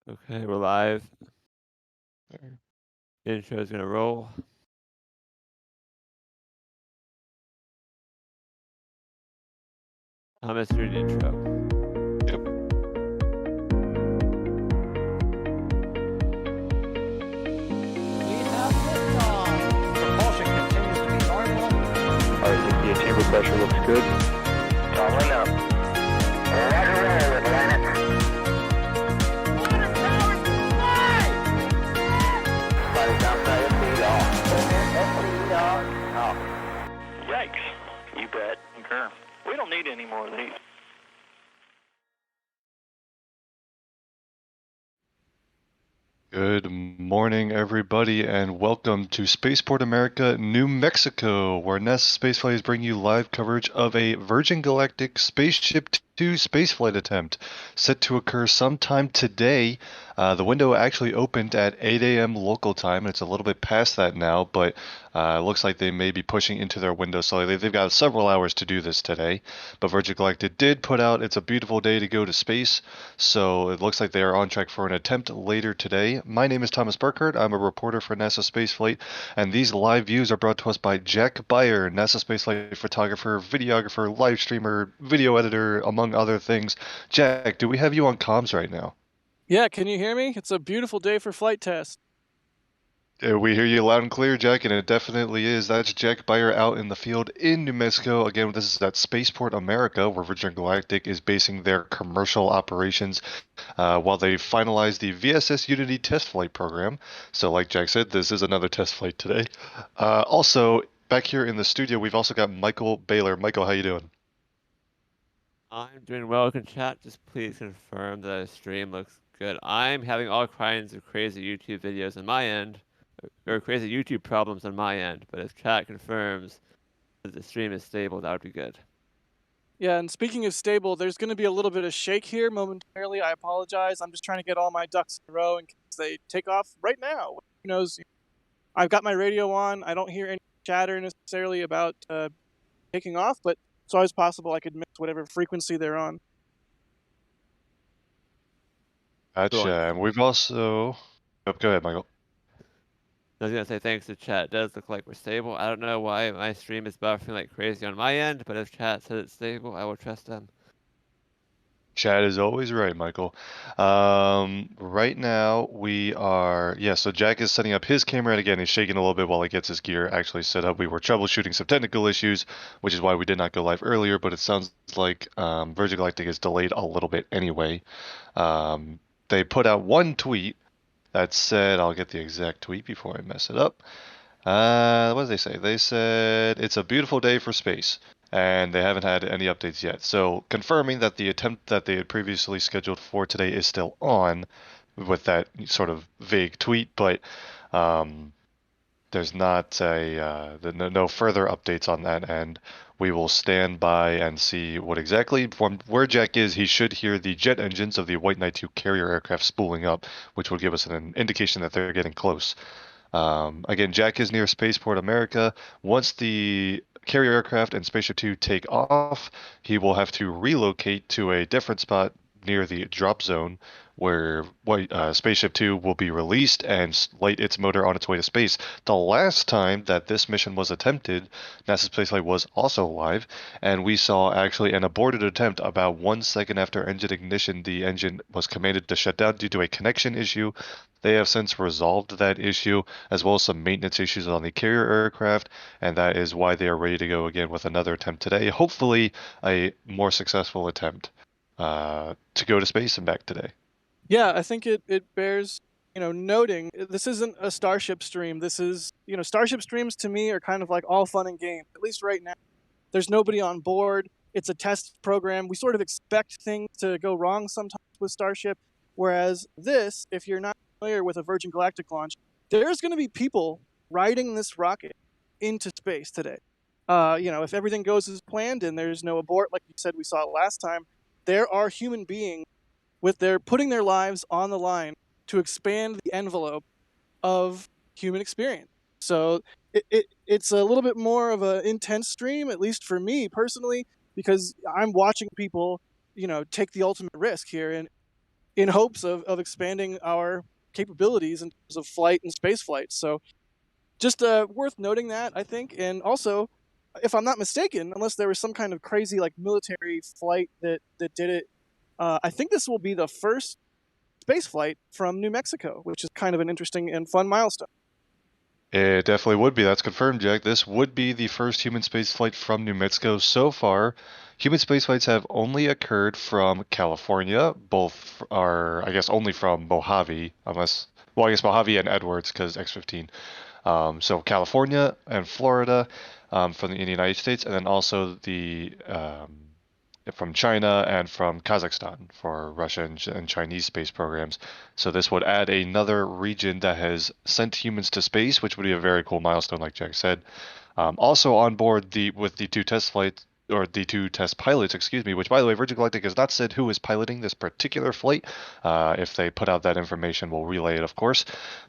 Okay, we're live. Intro is gonna roll. Thomas, do the intro. Yep. We have liftoff. Propulsion continues to be normal. Alright, the chamber pressure looks good. Following up. Roger, roll with planet. Water tower supply! Flight downside of speed off. Yikes. You bet. Okay. We don't need any more of these. Good morning, everybody, and welcome to Spaceport America, New Mexico, where NASASpaceflight is bringing you live coverage of a Virgin Galactic Spaceship 2 spaceflight attempt set to occur sometime today. The window actually opened at 8 a.m. local time, and it's a little bit past that now, but it looks like they may be pushing into their window, so they've got several hours to do this today. But Virgin Galactic did put out, it's a beautiful day to go to space, so it looks like they are on track for an attempt later today. My name is Thomas Burkhardt. I'm a reporter for NASA Spaceflight, and these live views are brought to us by Jack Beyer, NASA Spaceflight photographer, videographer, live streamer, video editor, among other things. Jack, do we have you on comms right now? Yeah, can you hear me? It's a beautiful day for flight test. We hear you loud and clear, Jack, and it definitely is. That's Jack Beyer out in the field in New Mexico. Again, this is at Spaceport America, where Virgin Galactic is basing their commercial operations while they finalize the VSS Unity test flight program. So like Jack said, this is another test flight today. Also, back here in the studio, we've also got Michael Baylor. Michael, how you doing? I'm doing well. Can chat just please confirm that the stream looks good. I'm having all kinds of crazy YouTube videos on my end, or crazy YouTube problems on my end, but if chat confirms that the stream is stable, that would be good. Yeah, and speaking of stable, there's going to be a little bit of shake here momentarily. I apologize. I'm just trying to get all my ducks in a row in case they take off right now. Who knows? I've got my radio on. I don't hear any chatter necessarily about taking off, but it's always possible I could miss whatever frequency they're on. Gotcha. And we've also... Oh, go ahead, Michael. I was gonna say thanks to chat. It does look like we're stable. I don't know why my stream is buffering like crazy on my end, but if chat says it's stable, I will trust them. Chat is always right, Michael. Right now we are, so Jack is setting up his camera, and again, he's shaking a little bit while he gets his gear actually set up. We were troubleshooting some technical issues, which is why we did not go live earlier, but it sounds like Virgin Galactic is delayed a little bit anyway. They put out one tweet that said, I'll get the exact tweet before I mess it up. What did they say? They said, it's a beautiful day for space. And they haven't had any updates yet. So confirming that the attempt that they had previously scheduled for today is still on with that sort of vague tweet, but there's not no further updates on that end. We will stand by and see what exactly. From where Jack is, he should hear the jet engines of the White Knight 2 carrier aircraft spooling up, which would give us an indication that they're getting close. Again, Jack is near Spaceport America. Once the carrier aircraft and Spaceship 2 take off, he will have to relocate to a different spot near the drop zone where Spaceship 2 will be released and light its motor on its way to space. The last time that this mission was attempted, NASA Spaceflight was also live, and we saw actually an aborted attempt about 1 second after engine ignition. The engine was commanded to shut down due to a connection issue. They have since resolved that issue, as well as some maintenance issues on the carrier aircraft, and that is why they are ready to go again with another attempt today. Hopefully a more successful attempt to go to space and back today. Yeah, I think it bears, noting this isn't a Starship stream. This is, Starship streams to me are kind of like all fun and games, at least right now. There's nobody on board. It's a test program. We sort of expect things to go wrong sometimes with Starship, whereas this, if you're not familiar with a Virgin Galactic launch, there's going to be people riding this rocket into space today. If everything goes as planned and there's no abort, like you said we saw last time, there are human beings putting their lives on the line to expand the envelope of human experience. So it's a little bit more of an intense stream, at least for me personally, because I'm watching people, take the ultimate risk here. And in hopes of expanding our capabilities in terms of flight and space flight. So just worth noting that, I think. And also, if I'm not mistaken, unless there was some kind of crazy like military flight that did it, I think this will be the first space flight from New Mexico, which is kind of an interesting and fun milestone. It definitely would be. That's confirmed, Jack. This would be the first human spaceflight from New Mexico so far. Human spaceflights have only occurred from California. Both are, I guess, only from Mojave, unless, well, I guess Mojave and Edwards, because X-15. So California and Florida from in the United States, and then also the from China and from Kazakhstan for Russia and Chinese space programs. So this would add another region that has sent humans to space, which would be a very cool milestone, like Jack said. Also on board with the two test flights, or the two test pilots, excuse me, which by the way, Virgin Galactic has not said who is piloting this particular flight. If they put out that information, we'll relay it, of course.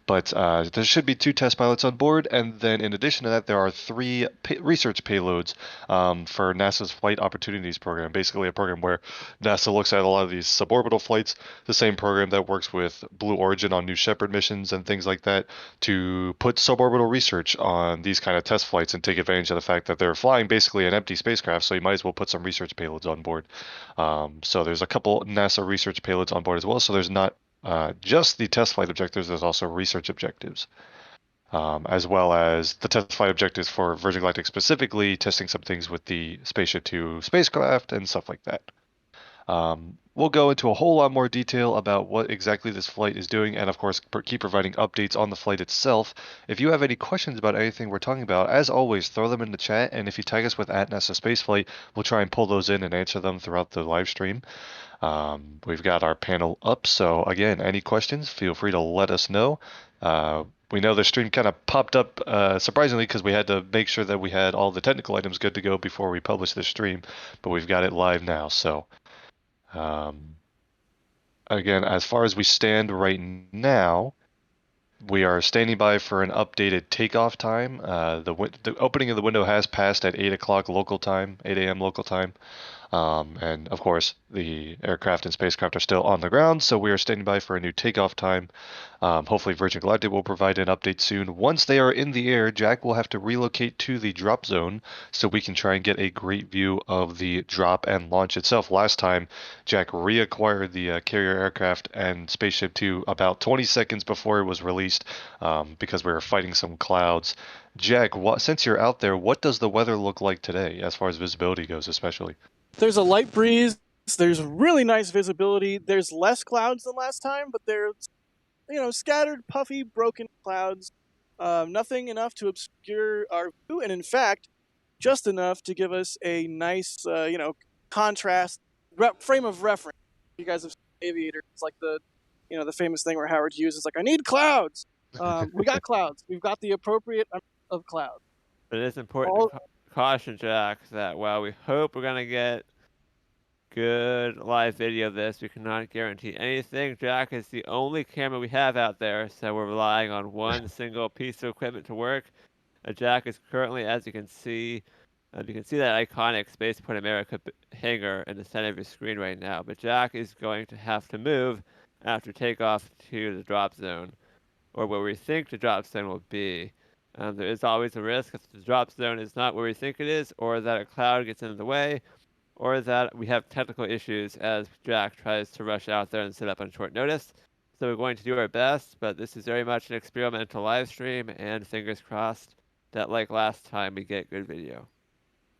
But there should be two test pilots on board, and then in addition to that, there are three research payloads for NASA's Flight Opportunities Program, basically a program where NASA looks at a lot of these suborbital flights, the same program that works with Blue Origin on New Shepard missions and things like that, to put suborbital research on these kind of test flights and take advantage of the fact that they're flying basically an empty spacecraft, so you might as well put some research payloads on board. So there's a couple NASA research payloads on board as well, so there's not just the test flight objectives, there's also research objectives. As well as the test flight objectives for Virgin Galactic specifically, testing some things with the Spaceship Two spacecraft and stuff like that. We'll go into a whole lot more detail about what exactly this flight is doing, and of course keep providing updates on the flight itself. If you have any questions about anything we're talking about, as always, throw them in the chat, and if you tag us with @NASASpaceflight, we'll try and pull those in and answer them throughout the live stream. We've got our panel up, so again, any questions, feel free to let us know. We know the stream kind of popped up surprisingly because we had to make sure that we had all the technical items good to go before we published the stream, but we've got it live now, so again, as far as we stand right now, we are standing by for an updated takeoff time. The opening of the window has passed at 8 o'clock local time, 8 a.m. local time. And of course, the aircraft and spacecraft are still on the ground, so we are standing by for a new takeoff time. Hopefully Virgin Galactic will provide an update soon. Once they are in the air, Jack will have to relocate to the drop zone so we can try and get a great view of the drop and launch itself. Last time, Jack reacquired the carrier aircraft and Spaceship Two about 20 seconds before it was released because we were fighting some clouds. Jack, since you're out there, what does the weather look like today, as far as visibility goes especially? There's a light breeze. There's really nice visibility. There's less clouds than last time, but there's, scattered, puffy, broken clouds. Nothing enough to obscure our view, and in fact, just enough to give us a nice, contrast frame of reference. You guys have seen Aviator. It's like the famous thing where Howard Hughes is like, "I need clouds." We got clouds. We've got the appropriate amount of clouds. But it's important to caution, Jack, that while we hope we're going to get good live video of this, we cannot guarantee anything. Jack is the only camera we have out there, so we're relying on one single piece of equipment to work. Jack is currently, as you can see that iconic Spaceport America hangar in the center of your screen right now, but Jack is going to have to move after takeoff to the drop zone, or where we think the drop zone will be. There is always a risk if the drop zone is not where we think it is, or that a cloud gets in the way, or that we have technical issues as Jack tries to rush out there and set up on short notice. So we're going to do our best, but this is very much an experimental live stream, and fingers crossed that, like last time, we get good video.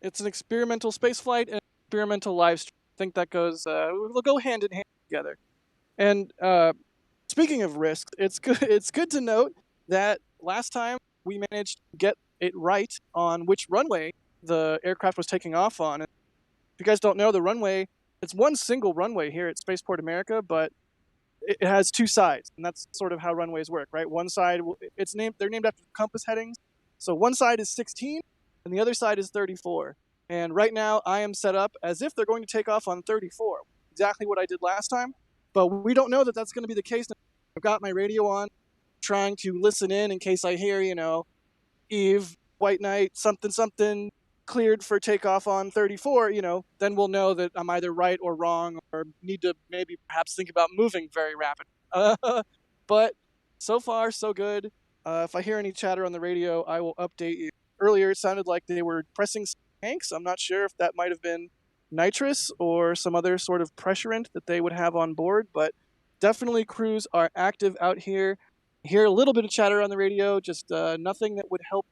It's an experimental spaceflight and experimental live stream. I think that goes, they'll go hand in hand together. And speaking of risks, it's good to note that last time we managed to get it right on which runway the aircraft was taking off on. If you guys don't know, the runway, it's one single runway here at Spaceport America, but it has two sides, and that's sort of how runways work, right? One side, they're named after compass headings. So one side is 16, and the other side is 34. And right now, I am set up as if they're going to take off on 34, exactly what I did last time. But we don't know that that's going to be the case. I've got my radio on, trying to listen in case I hear, Eve, White Knight, something, cleared for takeoff on 34, then we'll know that I'm either right or wrong, or need to maybe perhaps think about moving very rapidly. But so far, so good. If I hear any chatter on the radio, I will update you. Earlier, it sounded like they were pressing some tanks. I'm not sure if that might have been nitrous or some other sort of pressurant that they would have on board, but definitely crews are active out here. Hear a little bit of chatter on the radio, just nothing that would help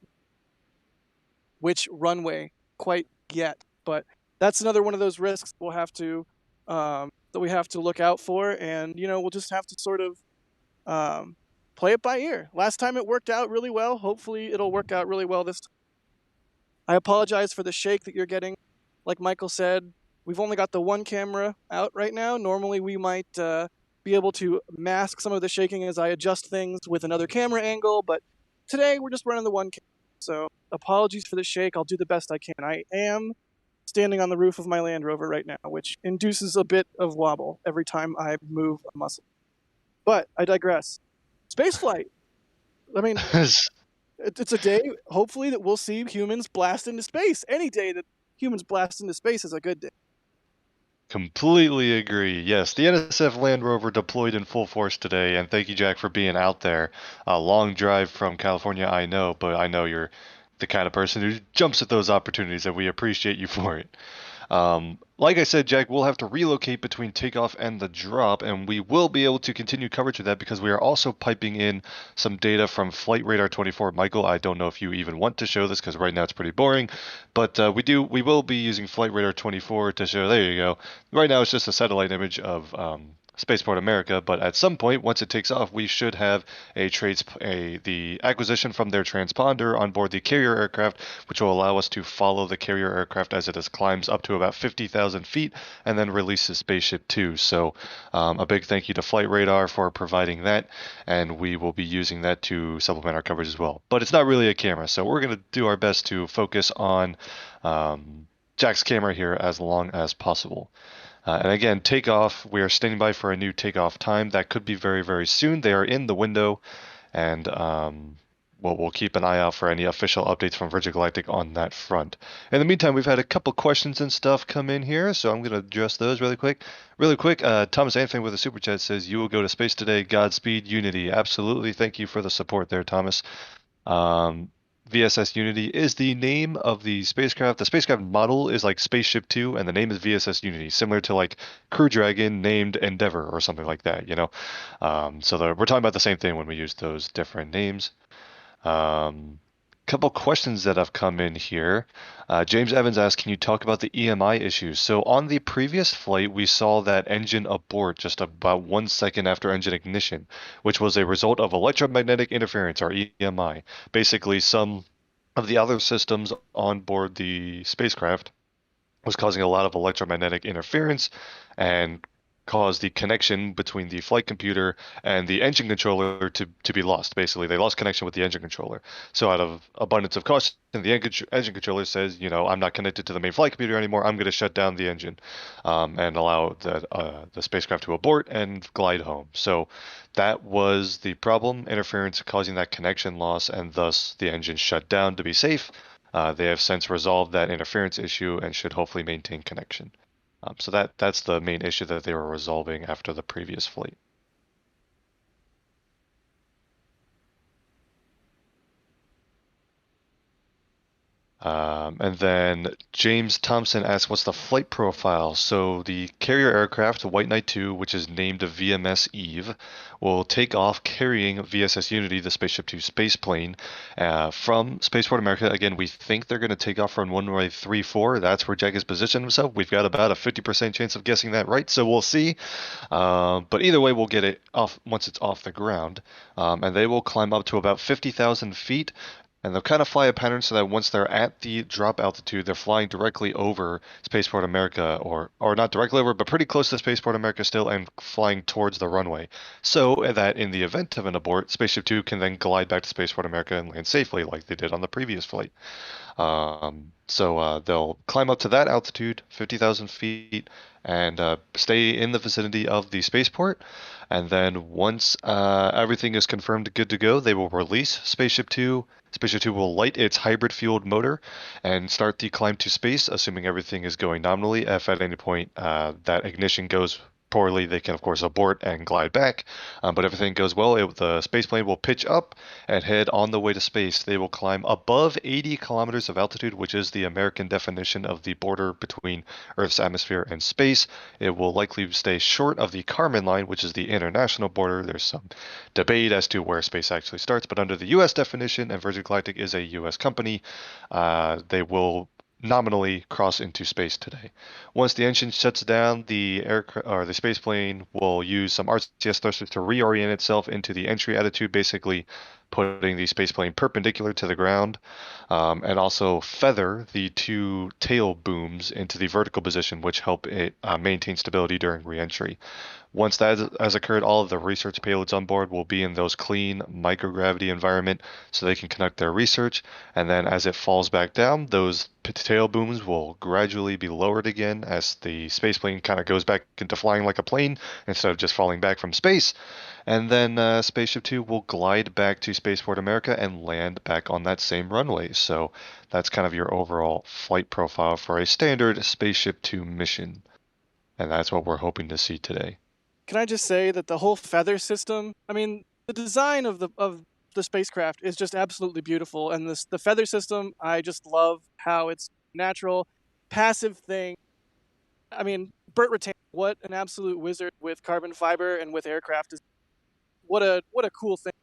which runway quite yet. But that's another one of those risks we'll have to that we have to look out for, and we'll just have to sort of play it by ear. Last time it worked out really well. Hopefully it'll work out really well this time. I apologize for the shake that you're getting. Like Michael said, we've only got the one camera out right now. Normally we might be able to mask some of the shaking as I adjust things with another camera angle, but today we're just running the one camera. So apologies for the shake. I'll do the best I can. I am standing on the roof of my Land Rover right now, which induces a bit of wobble every time I move a muscle. But I digress. Spaceflight. I mean, it's a day, hopefully, that we'll see humans blast into space. Any day that humans blast into space is a good day. Completely agree. Yes, the NSF Land Rover deployed in full force today, and thank you, Jack, for being out there. A long drive from California, I know, but I know you're the kind of person who jumps at those opportunities, and we appreciate you for it. Like I said, Jack, we'll have to relocate between takeoff and the drop, and we will be able to continue coverage of that because we are also piping in some data from Flight Radar 24. Michael, I don't know if you even want to show this because right now it's pretty boring, but we will be using Flight Radar 24 to show. There you go. Right now it's just a satellite image of Spaceport America, but at some point, once it takes off, we should have the acquisition from their transponder on board the carrier aircraft, which will allow us to follow the carrier aircraft as it climbs up to about 50,000 feet and then releases Spaceship 2. So a big thank you to Flight Radar for providing that, and we will be using that to supplement our coverage as well. But it's not really a camera, so we're going to do our best to focus on Jack's camera here as long as possible. And again, takeoff, we are standing by for a new takeoff time. That could be very, very soon. They are in the window, and we'll keep an eye out for any official updates from Virgin Galactic on that front. In the meantime, we've had a couple questions and stuff come in here, so I'm going to address those really quick. Thomas Anfang with a super chat says, "You will go to space today. Godspeed, Unity." Absolutely. Thank you for the support there, Thomas. VSS Unity is the name of the spacecraft. The spacecraft model is like Spaceship 2, and the name is VSS Unity, similar to like Crew Dragon named Endeavor or something like that, So we're talking about the same thing when we use those different names. Couple questions that have come in here. James Evans asked, can you talk about the EMI issues? So on the previous flight, we saw that engine abort just about 1 second after engine ignition, which was a result of electromagnetic interference, or EMI. Basically, some of the other systems on board the spacecraft was causing a lot of electromagnetic interference and caused the connection between the flight computer and the engine controller to be lost. Basically, they lost connection with the engine controller. So out of abundance of caution, the engine controller says, I'm not connected to the main flight computer anymore. I'm going to shut down the engine and allow the spacecraft to abort and glide home. So that was the problem, interference causing that connection loss, and thus the engine shut down to be safe. They have since resolved that interference issue and should hopefully maintain connection. So that's the main issue that they were resolving after the previous flight. And then James Thompson asks, what's the flight profile? So the carrier aircraft, White Knight 2, which is named VMS Eve, will take off carrying VSS Unity, the Spaceship 2 space plane, from Spaceport America. Again, we think they're going to take off from runway 34. That's where Jack has positioned himself. We've got about a 50% chance of guessing that right, so we'll see. But either way, we'll get it off once it's off the ground. And they will climb up to about 50,000 feet. And they'll kind of fly a pattern so that once they're at the drop altitude, they're flying directly over Spaceport America, or not directly over, but pretty close to Spaceport America still, and flying towards the runway. So that in the event of an abort, Spaceship 2 can then glide back to Spaceport America and land safely like they did on the previous flight. So they'll climb up to that altitude, 50,000 feet, and stay in the vicinity of the spaceport. And then once everything is confirmed good to go, they will release Spaceship 2. Spaceship 2 will light its hybrid-fueled motor and start the climb to space, assuming everything is going nominally. If at any point that ignition goes poorly, they can, of course, abort and glide back. But if everything goes well, the spaceplane will pitch up and head on the way to space. They will climb above 80 kilometers of altitude, which is the American definition of the border between Earth's atmosphere and space. It will likely stay short of the Kármán line, which is the international border. There's some debate as to where space actually starts, but under the U.S. definition, and Virgin Galactic is a U.S. company, they will nominally cross into space today. Once the engine shuts down, the spaceplane will use some RCS thrusters to reorient itself into the entry attitude, basically putting the spaceplane perpendicular to the ground, and also feather the two tail booms into the vertical position, which help it maintain stability during reentry. Once that has occurred, all of the research payloads on board will be in those clean microgravity environment so they can conduct their research. And then as it falls back down, those tail booms will gradually be lowered again as the spaceplane kind of goes back into flying like a plane instead of just falling back from space. And then Spaceship 2 will glide back to Spaceport America and land back on that same runway. So that's kind of your overall flight profile for a standard Spaceship 2 mission. And that's what we're hoping to see today. Can I just say that the whole feather system, I mean, the design of the spacecraft is just absolutely beautiful, and the feather system, I just love how it's natural, passive thing. I mean, Burt Rutan, what an absolute wizard with carbon fiber and with aircraft. What a cool thing.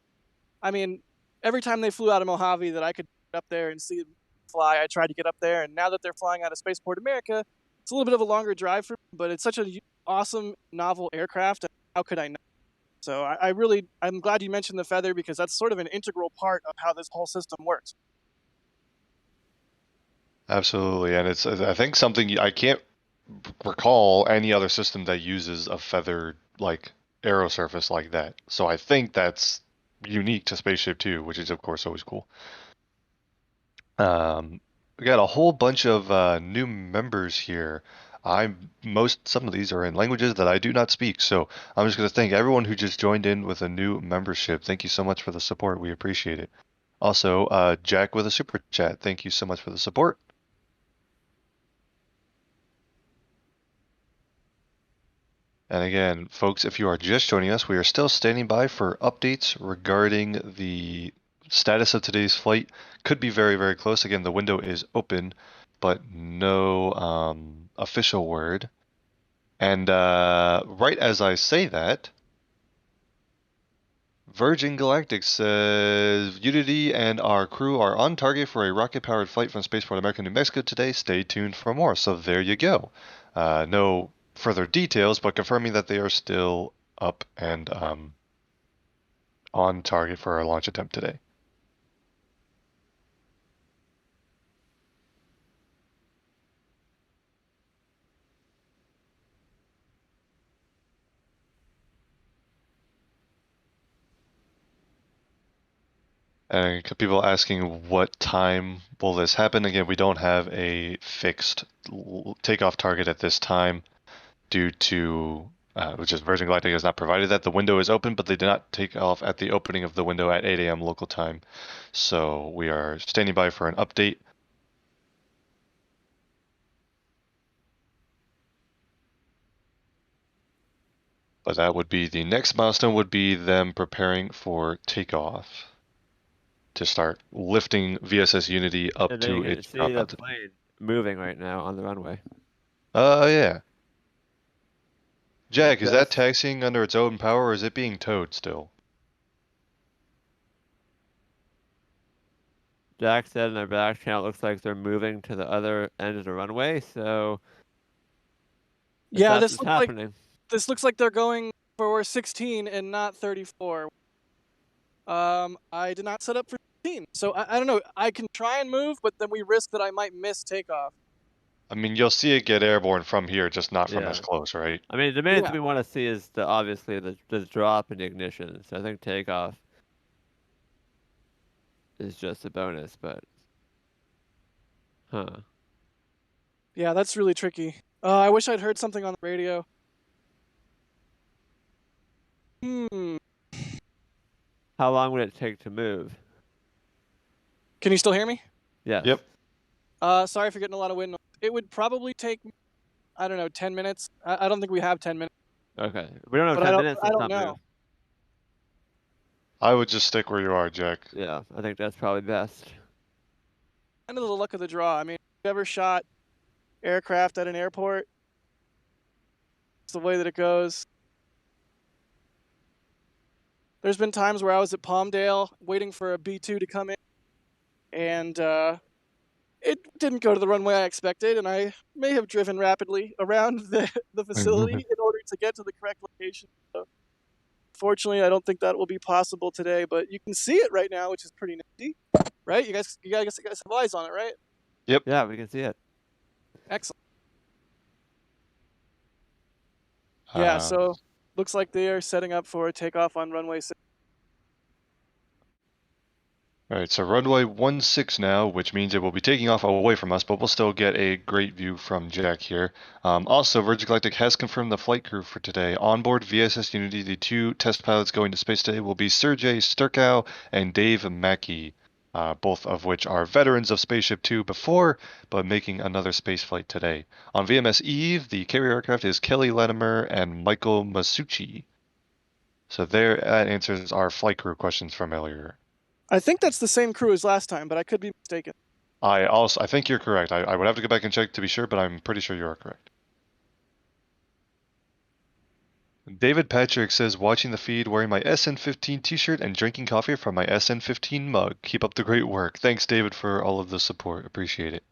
I mean, every time they flew out of Mojave that I could get up there and see them fly, I tried to get up there, and now that they're flying out of Spaceport America, it's a little bit of a longer drive for me, but it's such an awesome, novel aircraft. How could I not? So I'm glad you mentioned the feather, because that's sort of an integral part of how this whole system works. Absolutely, and it's, I think, something I can't recall any other system that uses a feathered like aero surface like that. So I think that's unique to Spaceship 2, which is of course always cool. We got a whole bunch of new members here. Some of these are in languages that I do not speak, so I'm just going to thank everyone who just joined in with a new membership. Thank you so much for the support. We appreciate it. Also, Jack with a super chat. Thank you so much for the support. And again, folks, if you are just joining us, we are still standing by for updates regarding the status of today's flight. Could be very, very close. Again, the window is open, but no official word. And right as I say that, Virgin Galactic says Unity and our crew are on target for a rocket-powered flight from Spaceport America, New Mexico today. Stay tuned for more. So there you go. No further details, but confirming that they are still up and on target for our launch attempt today. And people asking what time will this happen. Again, we don't have a fixed takeoff target at this time due to, which is Virgin Galactic has not provided that. The window is open, but they did not take off at the opening of the window at 8 a.m. local time. So we are standing by for an update. But that would be the next milestone, would be them preparing for takeoff to start lifting VSS Unity up And to then you its can see the altitude. plane moving right now on the runway. Yeah. Jack, is that Yes. taxiing under its own power, or is it being towed still? Jack said in their back channel, it looks like they're moving to the other end of the runway, so Yeah, that's what's happening. This looks like they're going for 16 and not 34. I did not set up for 16, so I don't know. I can try and move, but then we risk that I might miss takeoff. I mean, you'll see it get airborne from here, just not from Yeah. as close, right? I mean, the main Yeah. thing we want to see is obviously the drop in the ignition. So I think takeoff is just a bonus, but Yeah, that's really tricky. I wish I'd heard something on the radio. How long would it take to move? Can you still hear me? Yes. Yep. Sorry for getting a lot of wind noise. It would probably take, I don't know, 10 minutes. I don't think we have 10 minutes. Okay. We don't have But 10 minutes. I Let's don't not know. move. I would just stick where you are, Jack. Yeah, I think that's probably best. Kind of the luck of the draw. I mean, if you ever shot aircraft at an airport, it's the way that it goes. There's been times where I was at Palmdale waiting for a B-2 to come in, and it didn't go to the runway I expected, and I may have driven rapidly around the facility in order to get to the correct location. So, fortunately, I don't think that will be possible today, but you can see it right now, which is pretty nifty, right? You guys have eyes on it, right? Yep. Yeah, we can see it. Excellent. Yeah, Uh, so looks like they are setting up for a takeoff on runway 6. All right, so runway 16 now, which means it will be taking off away from us, but we'll still get a great view from Jack here. Also, Virgin Galactic has confirmed the flight crew for today. Onboard VSS Unity, the 2 test pilots going to space today will be Sergei Sturkow and Dave Mackey, both of which are veterans of Spaceship 2 before, but making another spaceflight today. On VMS Eve, the carrier aircraft is Kelly Latimer and Michael Masucci. So there, that answers our flight crew questions from earlier. I think that's the same crew as last time, but I could be mistaken. I think you're correct. I would have to go back and check to be sure, but I'm pretty sure you are correct. David Patrick says, watching the feed, wearing my SN15 t-shirt and drinking coffee from my SN15 mug. Keep up the great work. Thanks, David, for all of the support. Appreciate it.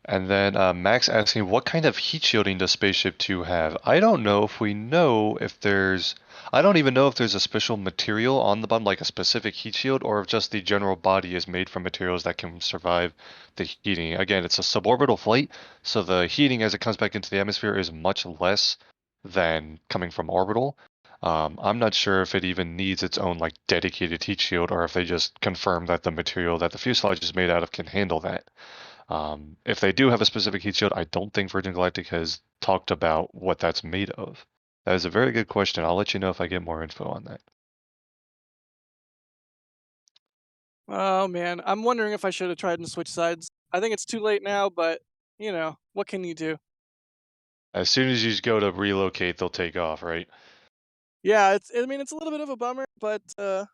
And then Max asking, what kind of heat shielding does Spaceship 2 have? I don't know if we know if there's... I don't even know if there's a special material on the bottom, like a specific heat shield, or if just the general body is made from materials that can survive the heating. Again, it's a suborbital flight, so the heating as it comes back into the atmosphere is much less than coming from orbital. I'm not sure if it even needs its own like dedicated heat shield, or if they just confirm that the material that the fuselage is made out of can handle that. If they do have a specific heat shield, I don't think Virgin Galactic has talked about what that's made of. That is a very good question. I'll let you know if I get more info on that. Oh man, I'm wondering if I should have tried and switch sides. I think it's too late now, but you know, what can you do? As soon as you go to relocate, they'll take off, right? Yeah, I mean, it's a little bit of a bummer, but I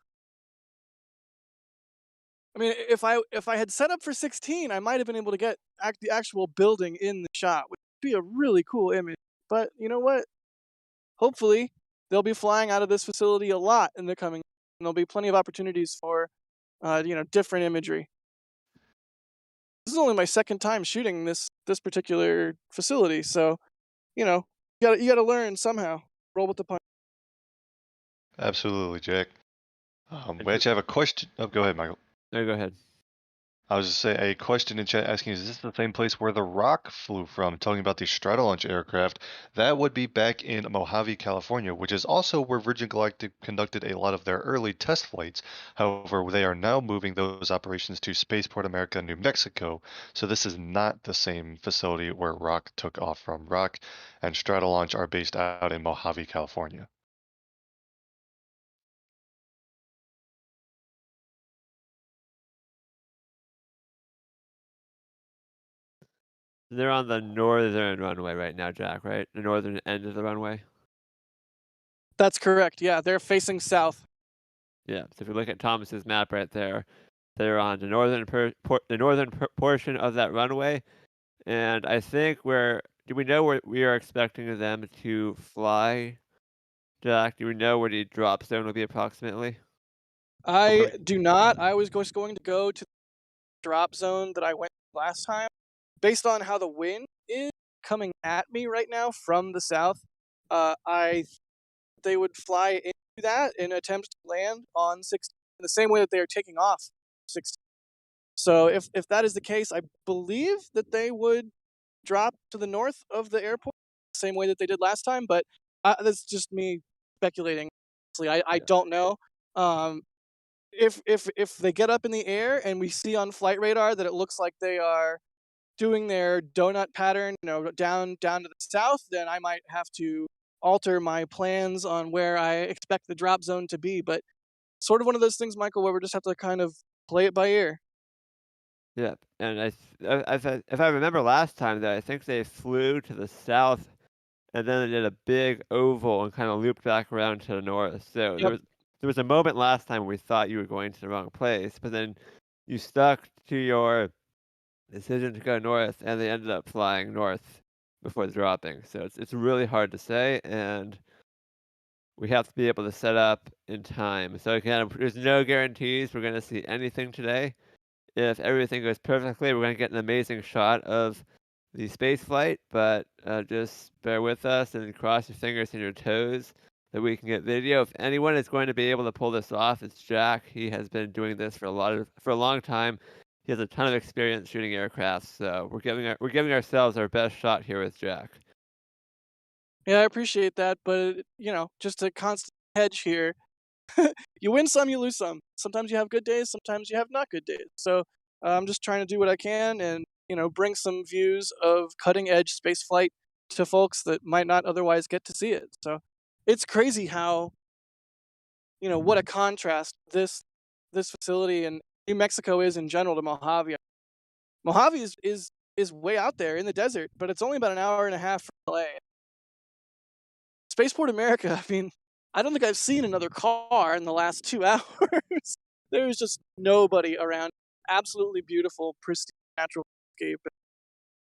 mean, if I had set up for 16, I might have been able to get the actual building in the shot, which would be a really cool image. But you know what? Hopefully, they'll be flying out of this facility a lot in the coming, and there'll be plenty of opportunities for, different imagery. This is only my second time shooting this particular facility, so you know, you gotta learn somehow. Roll with the punch. Absolutely, Jack. We actually have a question. Oh, go ahead, Michael. No, go ahead. I was just saying a question in chat asking, is this the same place where the Rock flew from? Talking about the Stratolaunch aircraft. That would be back in Mojave, California, which is also where Virgin Galactic conducted a lot of their early test flights. However, they are now moving those operations to Spaceport America, New Mexico. So this is not the same facility where Rock took off from. Rock and Stratolaunch are based out in Mojave, California. They're on the northern runway right now, Jack, right? The northern end of the runway? That's correct. Yeah, they're facing south. Yeah, so if you look at Thomas's map right there, they're on the northern portion of that runway, and I think do we know where we are expecting them to fly, Jack? Do we know where the drop zone will be approximately? I do not. I was just going to go to the drop zone that I went last time. Based on how the wind is coming at me right now from the south, they would fly into that in attempt to land on 16 in the same way that they are taking off 16. So if that is the case, I believe that they would drop to the north of the airport the same way that they did last time, but that's just me speculating. Honestly, I Yeah. don't know. Um, if they get up in the air and we see on flight radar that it looks like they are doing their donut pattern, down to the south, then I might have to alter my plans on where I expect the drop zone to be. But sort of one of those things, Michael, where we just have to kind of play it by ear. Yep. And if I remember last time, that I think they flew to the south and then they did a big oval and kind of looped back around to the north. So Yep. there was a moment last time we thought you were going to the wrong place, but then you stuck to your decision to go north, and they ended up flying north before dropping. So it's really hard to say, and we have to be able to set up in time. So again, there's no guarantees we're going to see anything today. If everything goes perfectly, we're going to get an amazing shot of the space flight, but just bear with us and cross your fingers and your toes that we can get video. If anyone is going to be able to pull this off, it's Jack. He has been doing this for a long time. He has a ton of experience shooting aircraft, so we're giving ourselves our best shot here with Jack. Yeah, I appreciate that, but just a constant hedge here. You win some, you lose some. Sometimes you have good days, sometimes you have not good days. So I'm just trying to do what I can and bring some views of cutting edge space flight to folks that might not otherwise get to see it. So it's crazy how what a contrast this facility in New Mexico is in general to Mojave. Mojave is way out there in the desert, but it's only about an hour and a half from LA. Spaceport America, I mean, I don't think I've seen another car in the last 2 hours. There was just nobody around. Absolutely beautiful, pristine natural landscape.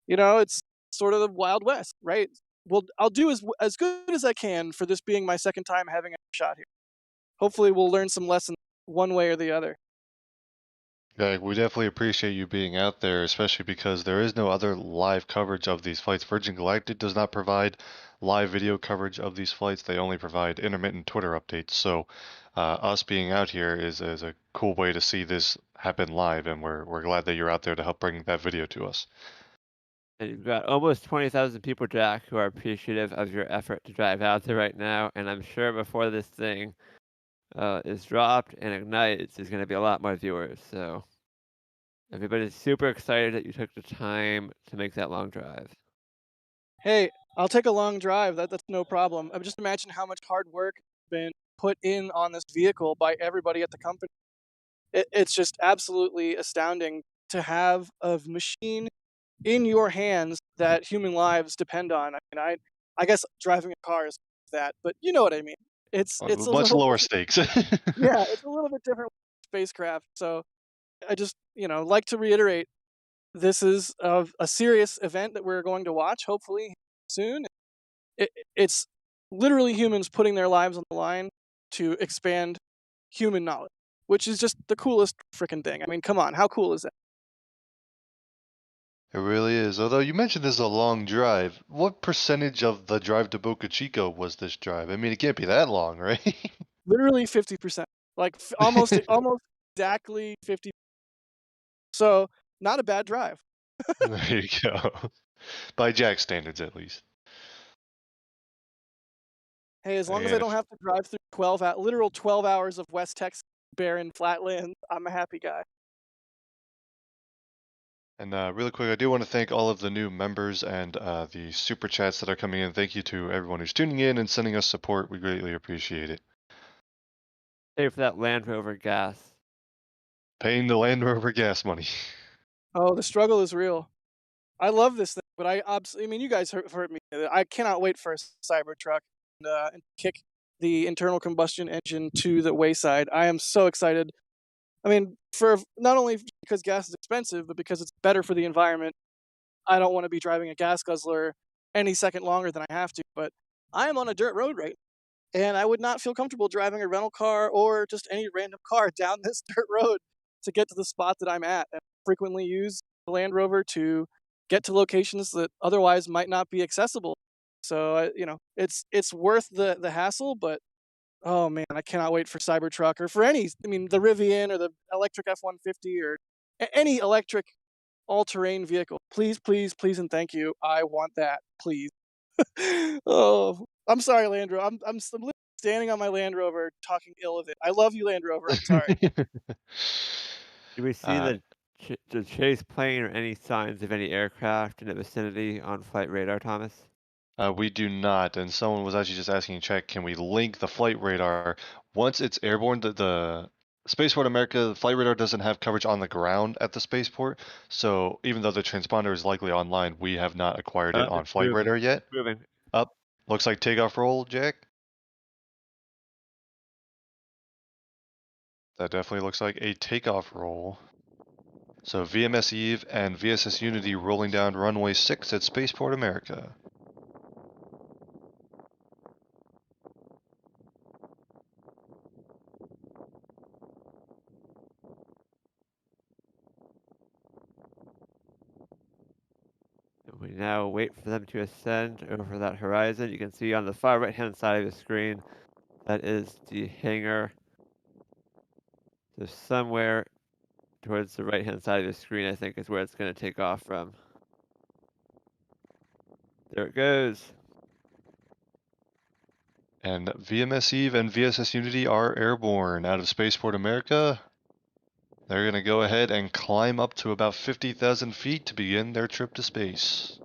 It's sort of the Wild West, right? Well, I'll do as good as I can for this being my second time having a shot here. Hopefully, we'll learn some lessons one way or the other. Yeah, we definitely appreciate you being out there, especially because there is no other live coverage of these flights. Virgin Galactic does not provide live video coverage of these flights. They only provide intermittent Twitter updates. So us being out here is a cool way to see this happen live, and we're glad that you're out there to help bring that video to us. And you've got almost 20,000 people, Jack, who are appreciative of your effort to drive out there right now. And I'm sure before this thing is dropped and ignites, there's going to be a lot more viewers. So everybody's super excited that you took the time to make that long drive. Hey, I'll take a long drive. That's no problem. I just imagine how much hard work has been put in on this vehicle by everybody at the company. It's just absolutely astounding to have a machine in your hands that human lives depend on. I mean, I guess driving a car is that, but you know what I mean. It's a Much little lower bit, stakes. yeah, it's a little bit different with spacecraft. So I just like to reiterate, this is a serious event that we're going to watch hopefully soon. It's literally humans putting their lives on the line to expand human knowledge, which is just the coolest freaking thing. I mean, come on, how cool is that? It really is. Although you mentioned this is a long drive, what percentage of the drive to Boca Chica was this drive? I mean, it can't be that long, right? Literally 50%, like almost exactly 50. So not a bad drive. There you go. By Jack standards, at least. Hey, as long as I And don't have to drive through literal 12 hours of West Texas barren flatland, I'm a happy guy. really quick, I do want to thank all of the new members and the super chats that are coming in. Thank you to everyone who's tuning in and sending us support. We greatly appreciate it. Pay for that Land Rover gas. Paying the Land Rover gas money. Oh, the struggle is real. I love this thing, but I mean, you guys have heard me. I cannot wait for a Cybertruck and kick the internal combustion engine to the wayside. I am so excited. I mean, for not only because gas is expensive, but because it's better for the environment. I don't want to be driving a gas guzzler any second longer than I have to, but I am on a dirt road right now, and I would not feel comfortable driving a rental car or just any random car down this dirt road to get to the spot that I'm at. And frequently use the Land Rover to get to locations that otherwise might not be accessible. So it's worth the hassle, but oh man, I cannot wait for Cybertruck or for any. I mean, the Rivian or the electric F-150 or any electric all-terrain vehicle. Please, please, please, and thank you. I want that, please. Oh, I'm sorry, Landro. I'm literally standing on my Land Rover talking ill of it. I love you, Land Rover. I'm sorry. Do we see Uh, the chase plane or any signs of any aircraft in the vicinity on flight radar, Thomas? We do not, and someone was actually just asking in chat, can we link the flight radar once it's airborne? The Spaceport America, the flight radar doesn't have coverage on the ground at the spaceport, so even though the transponder is likely online, we have not acquired it on It's flight moving. radar yet. It's moving. Up, looks like takeoff roll, Jack. That definitely looks like a takeoff roll. So VMS Eve and VSS Unity rolling down runway 6 at Spaceport America. We now wait for them to ascend over that horizon. You can see on the far right-hand side of the screen, that is the hangar. So somewhere towards the right-hand side of the screen, I think, is where it's going to take off from. There it goes. And VMS Eve and VSS Unity are airborne out of Spaceport America. They're going to go ahead and climb up to about 50,000 feet to begin their trip to space.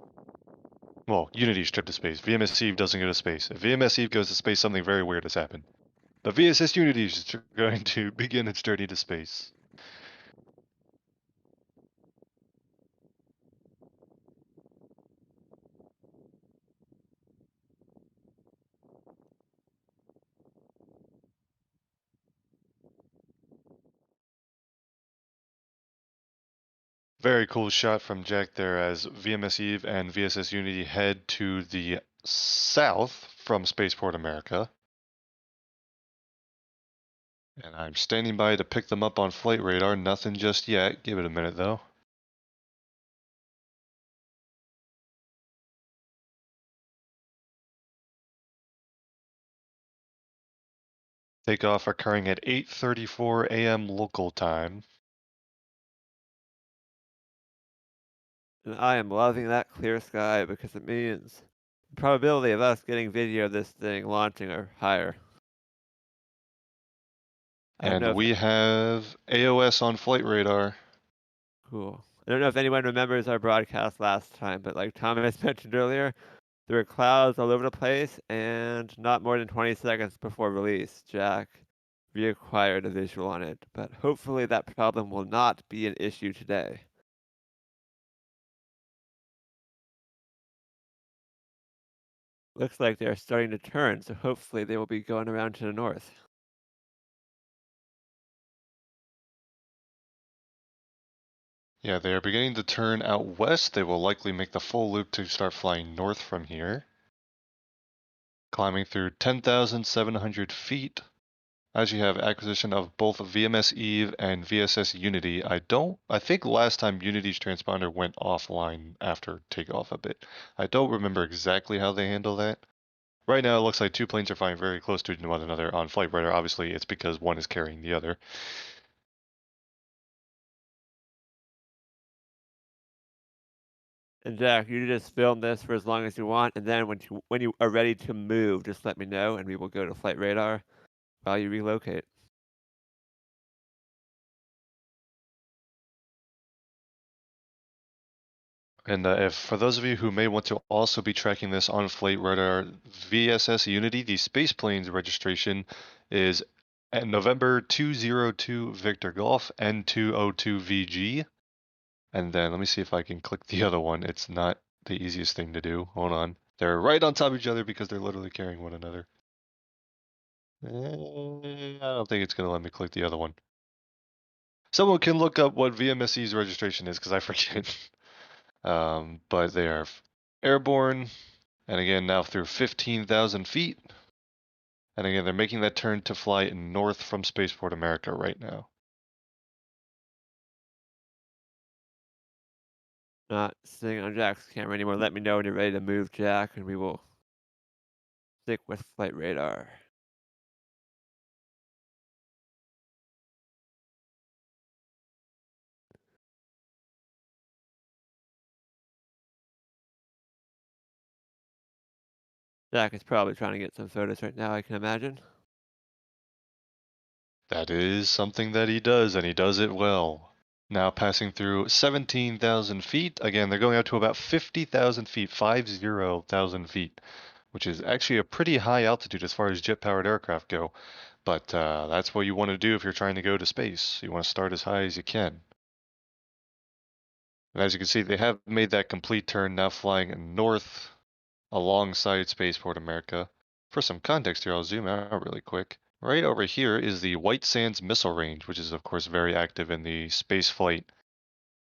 Well, Unity's trip to space. VMS Eve doesn't go to space. If VMS Eve goes to space, something very weird has happened. But VSS Unity is going to begin its journey to space. Very cool shot from Jack there as VMS Eve and VSS Unity head to the south from Spaceport America. And I'm standing by to pick them up on flight radar. Nothing just yet. Give it a minute though. Takeoff occurring at 8:34 a.m. local time. And I am loving that clear sky because it means the probability of us getting video of this thing launching are higher. I don't know And if we have AOS on flight radar. cool. I don't know if anyone remembers our broadcast last time, but like Thomas mentioned earlier, there were clouds all over the place, and not more than 20 seconds before release, Jack reacquired a visual on it. But hopefully that problem will not be an issue today. Looks like they're starting to turn, so hopefully they will be going around to the north. Yeah, they are beginning to turn out west. They will likely make the full loop to start flying north from here. Climbing through 10,700 feet. As you have acquisition of both VMS Eve and VSS Unity, I think last time Unity's transponder went offline after takeoff a bit. I don't remember exactly how they handle that. Right now it looks like two planes are flying very close to one another on flight radar. Obviously it's because one is carrying the other. And Jack, you just film this for as long as you want, and then when you are ready to move, just let me know, and we will go to flight radar while you relocate. And if for those of you who may want to also be tracking this on flight radar, VSS Unity, the space plane's registration is at November 202 Victor Golf N202VG. And then let me see if I can click the other one. It's not the easiest thing to do. Hold on. They're right on top of each other because they're literally carrying one another. I don't think it's going to let me click the other one. Someone can look up what VMSE's registration is because I forget. But they are airborne, and again now through 15,000 feet. And again, they're making that turn to fly north from Spaceport America right now. Not sitting on Jack's camera anymore. Let me know when you're ready to move, Jack, and we will stick with flight radar. Jack is probably trying to get some photos right now, I can imagine. That is something that he does, and he does it well. Now passing through 17,000 feet. Again, they're going up to about 50,000 feet, 50,000 feet, which is actually a pretty high altitude as far as jet-powered aircraft go. But that's what you want to do if you're trying to go to space. You want to start as high as you can. And as you can see, they have made that complete turn, now flying north alongside Spaceport America. For some context here, I'll zoom out really quick. Right over here is the White Sands Missile Range, which is of course very active in the spaceflight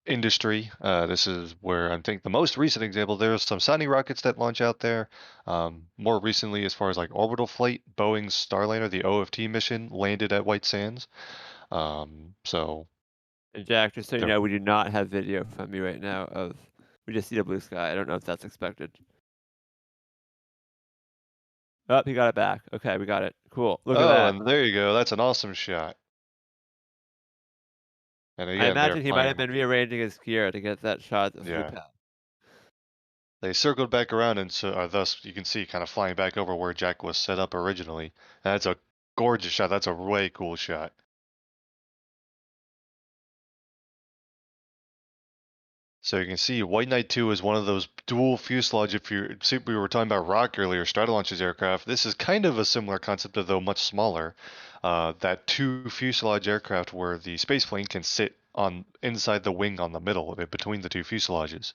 industry. This is where I think the most recent example, there's some Sunny rockets that launch out there. More recently, as far as like orbital flight, Boeing's Starliner, the OFT mission, landed at White Sands. So And Jack, just so you there- know, we do not have video from you right now of. We just see a blue sky. I don't know if that's expected. Oh, he got it back. Okay, we got it. Cool. Look at oh, that. and there you go. That's an awesome shot. And I again, they're imagine he might have flying. been rearranging his gear to get that shot of the Yeah. path. They circled back around, and so thus you can see kind of flying back over where Jack was set up originally. And that's a gorgeous shot. That's a way cool shot. So you can see White Knight 2 is one of those dual fuselage. If you see, we were talking about Rock earlier, Stratolaunch's aircraft. This is kind of a similar concept, though much smaller. That two fuselage aircraft where the spaceplane can sit on inside the wing on the middle between the two fuselages.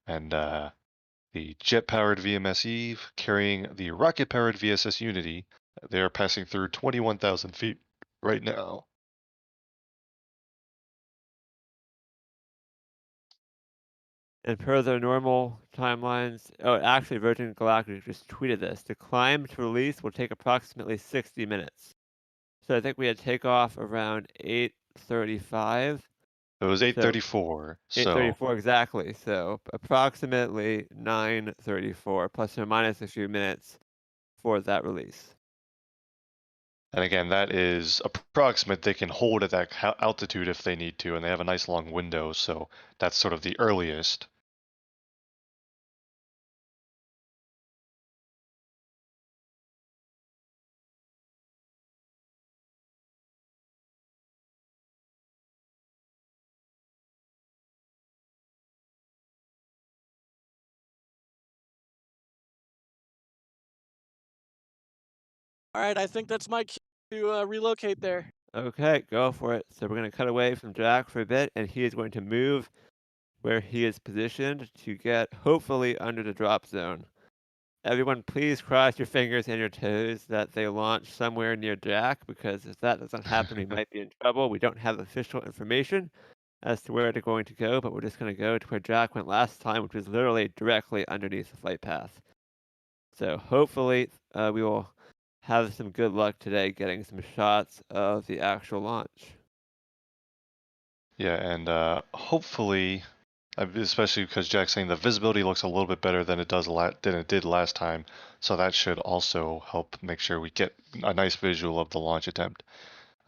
And the jet-powered VMS Eve carrying the rocket-powered VSS Unity. They are passing through 21,000 feet right now. And per their normal timelines, oh, actually, Virgin Galactic just tweeted this. The climb to release will take approximately 60 minutes. So I think we had takeoff around 8:35. It was 8:34. So 8:34 exactly. So approximately 9:34, plus or minus a few minutes for that release. and again, that is approximate. They can hold at that altitude if they need to, and they have a nice long window, so that's sort of the earliest. All right, I think that's my cue to relocate there. Okay, go for it. So we're going to cut away from Jack for a bit, and he is going to move where he is positioned to get hopefully under the drop zone. Everyone, please cross your fingers and your toes that they launch somewhere near Jack, because if that doesn't happen, we might be in trouble. We don't have official information as to where they're going to go, but we're just going to go to where Jack went last time, which was literally directly underneath the flight path. So hopefully we will have some good luck today getting some shots of the actual launch. Yeah, and hopefully, especially because Jack's saying the visibility looks a little bit better than it did last time, so that should also help make sure we get a nice visual of the launch attempt.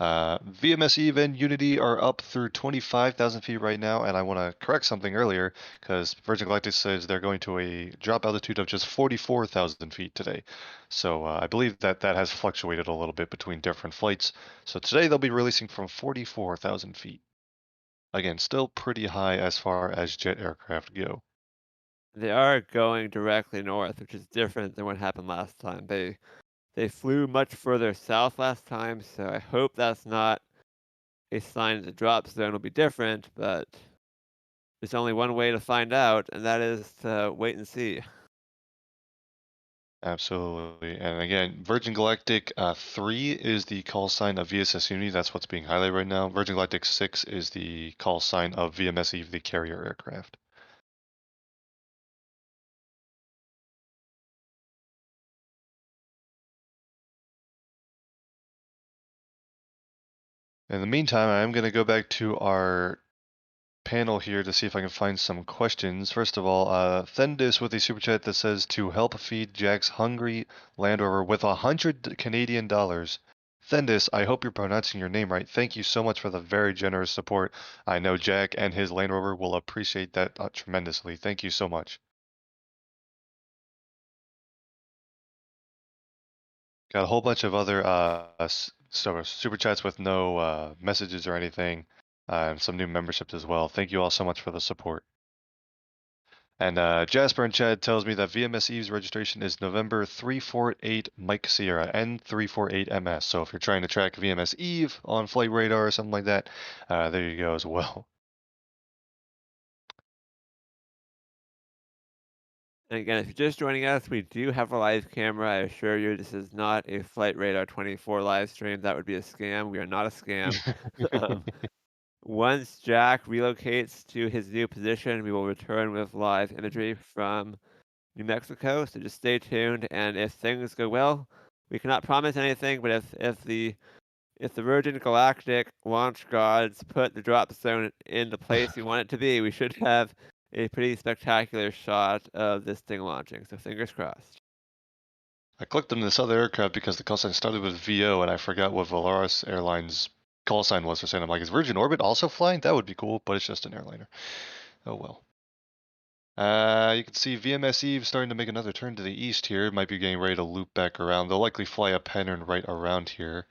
VMS Eve and Unity are up through 25,000 feet right now, and I want to correct something earlier because Virgin Galactic says they're going to a drop altitude of just 44,000 feet today. So I believe that has fluctuated a little bit between different flights. So today they'll be releasing from 44,000 feet. Again, still pretty high as far as jet aircraft go. They are going directly north, which is different than what happened last time. They flew much further south last time, so I hope that's not a sign that the drop zone will be different, but there's only one way to find out, and that is to wait and see. Absolutely. And again, Virgin Galactic 3 is the call sign of VSS Unity. That's what's being highlighted right now. Virgin Galactic 6 is the call sign of VMS Eve, the carrier aircraft. In the meantime, I'm going to go back to our panel here to see if I can find some questions. First of all, Thendis with a super chat that says to help feed Jack's hungry Land Rover with 100 Canadian dollars. Thendis, I hope you're pronouncing your name right. Thank you so much for the very generous support. I know Jack and his Land Rover will appreciate that tremendously. Thank you so much. Got a whole bunch of other super chats with no messages or anything, and some new memberships as well. Thank you all so much for the support. And Jasper in chat tells me that VMS Eve's registration is November 348 Mike Sierra N348MS. So if you're trying to track VMS Eve on Flight Radar or something like that, there you go as well. And again, if you're just joining us, we do have a live camera. I assure you, this is not a Flight Radar 24 live stream. That would be a scam. We are not a scam. Once Jack relocates to his new position, we will return with live imagery from New Mexico. So just stay tuned. And if things go well, we cannot promise anything. But if the Virgin Galactic launch gods put the drop zone in the place we want it to be, we should have a pretty spectacular shot of this thing launching. So fingers crossed. I clicked on this other aircraft because the call sign started with VO, and I forgot what Volaris Airlines call sign was for saying. I'm like, is Virgin Orbit also flying? That would be cool, but it's just an airliner. Oh well. You can see VMS Eve starting to make another turn to the east here. Might be getting ready to loop back around. They'll likely fly a pattern right around here.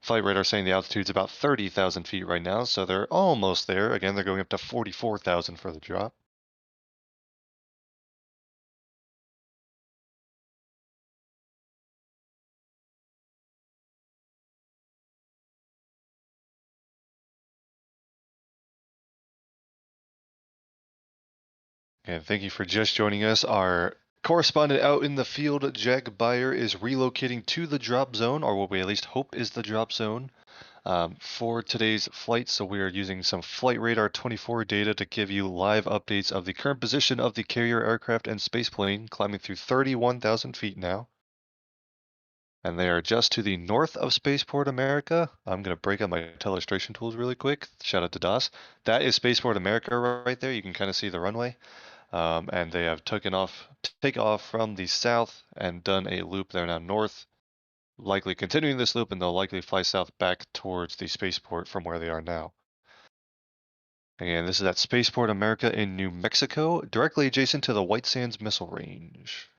Flight radar saying the altitude's about 30,000 feet right now, so they're almost there. Again, they're going up to 44,000 for the drop. And thank you for just joining us. Our correspondent out in the field, Jack Beyer, is relocating to the drop zone, or what we at least hope is the drop zone, for today's flight. So we are using some Flight Radar 24 data to give you live updates of the current position of the carrier aircraft and spaceplane, climbing through 31,000 feet now. And they are just to the north of Spaceport America. I'm going to break out my telestration tools really quick. Shout out to DOS. That is Spaceport America right there. You can kind of see the runway. And they have taken off from the south and done a loop. They're now north, likely continuing this loop, and they'll likely fly south back towards the spaceport from where they are now. Again, this is at Spaceport America in New Mexico, directly adjacent to the White Sands Missile Range.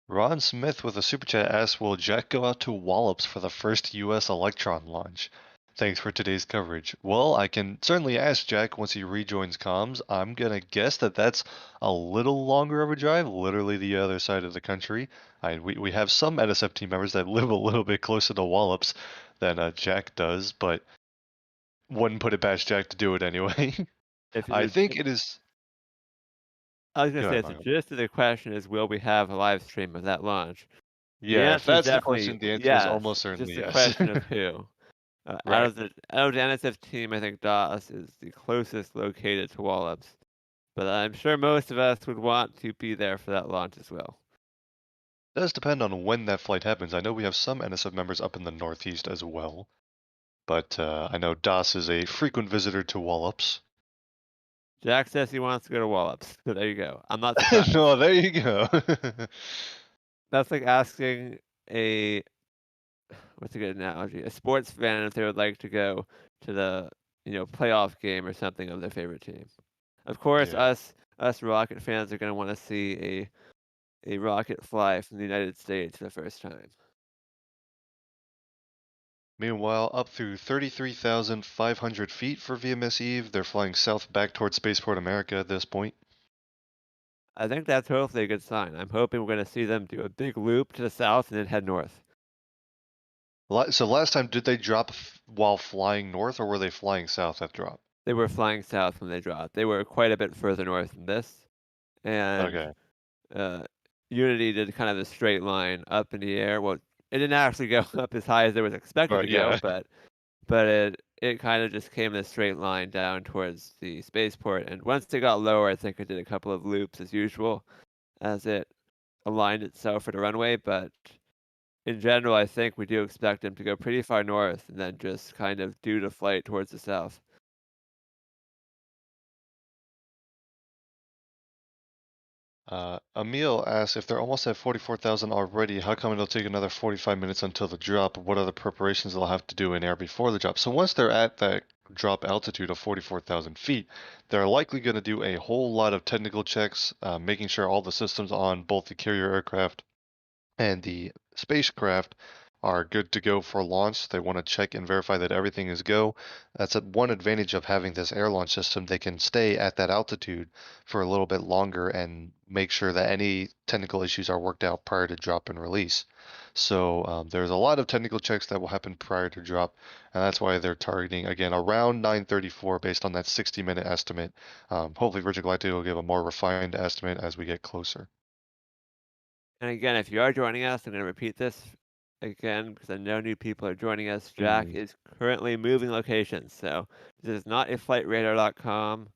Ron Smith with a super chat asks, will Jack go out to Wallops for the first U.S. Electron launch? Thanks for today's coverage. Well, I can certainly ask Jack once he rejoins comms. I'm going to guess that that's a little longer of a drive, literally the other side of the country. We have some NSF team members that live a little bit closer to Wallops than Jack does, but wouldn't put it past Jack to do it anyway. I think it is... I was going to say, the gist of the question is, will we have a live stream of that launch? Yeah, if that's the question, the answer is almost certainly yes. yes. Just a question of who. Right. Out of the NSF team, I think DOS is the closest located to Wallops. But I'm sure most of us would want to be there for that launch as well. It does depend on when that flight happens. I know we have some NSF members up in the Northeast as well. But I know DOS is a frequent visitor to Wallops. Jack says he wants to go to Wallops. So there you go. I'm not surprised. No, there you go. That's like asking what's a good analogy? A sports fan if they would like to go to the playoff game or something of their favorite team. Of course, Yeah. us Rocket fans are going to want to see a rocket fly from the United States for the first time. Meanwhile, up through 33,500 feet for VMS Eve, they're flying south back towards Spaceport America at this point. I think that's hopefully a good sign. I'm hoping we're going to see them do a big loop to the south and then head north. So last time, did they drop while flying north, or were they flying south at drop? They were flying south when they dropped. They were quite a bit further north than this. And Unity did kind of a straight line up in the air. Well, it didn't actually go up as high as it was expected to go, but it kind of just came in a straight line down towards the spaceport. And once it got lower, I think it did a couple of loops as usual as it aligned itself for the runway. But in general, I think we do expect them to go pretty far north and then just kind of do the flight towards the south. Emil asks, if they're almost at 44,000 already, how come it'll take another 45 minutes until the drop? What are the preparations they'll have to do in air before the drop? So once they're at drop altitude of 44,000 feet, they're likely going to do a whole lot of technical checks, making sure all the systems on both the carrier aircraft and the spacecraft are good to go for launch. They want to check and verify that everything is go. That's one advantage of having this air launch system. They can stay at that altitude for a little bit longer and make sure that any technical issues are worked out prior to drop and release. So there's a lot of technical checks that will happen prior to drop, and that's why they're targeting, again, around 9:34 based on that 60-minute estimate. Hopefully Virgin Galactic will give a more refined estimate as we get closer. And again, if you are joining us, I'm going to repeat this again because I know new people are joining us. Jack is currently moving locations, so this is not a flightradar.com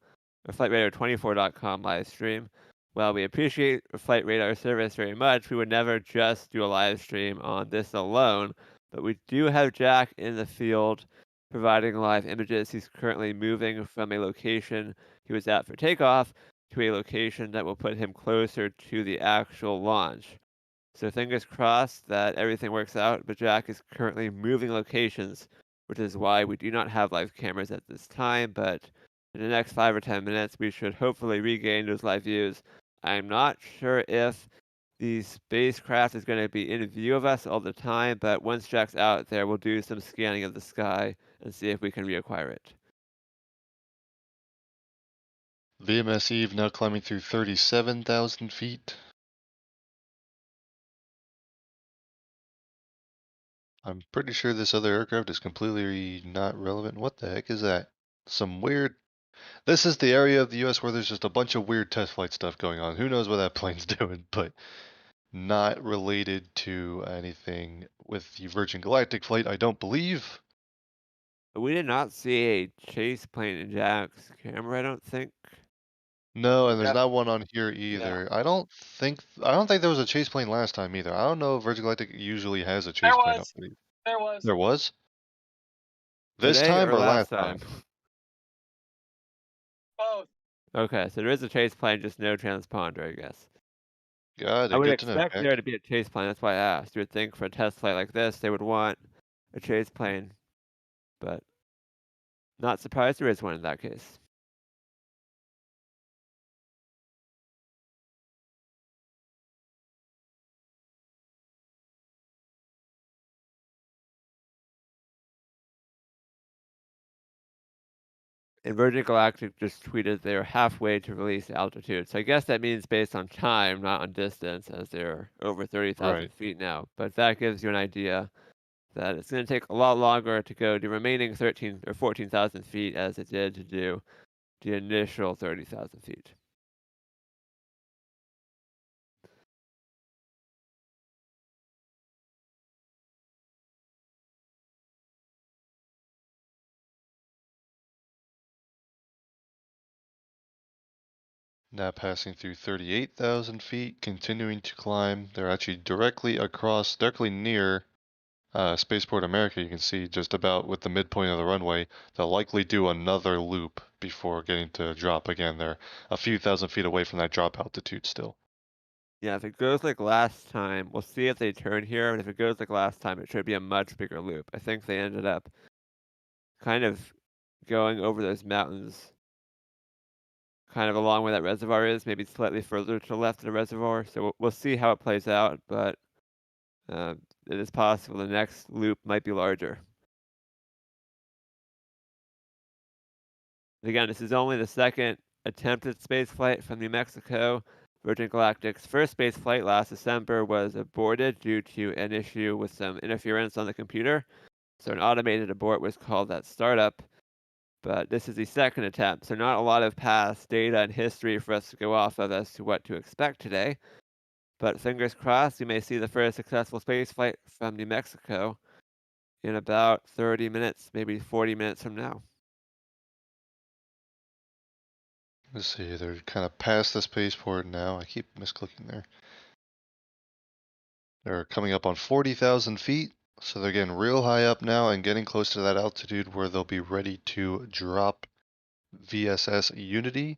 or flightradar24.com live stream. While we appreciate Flight Radar service very much, we would never just do a live stream on this alone, but we do have Jack in the field providing live images. He's currently moving from a location he was at for takeoff to a location that will put him closer to the actual launch. So fingers crossed that everything works out, but Jack is currently moving locations, which is why we do not have live cameras at this time, but in the next 5 or 10 minutes we should hopefully regain those live views. I'm not sure if the spacecraft is going to be in view of us all the time, but once Jack's out there, we'll do some scanning of the sky and see if we can reacquire it. VMS Eve now climbing through 37,000 feet. I'm pretty sure this other aircraft is completely not relevant. What the heck is that? Some weird... This is the area of the US where there's just a bunch of weird test flight stuff going on. Who knows what that plane's doing, but not related to anything with the Virgin Galactic flight, I don't believe. We did not see a chase plane in Jack's camera, I don't think. No, and there's not one on here either. I don't think there was a chase plane last time either. I don't know if Virgin Galactic usually has a chase plane up there. There was. There was? This Today time or or last last time? Both. Okay, so there is a chase plane, just no transponder, I guess. Got I it. would Good to know, expect Jack. there to be a chase plane. That's why I asked. You would think for a test flight like this, they would want a chase plane, but not surprised there is one in that case. And Virgin Galactic just tweeted they're halfway to release altitude. So I guess that means based on time, not on distance, as they're over 30,000 Right. feet now. But that gives you an idea that it's going to take a lot longer to go the remaining 13 or 14,000 feet as it did to do the initial 30,000 feet. Now passing through 38,000 feet, continuing to climb. They're actually directly near Spaceport America. You can see just about with the midpoint of the runway. They'll likely do another loop before getting to drop again. They're a few thousand feet away from that drop altitude still. Yeah, if it goes like last time, we'll see if they turn here, and if it goes like last time, it should be a much bigger loop. I think they ended up kind of going over those mountains, kind of along where that reservoir is, maybe slightly further to the left of the reservoir. So we'll see how it plays out, but it is possible the next loop might be larger. Again, this is only the second attempted spaceflight from New Mexico. Virgin Galactic's first spaceflight last December was aborted due to an issue with some interference on the computer. So an automated abort was called that startup. But this is the second attempt, so not a lot of past data and history for us to go off of as to what to expect today. But fingers crossed, we may see the first successful spaceflight from New Mexico in about 30 minutes, maybe 40 minutes from now. Let's see, they're kind of past the spaceport now. I keep misclicking there. They're coming up on 40,000 feet, so they're getting real high up now and getting close to that altitude where they'll be ready to drop VSS Unity.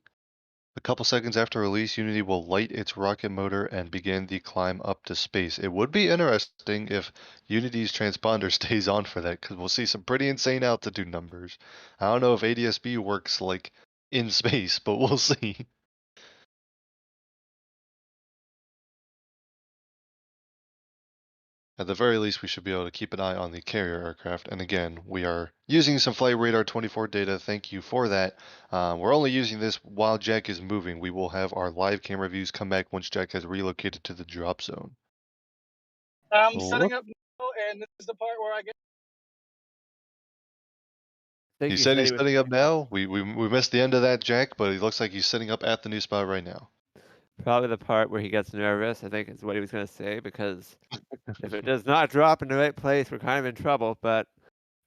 A couple seconds after release, Unity will light its rocket motor and begin the climb up to space. It would be interesting if Unity's transponder stays on for that, because we'll see some pretty insane altitude numbers. I don't know if ADS-B works like in space, but we'll see. At the very least, we should be able to keep an eye on the carrier aircraft. And again, we are using some Flight Radar 24 data. Thank you for that. We're only using this while Jack is moving. We will have our live camera views come back once Jack has relocated to the drop zone. I'm setting up now, and this is the part where I get. I think He he said said he's he was setting up now. We missed the end of that, Jack, but it looks like he's setting up at the new spot right now. probably the part where he gets nervous. I think is what he was going to say, because if it does not drop in the right place, we're kind of in trouble. But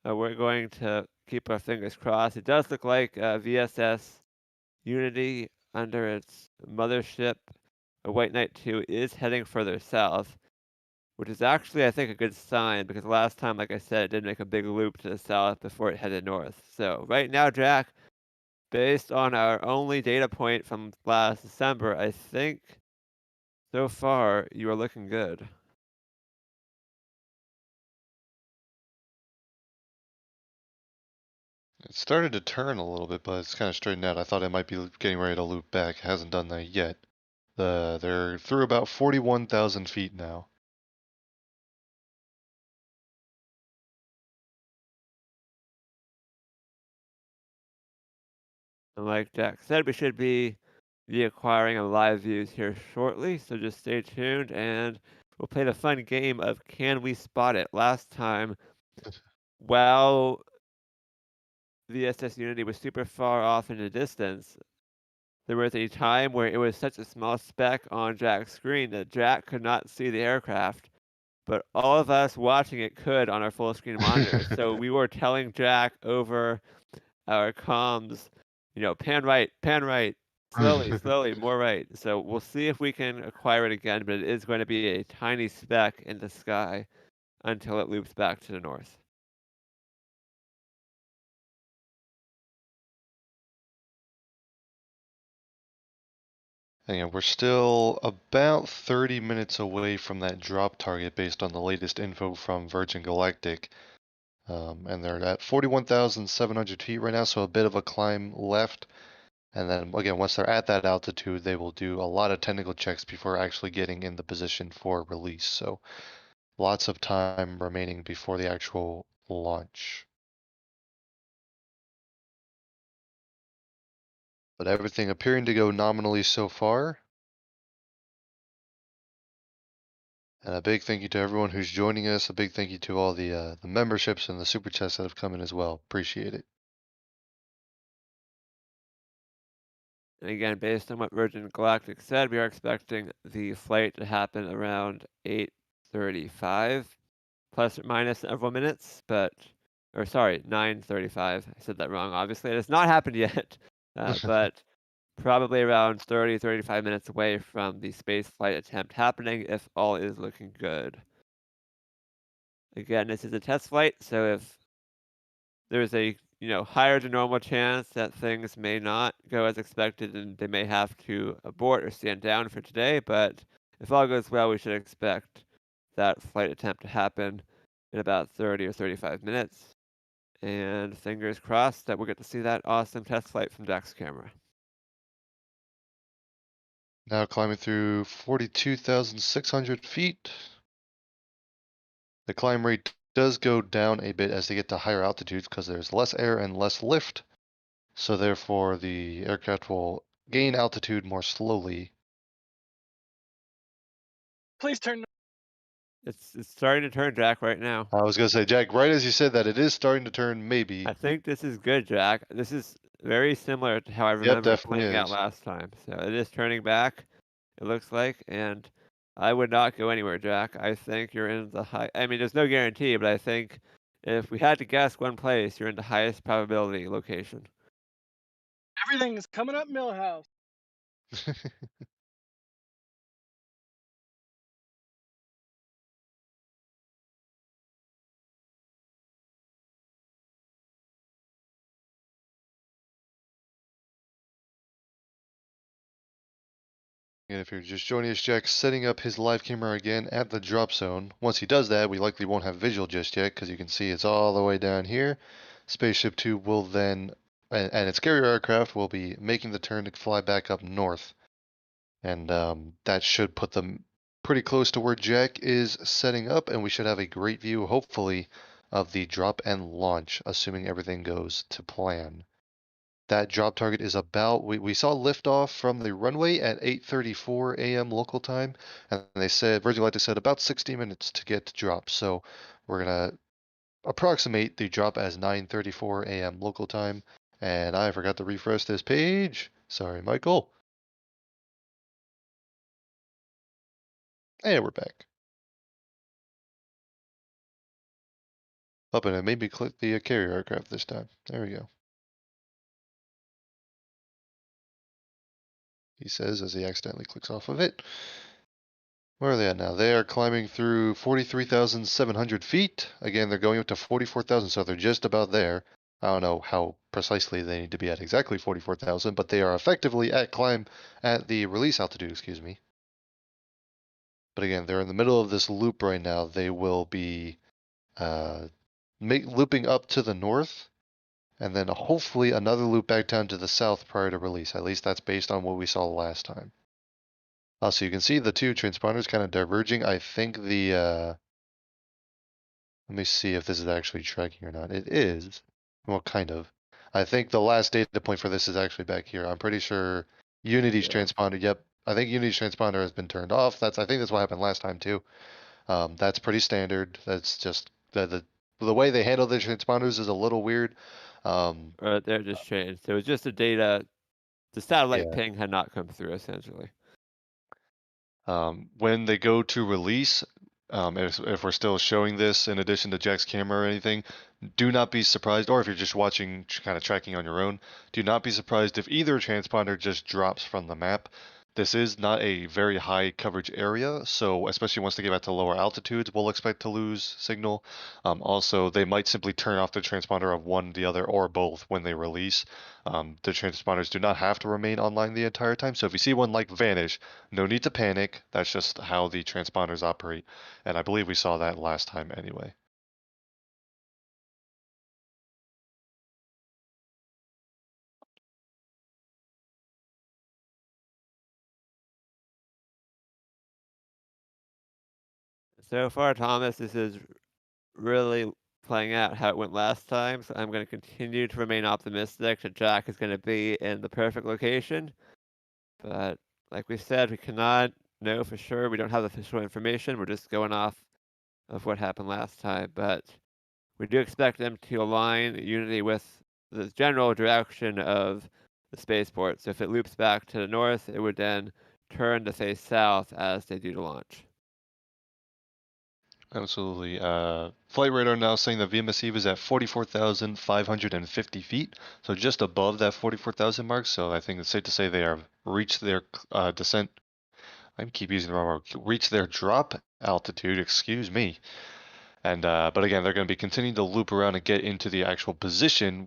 we're going to keep our fingers crossed. It does look like VSS Unity under its mothership, White Knight 2, is heading further south, which is actually, I think, a good sign, because last time, like I said, it did make a big loop to the south before it headed north. So right now, Jack, based on our only data point from last December, I think so far you are looking good. It started to turn a little bit, but it's kind of straightened out. I thought it might be getting ready to loop back. It hasn't done that yet. They're through about 41,000 feet now. And like Jack said, we should be acquiring a live views here shortly, so just stay tuned, and we'll play the fun game of Can We Spot It? Last time, while VSS Unity was super far off in the distance, there was a time where it was such a small speck on Jack's screen that Jack could not see the aircraft, but all of us watching it could on our full screen monitors. So we were telling Jack over our comms, pan right, slowly, slowly, more right. So we'll see if we can acquire it again, but it is going to be a tiny speck in the sky until it loops back to the north. Hang on, we're still about 30 minutes away from that drop target based on the latest info from Virgin Galactic. And they're at 41,700 feet right now, so a bit of a climb left. And then again, once they're at that altitude, they will do a lot of technical checks before actually getting in the position for release. So lots of time remaining before the actual launch. But everything appearing to go nominally so far. And a big thank you to everyone who's joining us. A big thank you to all the memberships and the super chats that have come in as well. Appreciate it. And again, based on what Virgin Galactic said, we are expecting the flight to happen around 8:35, plus or minus several minutes, or sorry, 9:35. I said that wrong, obviously. It has not happened yet, but probably around 30, 35 minutes away from the space flight attempt happening if all is looking good. Again, this is a test flight, so if there's a higher than normal chance that things may not go as expected and they may have to abort or stand down for today, but if all goes well, we should expect that flight attempt to happen in about 30 or 35 minutes. And fingers crossed that we'll get to see that awesome test flight from Jack's camera. Now climbing through 42,600 feet. The climb rate does go down a bit as they get to higher altitudes because there's less air and less lift. So therefore the aircraft will gain altitude more slowly. Please turn. It's starting to turn, Jack, right now. I was going to say, Jack, right as you said that, it is starting to turn maybe. I think this is good, Jack. This is very similar to how I Yep, remember it definitely playing out is. last time. So it is turning back, it looks like, and I would not go anywhere, Jack. I think you're in the high. I mean, there's no guarantee, but I think if we had to guess one place, you're in the highest probability location. Everything's coming up, Millhouse. And if you're just joining us, Jack's setting up his live camera again at the drop zone. Once he does that, we likely won't have visual just yet because you can see it's all the way down here. Spaceship 2 will then, and its carrier aircraft will be making the turn to fly back up north. And that should put them pretty close to where Jack is setting up, and we should have a great view, hopefully, of the drop and launch, assuming everything goes to plan. That drop target is about, we saw liftoff from the runway at 8:34 a.m. local time, and they said, Virgin Galactic said about 60 minutes to get to drop. So we're gonna approximate the drop as 9:34 a.m. local time. And I forgot to refresh this page. Sorry, Michael. And we're back. Up, and it made me click the carrier aircraft this time. There we go. He says as he accidentally clicks off of it. Where are they at now? They are climbing through 43,700 feet. Again, they're going up to 44,000, so they're just about there. I don't know how precisely they need to be at exactly 44,000, but they are effectively at the release altitude, excuse me. But again, they're in the middle of this loop right now. They will be looping up to the north, and then hopefully another loop back down to the south prior to release. At least that's based on what we saw last time. So you can see the two transponders kind of diverging. I think let me see if this is actually tracking or not. It is. Well, kind of. I think the last data point for this is actually back here. I'm pretty sure Unity's transponder, yep. I think Unity's transponder has been turned off. I think that's what happened last time too. That's pretty standard. That's just the way they handle their transponders is a little weird. They're just changed. It was just the data. The satellite Yeah. ping had not come through, essentially. When they go to release, if we're still showing this in addition to Jack's camera or anything, do not be surprised, or if you're just watching, kind of tracking on your own, do not be surprised if either transponder just drops from the map. This is not a very high coverage area, so especially once they get back to lower altitudes, we'll expect to lose signal. Also, they might simply turn off the transponder of one, the other, or both when they release. The transponders do not have to remain online the entire time, so if you see one like vanish, no need to panic. That's just how the transponders operate, and I believe we saw that last time anyway. So far, Thomas, this is really playing out how it went last time, so I'm going to continue to remain optimistic that Jack is going to be in the perfect location. But like we said, we cannot know for sure. We don't have the official information. We're just going off of what happened last time. But we do expect them to align Unity with the general direction of the spaceport. So if it loops back to the north, it would then turn to face south as they do the launch. Absolutely. Flight radar now saying that VMS Eve is at 44,550 feet, so just above that 44,000 mark. So I think it's safe to say they have reached their descent. I keep using the wrong word. Reach their drop altitude. Excuse me. And but again, they're going to be continuing to loop around and get into the actual position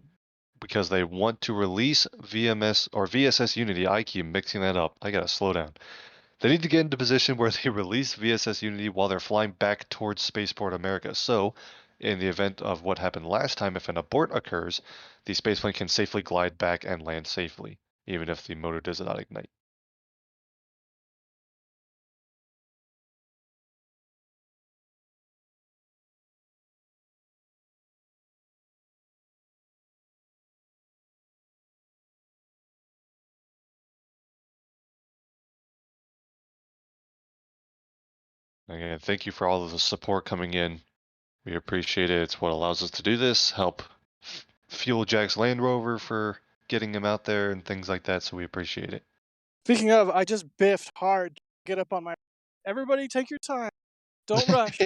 because they want to release VMS or VSS Unity. I keep mixing that up. I gotta slow down. They need to get into position where they release VSS Unity while they're flying back towards Spaceport America. So, in the event of what happened last time, if an abort occurs, the spaceplane can safely glide back and land safely, even if the motor does not ignite. Again, thank you for all of the support coming in. We appreciate it. It's what allows us to do this, help fuel Jack's Land Rover for getting him out there and things like that, so we appreciate it. Speaking of, I just biffed hard. Get up on my. Everybody, take your time. Don't rush.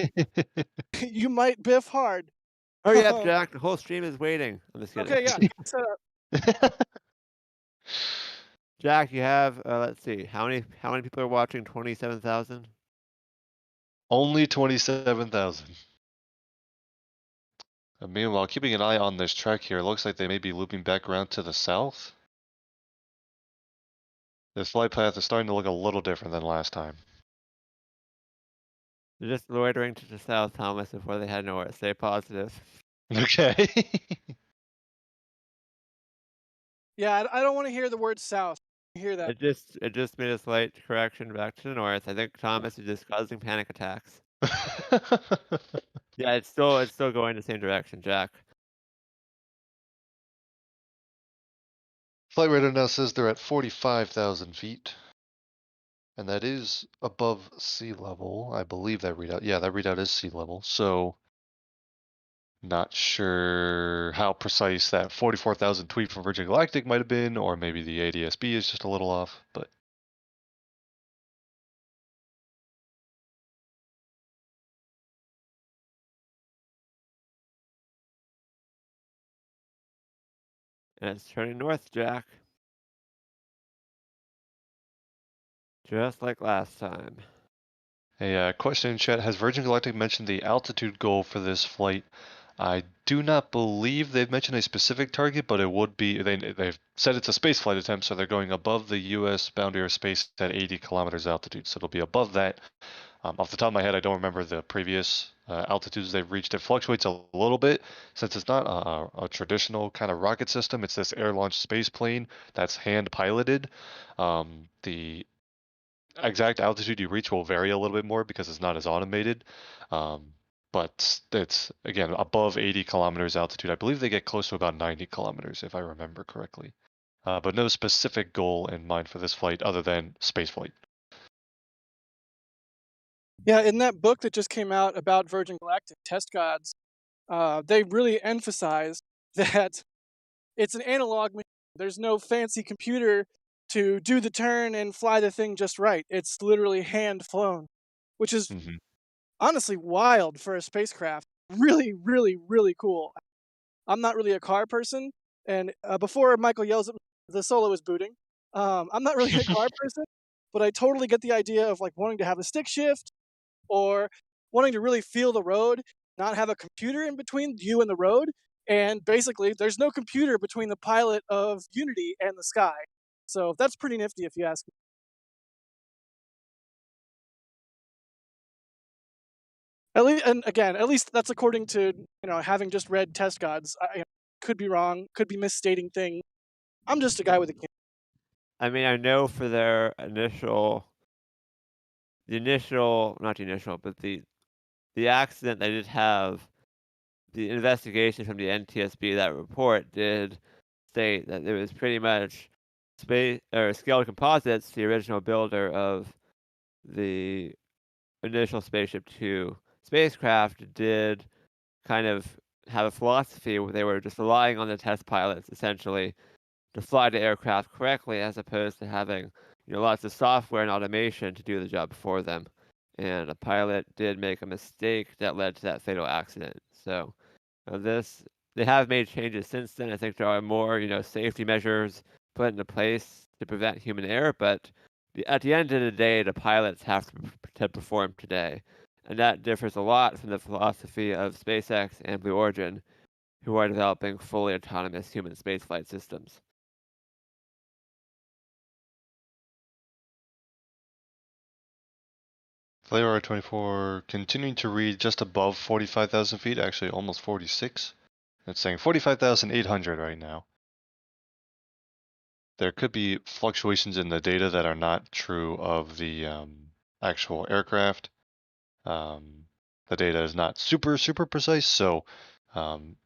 You might biff hard. Hurry up, Jack. The whole stream is waiting. I'm just kidding. Okay, yeah. Set up. Jack, you have let's see, how many people are watching? 27,000. Only 27,000. Meanwhile, keeping an eye on this track here, it looks like they may be looping back around to the south. This flight path is starting to look a little different than last time. They're just loitering to the south, Thomas, before they head north. Stay positive. Okay. Yeah, I don't want to hear the word south. I hear that. It just made a slight correction back to the north. I think Thomas is just causing panic attacks. Yeah, it's still going the same direction, Jack. Flight radar now says they're at 45,000 feet. And that is above sea level. I believe that readout. Yeah, that readout is sea level. So, not sure how precise that 44,000 tweet from Virgin Galactic might have been, or maybe the ADSB is just a little off, but. And it's turning north, Jack. Just like last time. A question in chat, has Virgin Galactic mentioned the altitude goal for this flight? I do not believe they've mentioned a specific target, but it would be, they've said it's a spaceflight attempt, so they're going above the U.S. boundary of space at 80 kilometers altitude, so it'll be above that. Off the top of my head, I don't remember the previous altitudes they've reached. It fluctuates a little bit since it's not a traditional kind of rocket system. It's this air-launched space plane that's hand-piloted. The exact altitude you reach will vary a little bit more because it's not as automated. But it's, again, above 80 kilometers altitude. I believe they get close to about 90 kilometers, if I remember correctly. But no specific goal in mind for this flight other than spaceflight. Yeah, in that book that just came out about Virgin Galactic Test Gods, they really emphasize that it's an analog machine. There's no fancy computer to do the turn and fly the thing just right. It's literally hand flown, which is honestly wild for a spacecraft. Really, really, really cool. I'm not really a car person, and before Michael yells at me, the solo is booting. I'm not really a car person, but I totally get the idea of like wanting to have a stick shift or wanting to really feel the road, not have a computer in between you and the road. And basically, there's no computer between the pilot of Unity and the sky. So that's pretty nifty if you ask me. At least, and again, at least that's according to, having just read Test Gods. I could be wrong, could be misstating things. I'm just a guy with a camera. I mean, I know for their not the initial, but the accident they did have, the investigation from the NTSB, that report did state that it was pretty much Scaled Composites, the original builder of the initial Spaceship 2 spacecraft, did kind of have a philosophy where they were just relying on the test pilots essentially to fly the aircraft correctly, as opposed to having lots of software and automation to do the job for them. And a pilot did make a mistake that led to that fatal accident. So they have made changes since then. I think there are more safety measures put into place to prevent human error, but at the end of the day, the pilots have to perform today. And that differs a lot from the philosophy of SpaceX and Blue Origin, who are developing fully autonomous human spaceflight systems. Flavor 24 continuing to read just above 45,000 feet, actually almost 46. It's saying 45,800 right now. There could be fluctuations in the data that are not true of the actual aircraft. The data is not super precise, so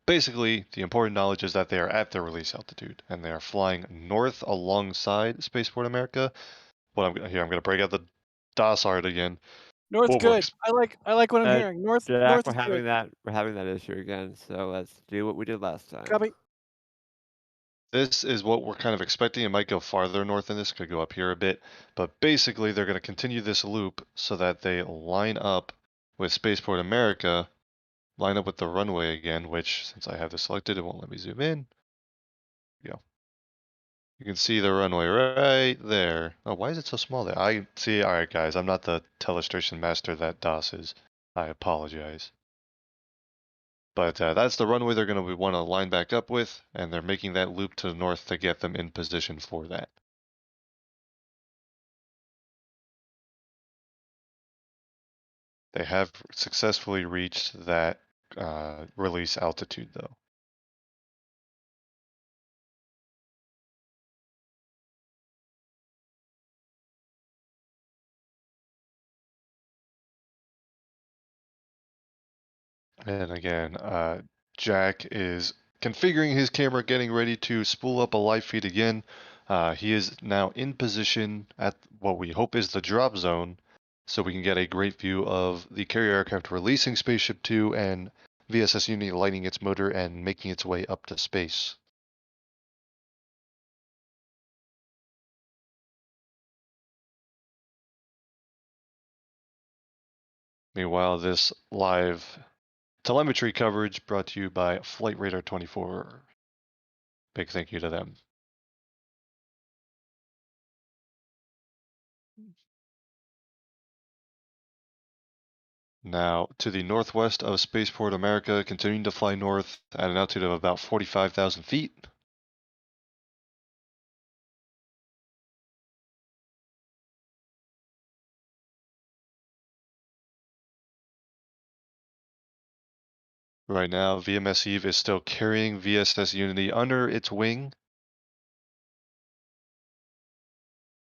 basically the important knowledge is that they are at their release altitude and they are flying north alongside Spaceport America. I'm going to break out the DOS art again. North's good. I like what I'm hearing. North Jack, is good. We're having that issue again, so let's do what we did last time. Copy. This is what we're kind of expecting. It might go farther north than this, could go up here a bit, but basically they're going to continue this loop so that they line up with Spaceport America, line up with the runway again, which, since I have this selected, it won't let me zoom in. There we go. You can see the runway right there. Oh, why is it so small there? I see. All right, guys, I'm not the telestration master that DOS is. I apologize. But that's the runway they're going to want to line back up with, and they're making that loop to the north to get them in position for that. They have successfully reached that release altitude, though. And again, Jack is configuring his camera, getting ready to spool up a live feed again. He is now in position at what we hope is the drop zone, so we can get a great view of the carrier aircraft releasing Spaceship 2 and VSS Unity lighting its motor and making its way up to space. Meanwhile, this live telemetry coverage brought to you by Flight Radar 24. Big thank you to them. Now, to the northwest of Spaceport America, continuing to fly north at an altitude of about 45,000 feet. Right now, VMS Eve is still carrying VSS Unity under its wing,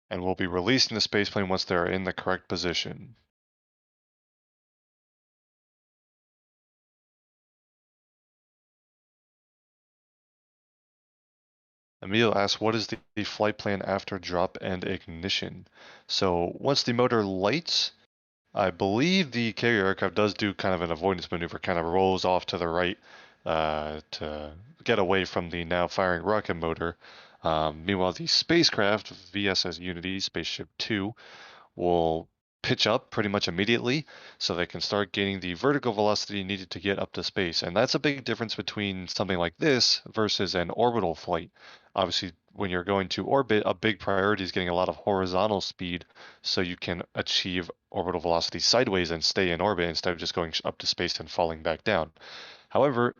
and will be released in the spaceplane once they're in the correct position. Emil asks, what is the flight plan after drop and ignition? So once the motor lights, I believe the carrier aircraft does do kind of an avoidance maneuver, kind of rolls off to the right to get away from the now firing rocket motor. Meanwhile, the spacecraft, VSS Unity, Spaceship 2, will pitch up pretty much immediately so they can start gaining the vertical velocity needed to get up to space. And that's a big difference between something like this versus an orbital flight. Obviously, when you're going to orbit, a big priority is getting a lot of horizontal speed so you can achieve orbital velocity sideways and stay in orbit instead of just going up to space and falling back down. However,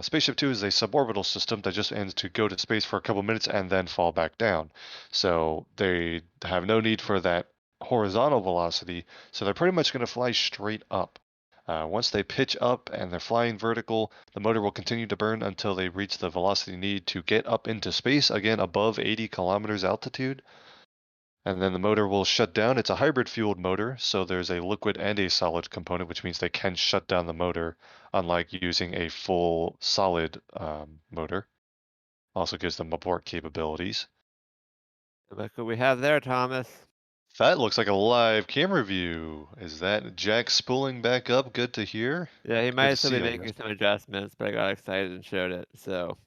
Spaceship 2 is a suborbital system that just ends to go to space for a couple minutes and then fall back down. So they have no need for that horizontal velocity, so they're pretty much going to fly straight up. Once they pitch up and they're flying vertical, the motor will continue to burn until they reach the velocity needed to get up into space, again above 80 kilometers altitude. And then the motor will shut down. It's a hybrid fueled motor, so there's a liquid and a solid component, which means they can shut down the motor, unlike using a full solid motor. Also gives them abort capabilities. Look what we have there, Thomas. That looks like a live camera view. Is that Jack spooling back up? Good to hear. Yeah, he Good might to still see, be I making guess. some adjustments, but I got excited and showed it. So,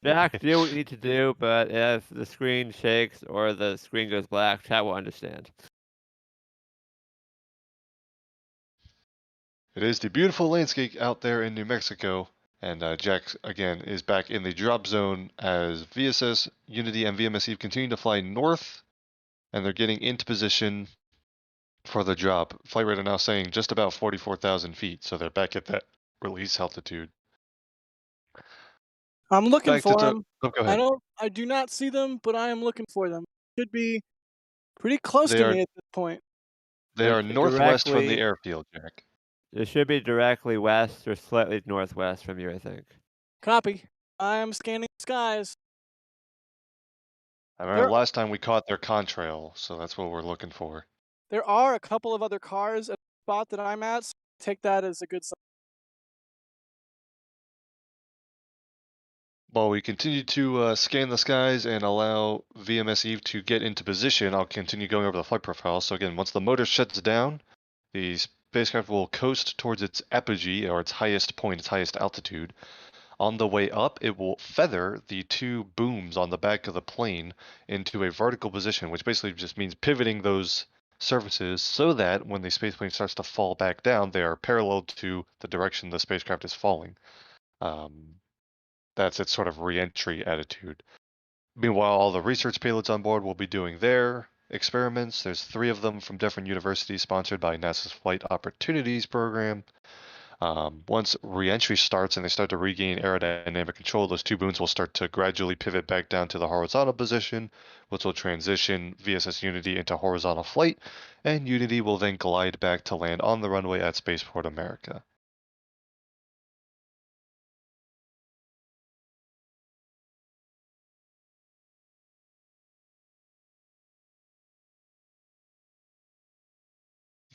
Jack, do what you need to do, but if the screen shakes or the screen goes black, chat will understand. It is the beautiful landscape out there in New Mexico, and Jack, again, is back in the drop zone as VSS, Unity, and VMS Eve continue to fly north, and they're getting into position for the drop. Flight radar now saying just about 44,000 feet, so they're back at that release altitude. I'm looking Back for to them. oh, go ahead. I do not see them, but I am looking for them. Should be pretty close They to are me at this point. they are northwest from the Directly, airfield, Jack. it should be directly west or slightly northwest from you, I think. Copy. I am scanning the skies. I remember There, last time we caught their contrail, so that's what we're looking for. there are a couple of other cars at the spot that I'm at, so take that as a good sign. While we continue to scan the skies and allow VMS Eve to get into position, I'll continue going over the flight profile. So again, once the motor shuts down, the spacecraft will coast towards its apogee, or its highest point, its highest altitude. On the way up, it will feather the two booms on the back of the plane into a vertical position, which basically just means pivoting those surfaces so that when the spaceplane starts to fall back down, they are parallel to the direction the spacecraft is falling. That's its sort of re-entry attitude. Meanwhile, all the research payloads on board will be doing their experiments. There's 3 of them from different universities sponsored by NASA's Flight Opportunities Program. Once re-entry starts and they start to regain aerodynamic control, those two booms will start to gradually pivot back down to the horizontal position, which will transition VSS Unity into horizontal flight, and Unity will then glide back to land on the runway at Spaceport America.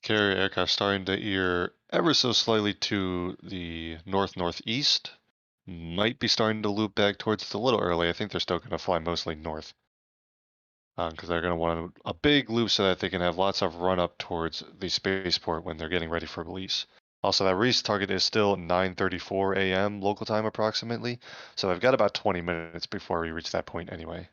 Carrier aircraft starting to ear ever so slightly to the north-northeast. Might be starting to loop back towards it a little early. I think they're still going to fly mostly north. Because they're going to want a big loop so that they can have lots of run up towards the spaceport when they're getting ready for release. Also, that release target is still 9:34 a.m. local time approximately, so I've got about 20 minutes before we reach that point anyway.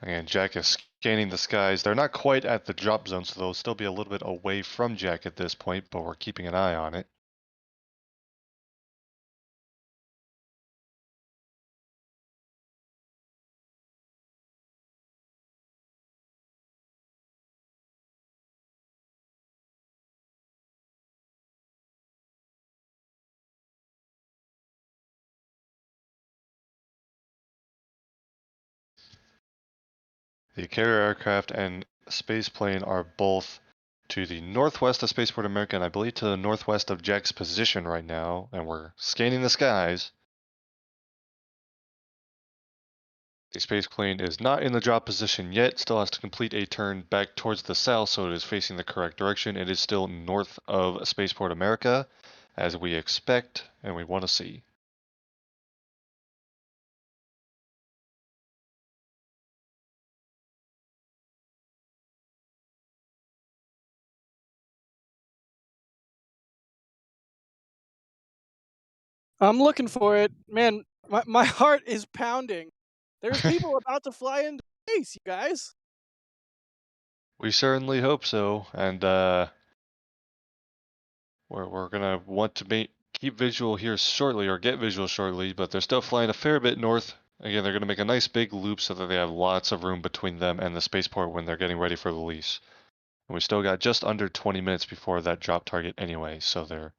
Again, Jack is scanning the skies. They're not quite at the drop zone, so they'll still be a little bit away from Jack at this point, but we're keeping an eye on it. The carrier aircraft and space plane are both to the northwest of Spaceport America, and I believe to the northwest of Jack's position right now, and we're scanning the skies. The space plane is not in the drop position yet, still has to complete a turn back towards the south, so it is facing the correct direction. It is still north of Spaceport America, as we expect and we want to see. I'm looking for it. Man, my heart is pounding. There's people about to fly into space, you guys. We certainly hope so, and we're gonna want to keep visual here shortly, or get visual shortly, but they're still flying a fair bit north. Again, they're gonna make a nice big loop so that they have lots of room between them and the spaceport when they're getting ready for release. And we still got just under 20 minutes before that drop target anyway, so they're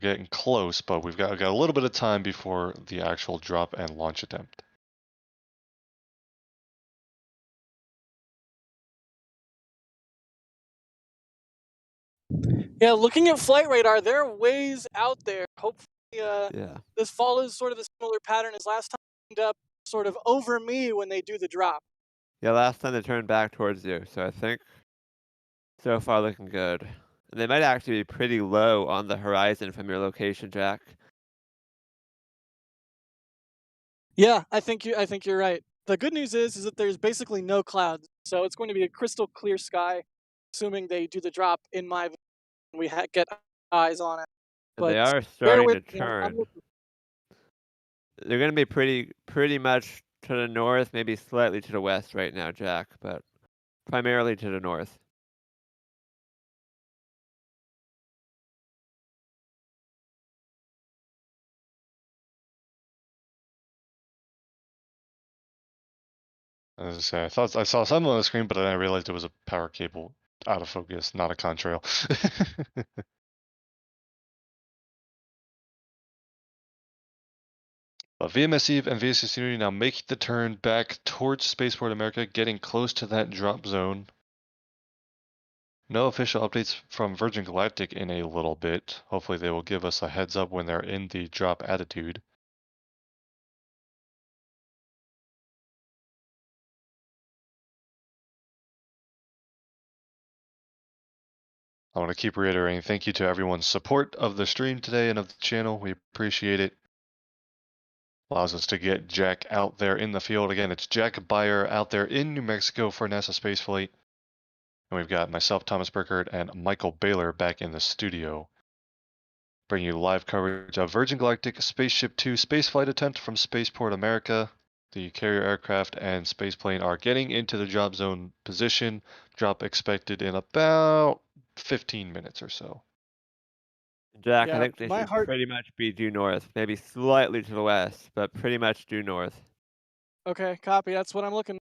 getting close, but we've got a little bit of time before the actual drop and launch attempt. Yeah, looking at flight radar, they're ways out there. Hopefully, Yeah. this follows sort of a similar pattern as last time. End up sort of over me when they do the drop. Yeah, last time they turned back towards you, so I think so far looking good. And they might actually be pretty low on the horizon from your location, Jack. Yeah, I think you're right. The good news is that there's basically no clouds, so it's going to be a crystal clear sky, assuming they do the drop. In my vision, we get eyes on it. And they But are bear starting with to me. turn. They're going to be pretty much to the north, maybe slightly to the west right now, Jack, but primarily to the north. As I say, I thought I saw something on the screen, but then I realized it was a power cable out of focus, not a contrail. But VMS Eve and VSS Unity now making the turn back towards Spaceport America, getting close to that drop zone. No official updates from Virgin Galactic in a little bit. Hopefully they will give us a heads up when they're in the drop attitude. I want to keep reiterating thank you to everyone's support of the stream today and of the channel. We appreciate it. Allows us to get Jack out there in the field. Again, it's Jack Beyer out there in New Mexico for NASA Spaceflight. And we've got myself, Thomas Burkhardt, and Michael Baylor back in the studio, bringing you live coverage of Virgin Galactic Spaceship 2 spaceflight attempt from Spaceport America. The carrier aircraft and spaceplane are getting into the drop zone position. Drop expected in about 15 minutes or so. Jack, I Yeah, think they my should heart. pretty much be due north, maybe slightly to the west, but pretty much due north. Okay, copy. That's what I'm looking.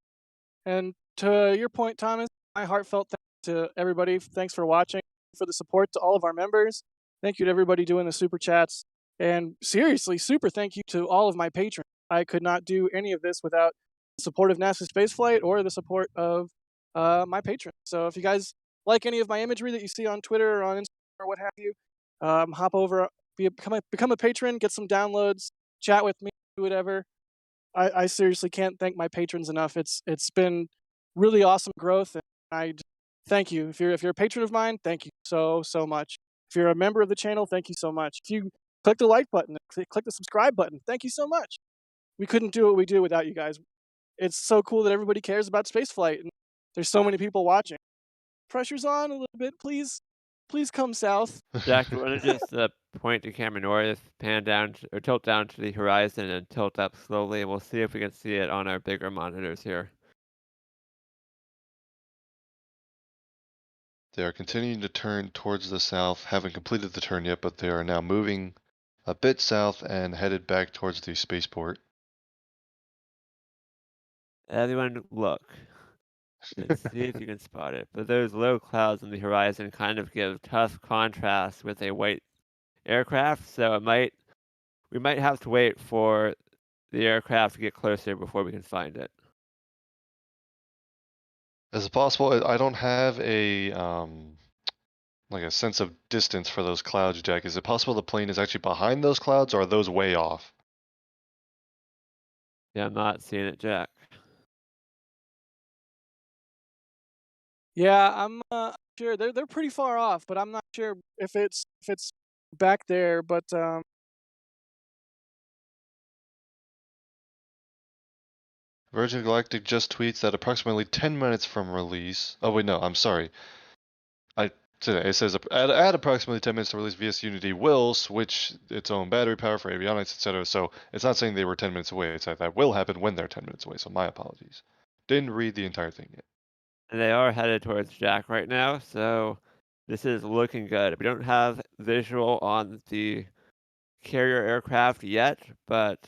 And to your point, Thomas, my heartfelt thanks to everybody. Thanks for watching, for the support to all of our members. Thank you to everybody doing the super chats. And seriously, super thank you to all of my patrons. I could not do any of this without the support of NASA Spaceflight or the support of my patrons. So if you guys like any of my imagery that you see on Twitter or on Instagram or what have you, hop over, become a patron, get some downloads, chat with me, do whatever. I seriously can't thank my patrons enough. It's been really awesome growth, and thank you. If you're a patron of mine, thank you so much. If you're a member of the channel, thank you so much. If you click the like button, click the subscribe button, thank you so much. We couldn't do what we do without you guys. It's so cool that everybody cares about spaceflight, and there's so many people watching. Pressure's on a little bit, please. Please come south. Jack, do you want to just point the camera north, pan down, or tilt down to the horizon and tilt up slowly, and we'll see if we can see it on our bigger monitors here. They are continuing to turn towards the south, haven't completed the turn yet, but they are now moving a bit south and headed back towards the spaceport. Everyone, look. Let's see if you can spot it. But those low clouds on the horizon kind of give tough contrast with a white aircraft, so we might have to wait for the aircraft to get closer before we can find it. Is it possible? I don't have a like a sense of distance for those clouds, Jack. Is it possible the plane is actually behind those clouds, or are those way off? Yeah, I'm not seeing it, Jack. Yeah, I'm sure they're pretty far off, but I'm not sure if it's back there. But Virgin Galactic just tweets that approximately 10 minutes from release. Oh wait, no, I'm sorry. It says at approximately 10 minutes to release, VS Unity will switch its own battery power for avionics, etc. So it's not saying they were 10 minutes away. It's that will happen when they're 10 minutes away. So my apologies. Didn't read the entire thing yet. And they are headed towards Jack right now, so this is looking good. We don't have visual on the carrier aircraft yet, but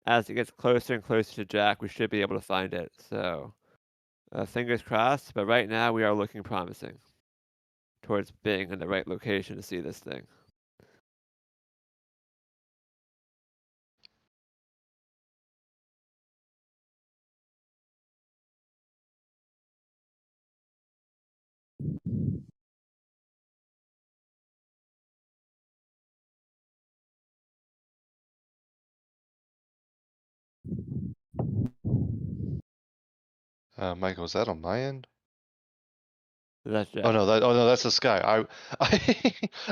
as it gets closer and closer to Jack, we should be able to find it. So fingers crossed, but right now we are looking promising towards being in the right location to see this thing. Michael, is that on my end? That's Jack. Oh no, that's the sky.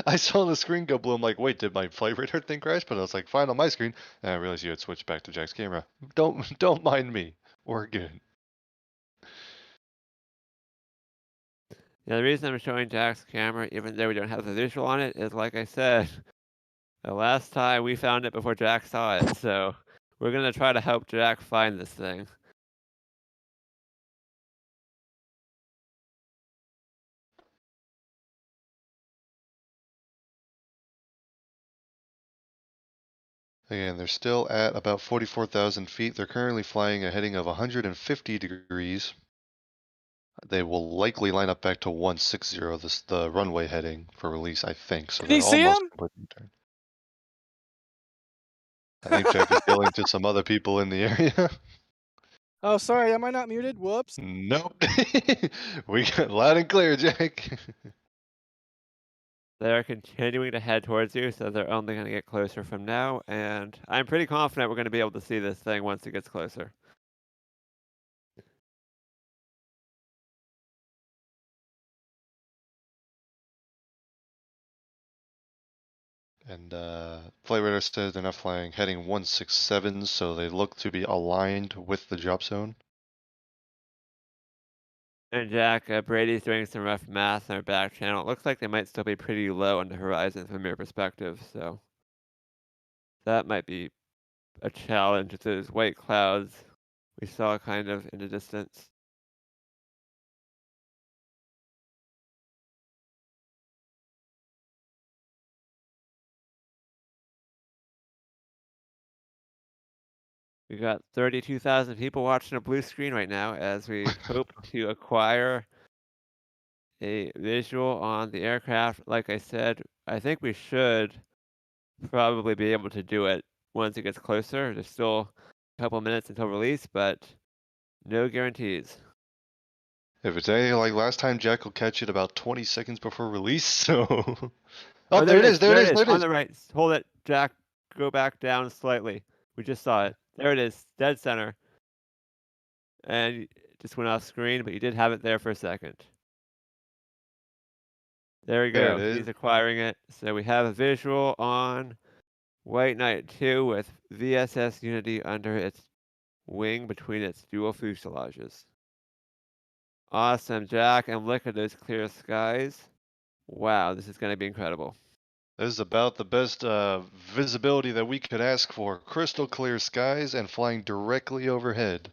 I saw the screen go blue. I'm like, wait, did my flight radar thing crash? But I was like, fine on my screen, and I realized you had switched back to Jack's camera. Don't mind me. We're good. Yeah, the reason I'm showing Jack's camera, even though we don't have the visual on it, is like I said, the last time we found it before Jack saw it, so we're gonna try to help Jack find this thing. Again, they're still at about 44,000 feet. They're currently flying a heading of 150 degrees. They will likely line up back to 160, the runway heading for release, I think. So can they're you see almost him? completely turned. I think Jack is yelling to some other people in the area. Oh, sorry, am I not muted? Whoops. Nope. We got loud and clear, Jack. They're continuing to head towards you, so they're only going to get closer from now, and I'm pretty confident we're going to be able to see this thing once it gets closer. And flight radar says they're not flying heading 167, so they look to be aligned with the drop zone. And Jack, Brady's doing some rough math on our back channel. It looks like they might still be pretty low on the horizon from your perspective, so that might be a challenge with those white clouds we saw kind of in the distance. We got 32,000 people watching a blue screen right now as we hope to acquire a visual on the aircraft. Like I said, I think we should probably be able to do it once it gets closer. There's still a couple minutes until release, but no guarantees. If it's anything like last time, Jack will catch it about 20 seconds before release, so... Oh, there it is, there it is, there it on is! the right. Hold it, Jack. Go back down slightly. We just saw it. There it is, dead center. And it just went off screen, but you did have it there for a second. There we There go. it is. He's acquiring it. So we have a visual on White Knight 2 with VSS Unity under its wing between its dual fuselages. Awesome, Jack. And look at those clear skies. Wow, this is going to be incredible. This is about the best visibility that we could ask for. Crystal clear skies and flying directly overhead.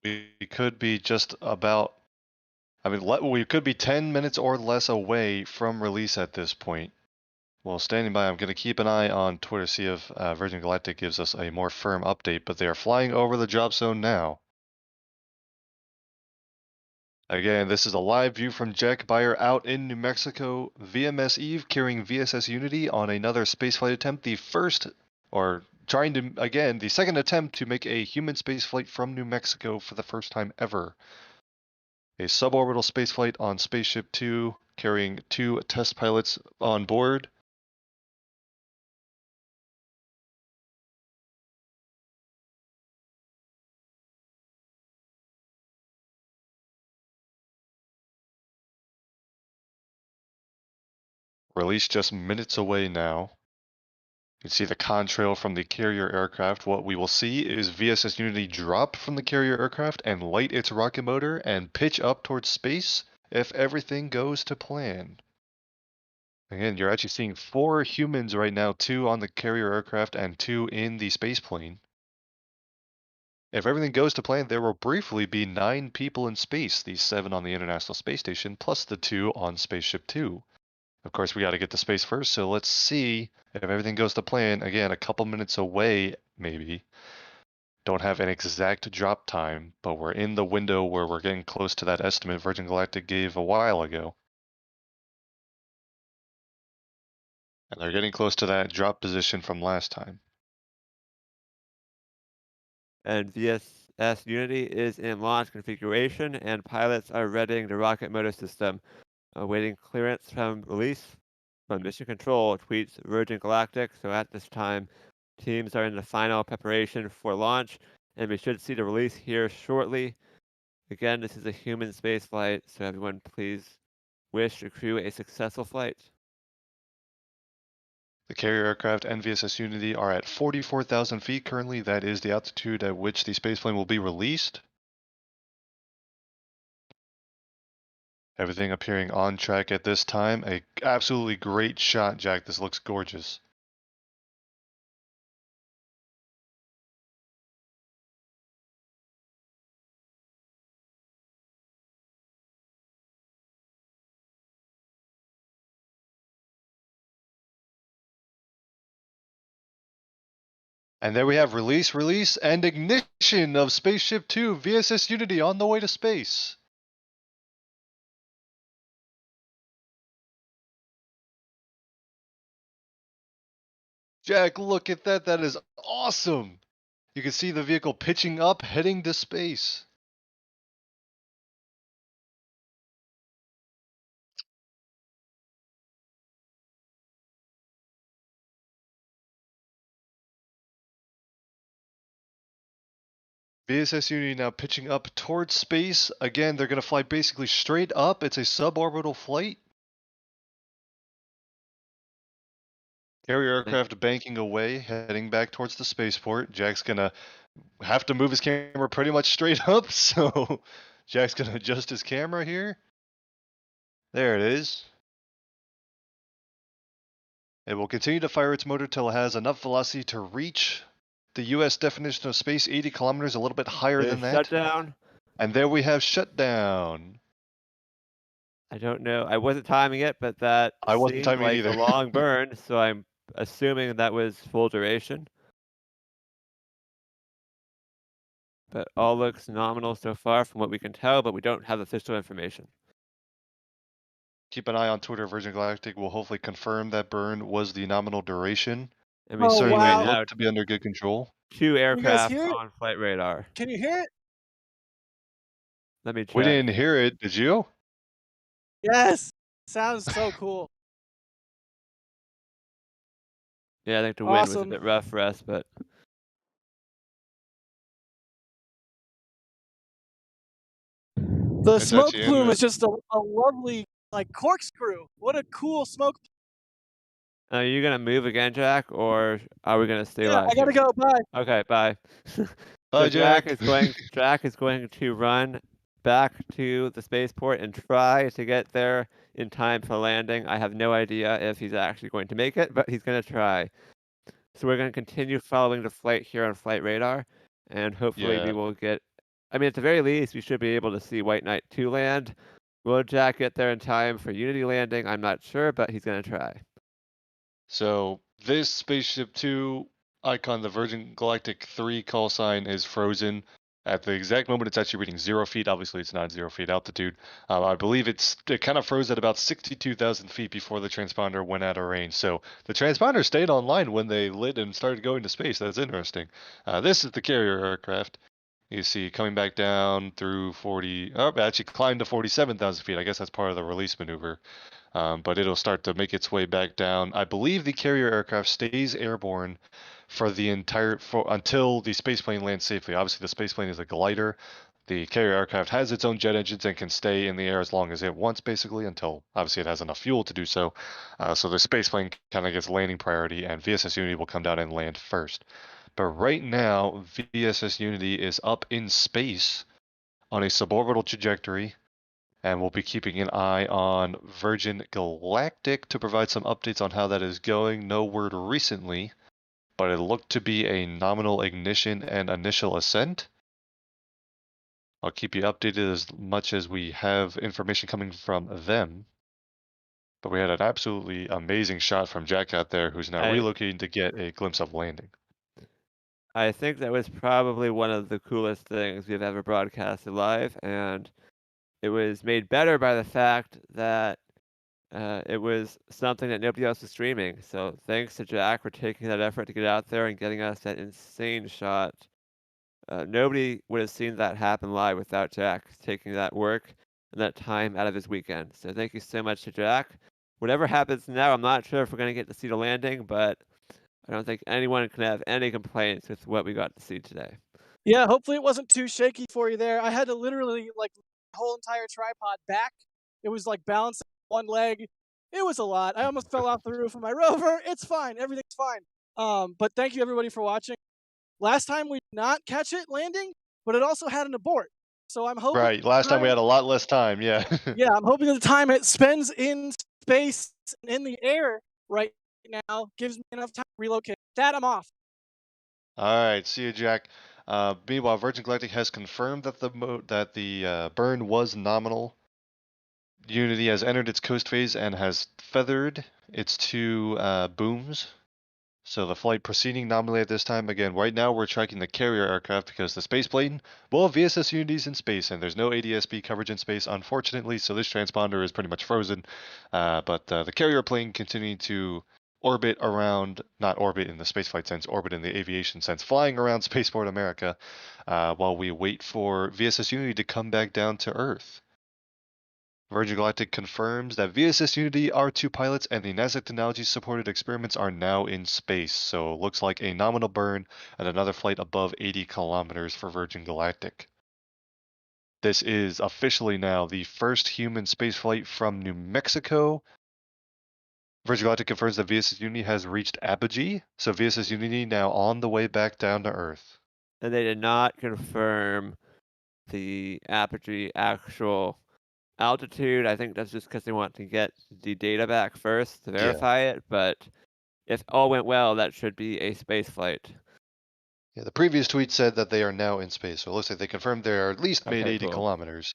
We could be just about... I mean, we could be 10 minutes or less away from release at this point. Well, standing by, I'm going to keep an eye on Twitter, see if Virgin Galactic gives us a more firm update, but they are flying over the drop zone now. Again, this is a live view from Jack Beyer out in New Mexico. VMS Eve carrying VSS Unity on another spaceflight attempt. The first, or trying to, again, the second attempt to make a human spaceflight from New Mexico for the first time ever. A suborbital spaceflight on Spaceship 2, carrying 2 test pilots on board. Release just minutes away now. You can see the contrail from the carrier aircraft. What we will see is VSS Unity drop from the carrier aircraft and light its rocket motor and pitch up towards space if everything goes to plan. Again, you're actually seeing 4 humans right now, 2 on the carrier aircraft and 2 in the space plane. If everything goes to plan, there will briefly be 9 people in space, the 7 on the International Space Station, plus the 2 on Spaceship 2. Of course, we got to get to space first, so let's see if everything goes to plan. Again, a couple minutes away, maybe. Don't have an exact drop time, but we're in the window where we're getting close to that estimate Virgin Galactic gave a while ago. And they're getting close to that drop position from last time. And VSS Unity is in launch configuration, and pilots are readying the rocket motor system, awaiting clearance from release from Mission Control, tweets Virgin Galactic. So at this time, teams are in the final preparation for launch, and we should see the release here shortly. Again, this is a human space flight, so everyone please wish the crew a successful flight. The carrier aircraft and VSS Unity are at 44,000 feet currently. That is the altitude at which the spaceplane will be released. Everything appearing on track at this time. A absolutely great shot, Jack. This looks gorgeous. And there we have release, and ignition of Spaceship 2, VSS Unity on the way to space. Jack, look at that. That is awesome. You can see the vehicle pitching up, heading to space. VSS Unity now pitching up towards space. Again, they're going to fly basically straight up. It's a suborbital flight. Carrier aircraft banking away, heading back towards the spaceport. Jack's going to have to move his camera pretty much straight up, so Jack's going to adjust his camera here. There it is. It will continue to fire its motor till it has enough velocity to reach the US definition of space, 80 kilometers, a little bit higher than that. Shutdown. And there we have shutdown. I don't know. I wasn't timing it, but that I wasn't seemed timing it like a either. long burn, so I'm assuming that was full duration. But all looks nominal so far from what we can tell, but we don't have official information. Keep an eye on Twitter. Virgin Galactic will hopefully confirm that burn was the nominal duration. And we Oh, see Certainly wow. right now look to be under good control. 2 you guys aircraft hear it? on flight radar. Can you hear it? Let me check. We didn't hear it, did you? Yes. Sounds so cool. Yeah, I think the wind was a Awesome. bit rough for us, but The It's smoke actually plume is just a lovely, like, corkscrew. What a cool smoke. are you gonna move again, Jack, or are we gonna stay Yeah, live? I gotta here? go. Bye. Okay, bye. Bye, So Jack Jack. is going to run back to the spaceport and try to get there in time for landing. I have no idea if he's actually going to make it, but he's gonna try. So we're gonna continue following the flight here on flight radar, and hopefully we Yeah. will get. I mean, at the very least, we should be able to see White Knight 2 land. Will Jack get there in time for Unity landing? I'm not sure, but he's gonna try. So this Spaceship 2 icon, the Virgin Galactic 3 call sign, is frozen. At the exact moment, it's actually reading 0 feet. Obviously, it's not 0 feet altitude. I believe it kind of froze at about 62,000 feet before the transponder went out of range. So the transponder stayed online when they lit and started going to space. That's interesting. This is the carrier aircraft. You see coming back down through 40. Oh, it actually climbed to 47,000 feet. I guess that's part of the release maneuver. But it'll start to make its way back down. I believe the carrier aircraft stays airborne for the until the spaceplane lands safely. Obviously, the spaceplane is a glider. The carrier aircraft has its own jet engines and can stay in the air as long as it wants, basically, until obviously it has enough fuel to do so. So the spaceplane kind of gets landing priority, and VSS Unity will come down and land first. But right now, VSS Unity is up in space on a suborbital trajectory. And we'll be keeping an eye on Virgin Galactic to provide some updates on how that is going. No word recently, but it looked to be a nominal ignition and initial ascent. I'll keep you updated as much as we have information coming from them. But we had an absolutely amazing shot from Jack out there, who's now relocating to get a glimpse of landing. I think that was probably one of the coolest things we've ever broadcasted live, and it was made better by the fact that it was something that nobody else was streaming. So thanks to Jack for taking that effort to get out there and getting us that insane shot. Nobody would have seen that happen live without Jack taking that work and that time out of his weekend. So thank you so much to Jack. Whatever happens now, I'm not sure if we're going to get to see the landing, but I don't think anyone can have any complaints with what we got to see today. Yeah, hopefully it wasn't too shaky for you there. I had to literally, like, the whole entire tripod back. It was like balancing one leg. It was a lot. I almost fell off the roof of my rover. It's fine. Everything's fine. But thank you everybody for watching. Last time we did not catch it landing, but it also had an abort. So I'm hoping. Right. Last time we had a lot less time. Yeah. Yeah, I'm hoping the time it spends in space and in the air right now gives me enough time to relocate. That I'm off. All right. See you, Jack. Meanwhile, Virgin Galactic has confirmed that the burn was nominal. Unity has entered its coast phase and has feathered its 2 booms. So the flight proceeding nominally at this time. Again, right now we're tracking the carrier aircraft because the spaceplane, well, VSS Unity's in space and there's no ADS-B coverage in space, unfortunately. So this transponder is pretty much frozen. But the carrier plane continuing to orbit around, not orbit in the spaceflight sense, orbit in the aviation sense, flying around Spaceport America while we wait for VSS Unity to come back down to Earth. Virgin Galactic confirms that VSS Unity R2 pilots and the NASA technology-supported experiments are now in space, so it looks like a nominal burn and another flight above 80 kilometers for Virgin Galactic. This is officially now the first human spaceflight from New Mexico. Virgin Galactic confirms that VSS Unity has reached apogee, so VSS Unity now on the way back down to Earth. And they did not confirm the apogee actual altitude. I think that's just because they want to get the data back first to verify it. But if all went well, that should be a space flight. Yeah, the previous tweet said that they are now in space, so it looks like they confirmed they are at least made 80 cool. kilometers.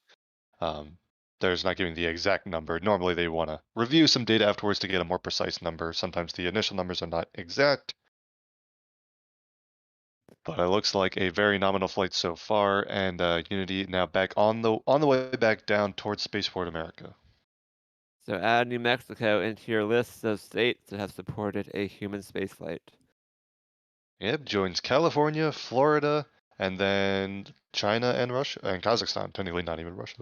There's not giving the exact number. Normally they want to review some data afterwards to get a more precise number. Sometimes the initial numbers are not exact. But it looks like a very nominal flight so far, and Unity now back on the way back down towards Spaceport America. So add New Mexico into your list of states that have supported a human spaceflight. Yep, joins California, Florida, and then China and Russia, and Kazakhstan, technically not even Russia.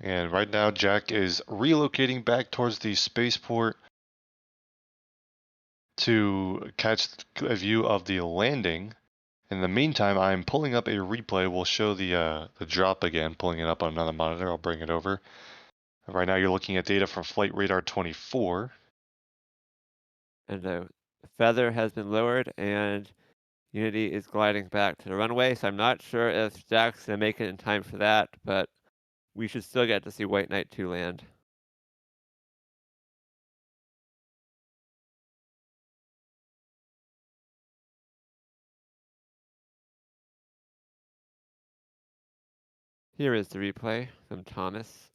And right now, Jack is relocating back towards the spaceport to catch a view of the landing. In the meantime, I'm pulling up a replay. We'll show the drop again, pulling it up on another monitor. I'll bring it over. Right now, you're looking at data from Flight Radar 24. And the feather has been lowered, and Unity is gliding back to the runway. So I'm not sure if Jack's going to make it in time for that, but we should still get to see White Knight 2 land. Here is the replay from Thomas.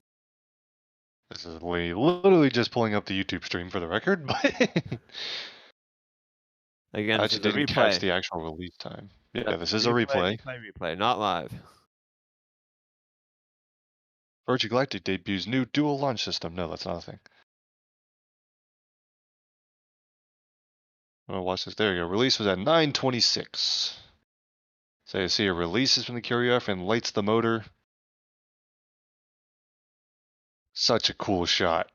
This is literally just pulling up the YouTube stream for the record, but Again, I this actually is a didn't replay. catch the actual release time. Yeah, this is a replay. Replay, not live. Virgin Galactic debuts new dual launch system. No, that's not a thing. Oh, watch this. There you go. Release was at 9:26. So you see it releases from the carrier and lights the motor. Such a cool shot.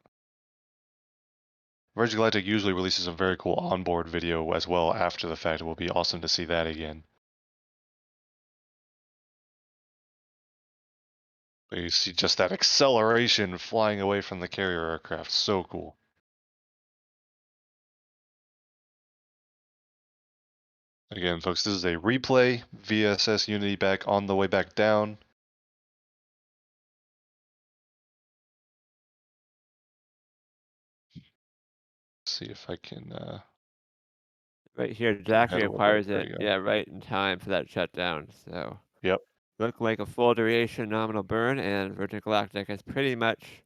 Virgin Galactic usually releases a very cool onboard video as well after the fact. It will be awesome to see that again. But you see just that acceleration flying away from the carrier aircraft. So cool. Again, folks, this is a replay. VSS Unity back on the way back down. See if I can. Right here, Jack ahead a little requires bit. There it. you go. Yeah, right in time for that shutdown. So. Yep. Look like a full duration nominal burn, and Virgin Galactic has pretty much.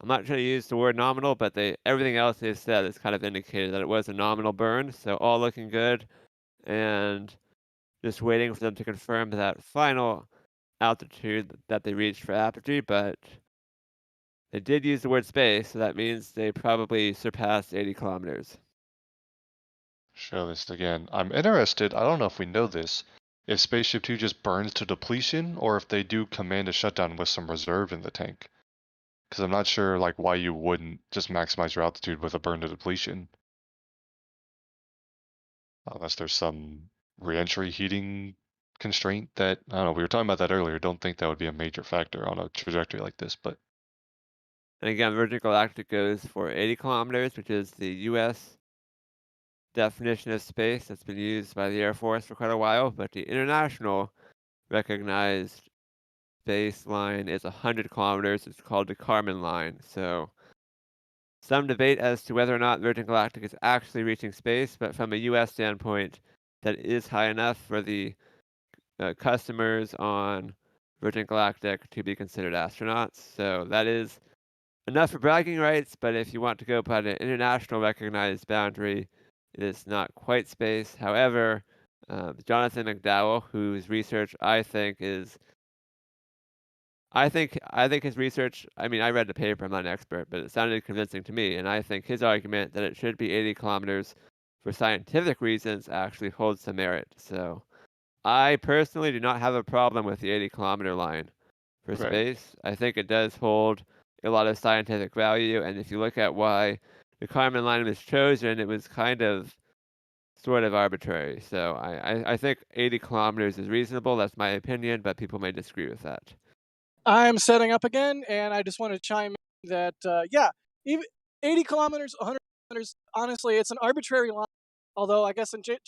I'm not going to use the word nominal, but everything else they've said has kind of indicated that it was a nominal burn. So all looking good, and just waiting for them to confirm that final altitude that they reached for apogee. But they did use the word space, so that means they probably surpassed 80 kilometers. Show this again. I'm interested. I don't know if we know this. If Spaceship 2 just burns to depletion, or if they do command a shutdown with some reserve in the tank. Because I'm not sure like why you wouldn't just maximize your altitude with a burn to depletion. Unless there's some re-entry heating constraint that, I don't know, we were talking about that earlier. Don't think that would be a major factor on a trajectory like this, but. And again, Virgin Galactic goes for 80 kilometers, which is the U.S. definition of space that's been used by the Air Force for quite a while, but the international recognized baseline is 100 kilometers. It's called the Kármán line. So some debate as to whether or not Virgin Galactic is actually reaching space, but from a U.S. standpoint, that is high enough for the customers on Virgin Galactic to be considered astronauts. So that is enough for bragging rights, but if you want to go by an international recognized boundary, it is not quite space. However, Jonathan McDowell, whose research I think his research, I mean, I read the paper, I'm not an expert, but it sounded convincing to me, and I think his argument that it should be 80 kilometers for scientific reasons actually holds some merit. So I personally do not have a problem with the 80-kilometer line for Right. space. I think it does hold a lot of scientific value, and if you look at why the Kármán line was chosen, it was kind of sort of arbitrary. So I think 80 kilometers is reasonable. That's my opinion, but people may disagree with that. I'm setting up again, and I just want to chime in that, yeah, even 80 kilometers, 100 kilometers, honestly, it's an arbitrary line, although I guess in John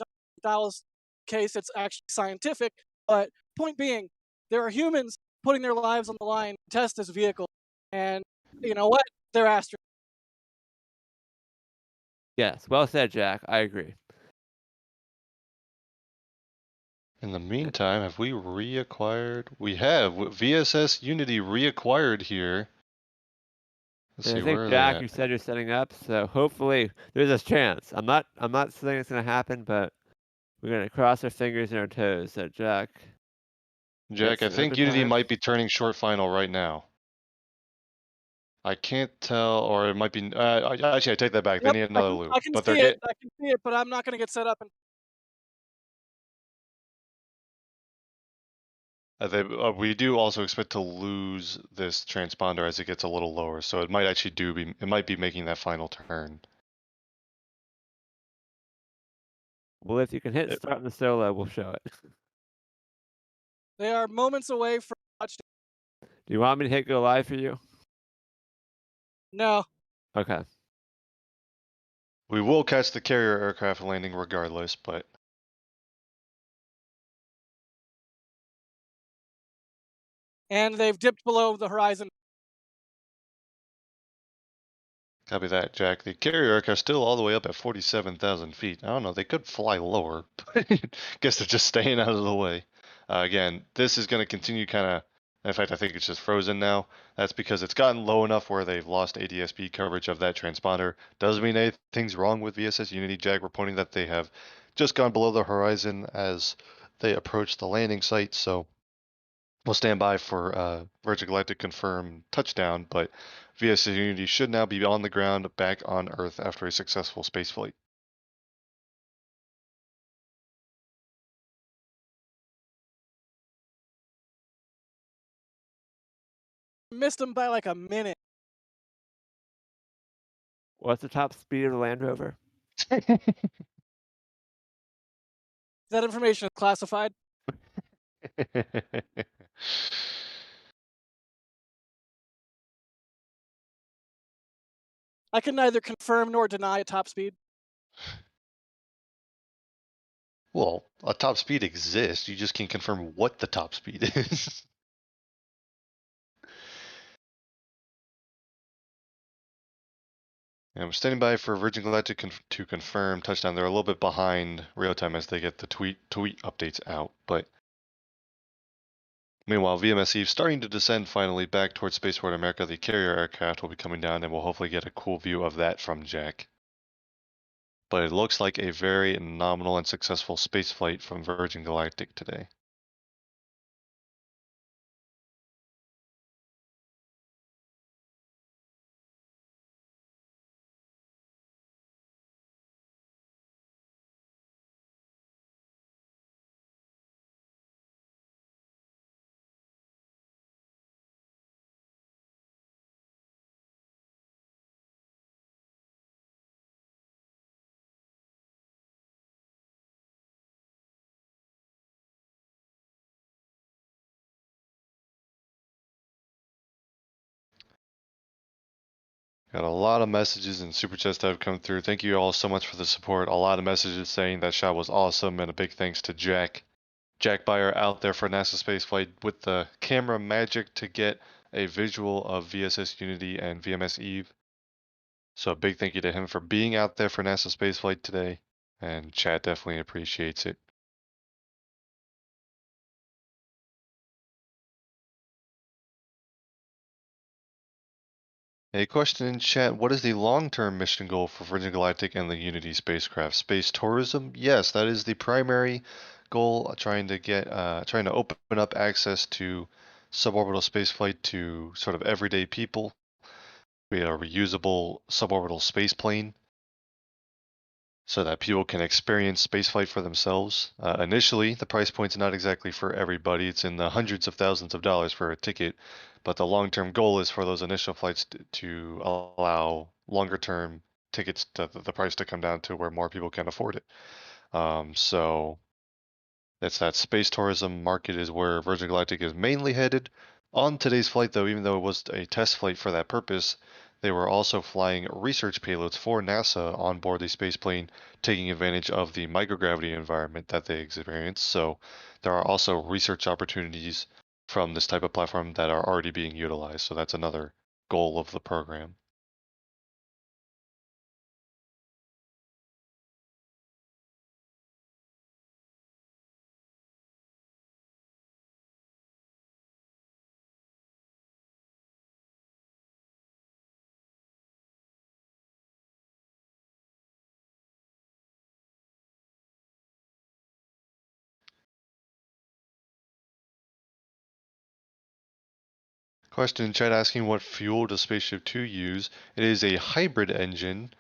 McDowell's case, it's actually scientific. But point being, there are humans putting their lives on the line to test this vehicle, and you know what? They're astronauts. Yes, well said, Jack. I agree. In the meantime, have we reacquired? We have. VSS Unity reacquired here. Let's And see, I think, where are they Jack, at? you said you're setting up, so hopefully there's a chance. I'm not saying it's gonna happen, but we're gonna cross our fingers and our toes that Jack Jack, gets I it up think in Unity time. might be turning short final right now. I can't tell, or it might be. Actually, I take that back. They Yep, need another loop, I can but see they're it. getting. I can see it, but I'm not going to get set up. We do also expect to lose this transponder as it gets a little lower, so it might actually it might be making that final turn. Well, if you can hit start in the solo, we'll show it. They are moments away from touchdown. Do you want me to hit go live for you? No. Okay. We will catch the carrier aircraft landing regardless, but And they've dipped below the horizon. copy that, Jack. The carrier aircraft still all the way up at 47,000 feet. I don't know. They could fly lower, but guess they're just staying out of the way. Again, this is going to continue kind of. In fact, I think it's just frozen now. That's because it's gotten low enough where they've lost ADS-B coverage of that transponder. Doesn't mean anything's wrong with VSS Unity, Jack. We're pointing that they have just gone below the horizon as they approach the landing site. So we'll stand by for Virgin Galactic confirm touchdown, but VSS Unity should now be on the ground back on Earth after a successful spaceflight. Missed them by like a minute. What's the top speed of the Land Rover? That information is classified. I can neither confirm nor deny a top speed. Well, a top speed exists. You just can't confirm what the top speed is. I'm standing by for Virgin Galactic to confirm touchdown. They're a little bit behind real time as they get the tweet updates out, but meanwhile, VMS Eve starting to descend finally back towards Spaceport America. The carrier aircraft will be coming down, and we'll hopefully get a cool view of that from Jack. But it looks like a very nominal and successful spaceflight from Virgin Galactic today. Got a lot of messages and super chats that have come through. Thank you all so much for the support. A lot of messages saying that shot was awesome, and a big thanks to Jack Beyer out there for NASA Spaceflight with the camera magic to get a visual of VSS Unity and VMS Eve. So a big thank you to him for being out there for NASA Spaceflight today, and chat definitely appreciates it. A question in chat, what is the long-term mission goal for Virgin Galactic and the Unity spacecraft? Space tourism? Yes, that is the primary goal, trying to open up access to suborbital spaceflight to sort of everyday people. We have a reusable suborbital spaceplane so that people can experience spaceflight for themselves. Initially, the price point's not exactly for everybody. It's in the hundreds of thousands of dollars for a ticket, but the long-term goal is for those initial flights to allow longer-term tickets to the price to come down to where more people can afford it. So that's that space tourism market is where Virgin Galactic is mainly headed. On today's flight, though, even though it was a test flight for that purpose, they were also flying research payloads for NASA on board the spaceplane, taking advantage of the microgravity environment that they experience. So there are also research opportunities from this type of platform that are already being utilized. So that's another goal of the program. Question in chat asking what fuel does Spaceship 2 use? It is a hybrid engine,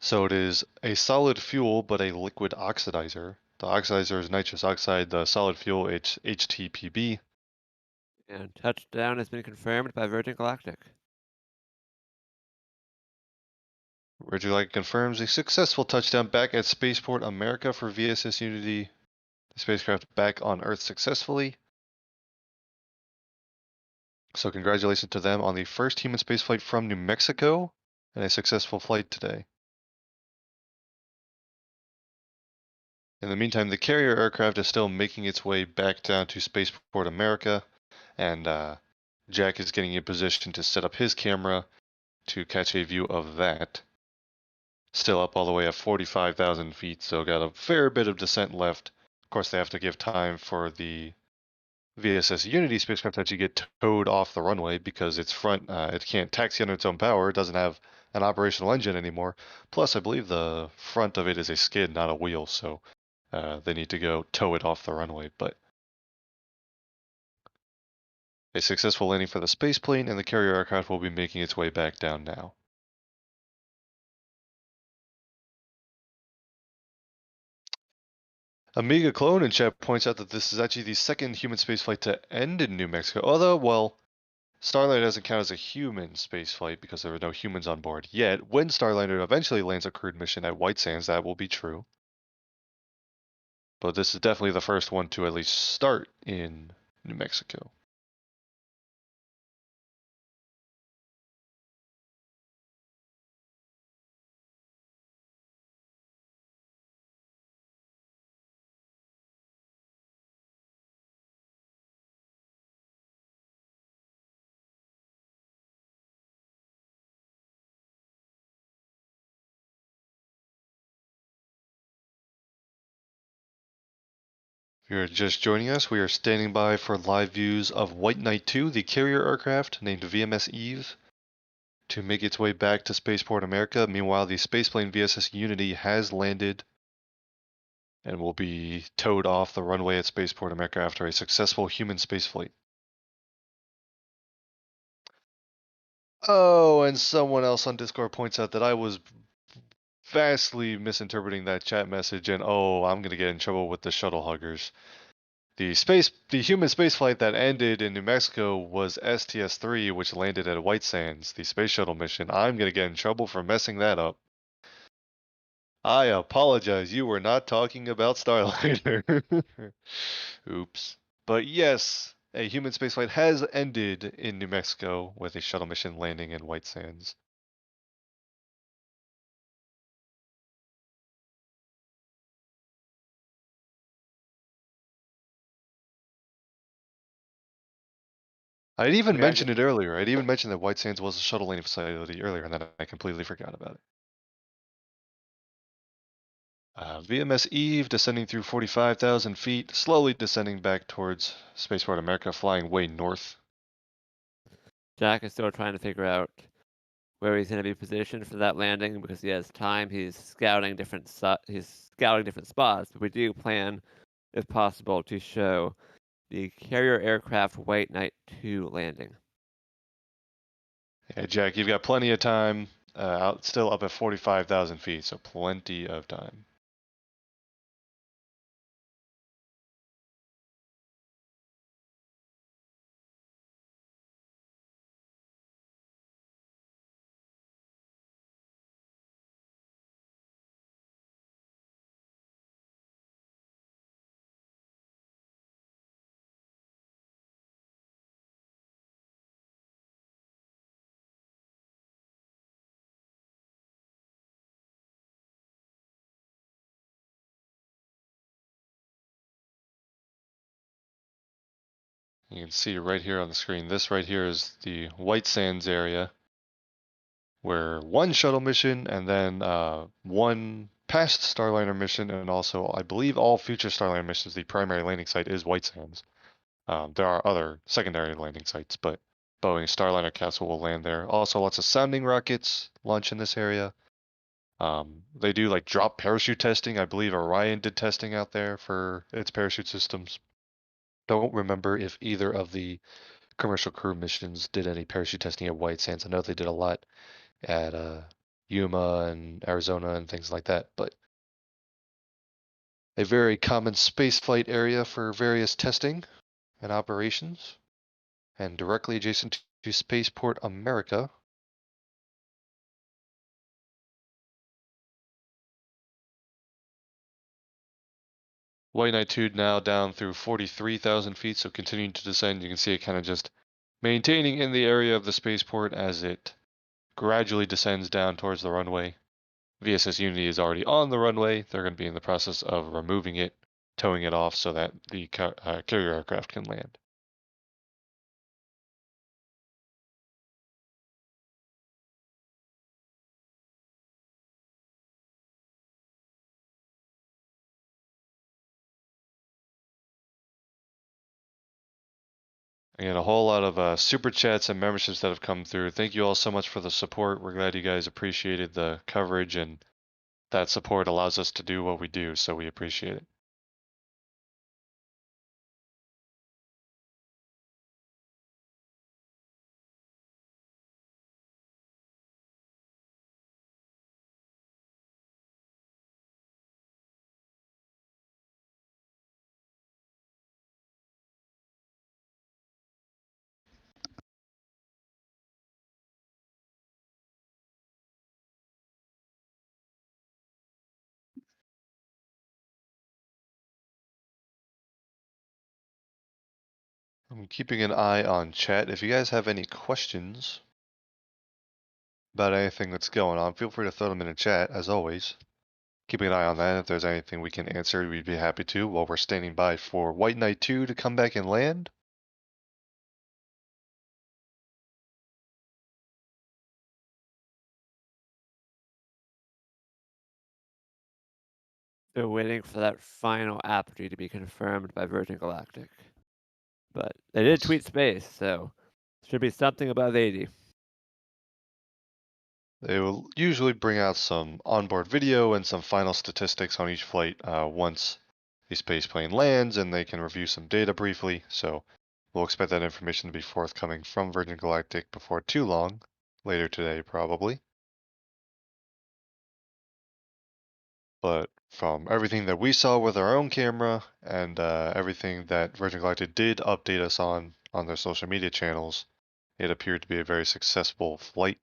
so it is a solid fuel but a liquid oxidizer. The oxidizer is nitrous oxide, the solid fuel it's HTPB. And touchdown has been confirmed by Virgin Galactic. Virgin Galactic confirms a successful touchdown back at Spaceport America for VSS Unity. The spacecraft back on Earth successfully. So congratulations to them on the first human spaceflight from New Mexico and a successful flight today. In the meantime, the carrier aircraft is still making its way back down to Spaceport America, and Jack is getting in position to set up his camera to catch a view of that. Still up all the way at 45,000 feet, so got a fair bit of descent left. Of course, they have to give time for the VSS Unity spacecraft to actually get towed off the runway because its front, it can't taxi under its own power. It doesn't have an operational engine anymore. Plus, I believe the front of it is a skid, not a wheel, so they need to go tow it off the runway. But a successful landing for the spaceplane, and the carrier aircraft will be making its way back down now. Amiga Clone in chat points out that this is actually the second human spaceflight to end in New Mexico. Although, well, Starliner doesn't count as a human spaceflight because there were no humans on board yet. When Starliner eventually lands a crewed mission at White Sands, that will be true. But this is definitely the first one to at least start in New Mexico. If you're just joining us, we are standing by for live views of White Knight 2, the carrier aircraft named VMS Eve, to make its way back to Spaceport America. Meanwhile, the spaceplane VSS Unity has landed and will be towed off the runway at Spaceport America after a successful human spaceflight. Oh, and someone else on Discord points out that I was vastly misinterpreting that chat message, and oh, I'm gonna get in trouble with the shuttle huggers. The human spaceflight that ended in New Mexico was STS-3, which landed at White Sands, the space shuttle mission. I'm gonna get in trouble for messing that up. I apologize. You were not talking about Starliner. Oops. But yes, a human spaceflight has ended in New Mexico with a shuttle mission landing in White Sands. I'd even mentioned it earlier. I'd even mentioned that White Sands was a shuttle landing facility earlier, and then I completely forgot about it. VMS Eve descending through 45,000 feet, slowly descending back towards Spaceport America, flying way north. Jack is still trying to figure out where he's going to be positioned for that landing because he has time. He's scouting different spots, but we do plan, if possible, to show the carrier aircraft White Knight 2 landing. Yeah, Jack, you've got plenty of time. Still up at 45,000 feet, so plenty of time. You can see right here on the screen, this right here is the White Sands area, where one shuttle mission and then one past Starliner mission, and also I believe all future Starliner missions, the primary landing site is White Sands. There are other secondary landing sites, but Boeing Starliner capsule will land there. Also, lots of sounding rockets launch in this area. They do like drop parachute testing. I believe Orion did testing out there for its parachute systems. Don't remember if either of the commercial crew missions did any parachute testing at White Sands. I know they did a lot at Yuma and Arizona and things like that, but a very common spaceflight area for various testing and operations, and directly adjacent to Spaceport America. White Knight 2 now down through 43,000 feet, so continuing to descend. You can see it kind of just maintaining in the area of the spaceport as it gradually descends down towards the runway. VSS Unity is already on the runway. They're going to be in the process of removing it, towing it off so that the carrier aircraft can land. Again, a whole lot of super chats and memberships that have come through. Thank you all so much for the support. We're glad you guys appreciated the coverage, and that support allows us to do what we do, so we appreciate it. I'm keeping an eye on chat. If you guys have any questions about anything that's going on, feel free to throw them in the chat, as always. Keeping an eye on that. If there's anything we can answer, we'd be happy to while we're standing by for White Knight 2 to come back and land. They're waiting for that final apogee to be confirmed by Virgin Galactic. But they did tweet space, so should be something above 80. They will usually bring out some onboard video and some final statistics on each flight once the spaceplane lands, and they can review some data briefly. So we'll expect that information to be forthcoming from Virgin Galactic before too long, later today probably. But from everything that we saw with our own camera and everything that Virgin Galactic did update us on their social media channels, it appeared to be a very successful flight.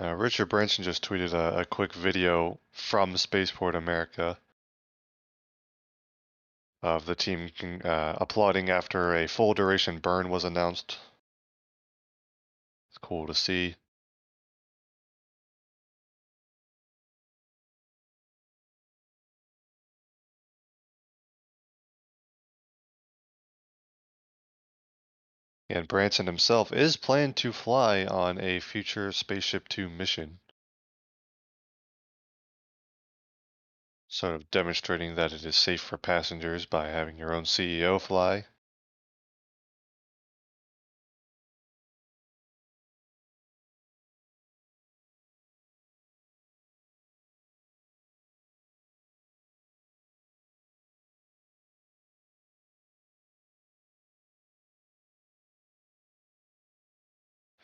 Richard Branson just tweeted a quick video from Spaceport America of the team applauding after a full duration burn was announced. It's cool to see. And Branson himself is planned to fly on a future Spaceship 2 mission. Sort of demonstrating that it is safe for passengers by having your own CEO fly.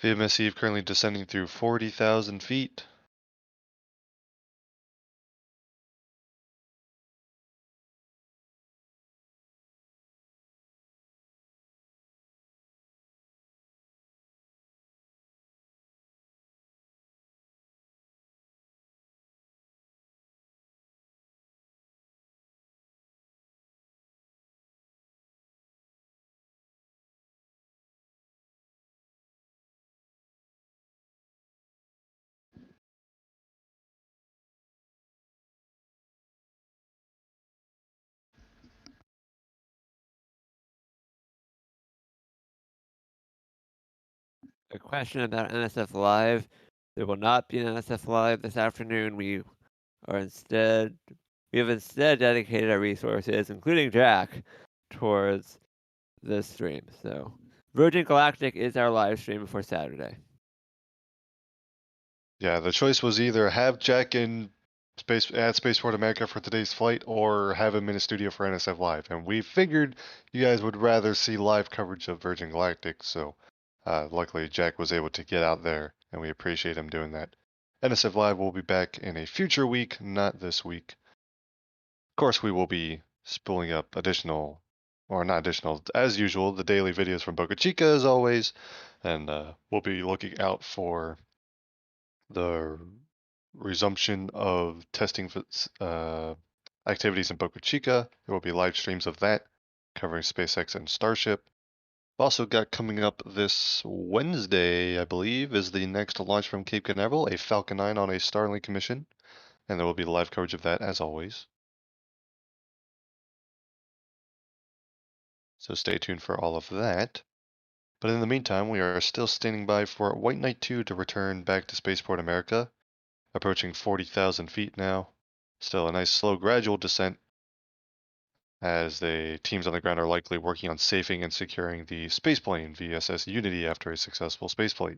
VMS Eve currently descending through 40,000 feet. A question about NSF Live. There will not be an NSF Live this afternoon. We have instead dedicated our resources, including Jack, towards this stream. So Virgin Galactic is our live stream for Saturday. Yeah, the choice was either have Jack in at Spaceport America for today's flight or have him in a studio for NSF Live. And we figured you guys would rather see live coverage of Virgin Galactic, so luckily Jack was able to get out there, and we appreciate him doing that. NSF Live will be back in a future week, not this week. Of course, we will be spooling up additional, or not additional, as usual, the daily videos from Boca Chica as always, and we'll be looking out for the resumption of testing activities in Boca Chica. There will be live streams of that covering SpaceX and Starship. We've also got coming up this Wednesday, I believe, is the next launch from Cape Canaveral, a Falcon 9 on a Starlink mission, and there will be live coverage of that as always. So stay tuned for all of that. But in the meantime, we are still standing by for White Knight 2 to return back to Spaceport America, approaching 40,000 feet now. Still a nice slow gradual descent, as the teams on the ground are likely working on safing and securing the spaceplane VSS Unity after a successful spaceflight.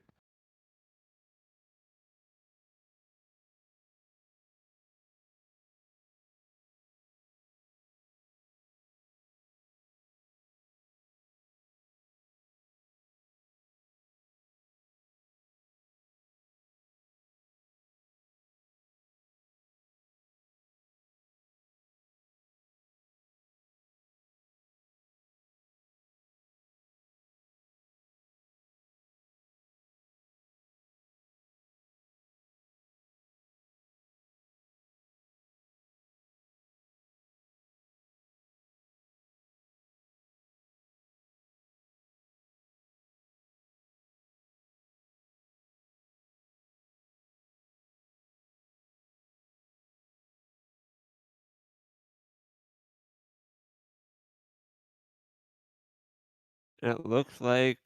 And it looks like,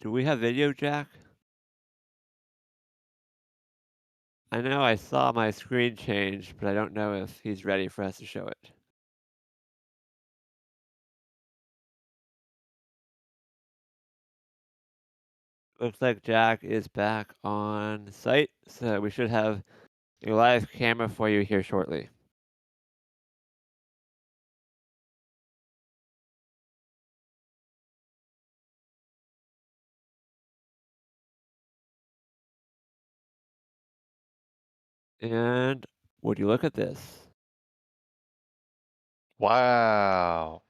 do we have video, Jack? I know I saw my screen change, but I don't know if he's ready for us to show it. Looks like Jack is back on site, so we should have a live camera for you here shortly. And would you look at this? Wow.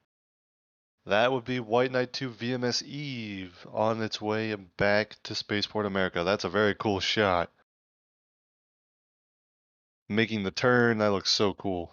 That would be White Knight 2 VMS Eve on its way back to Spaceport America. That's a very cool shot. Making the turn, that looks so cool.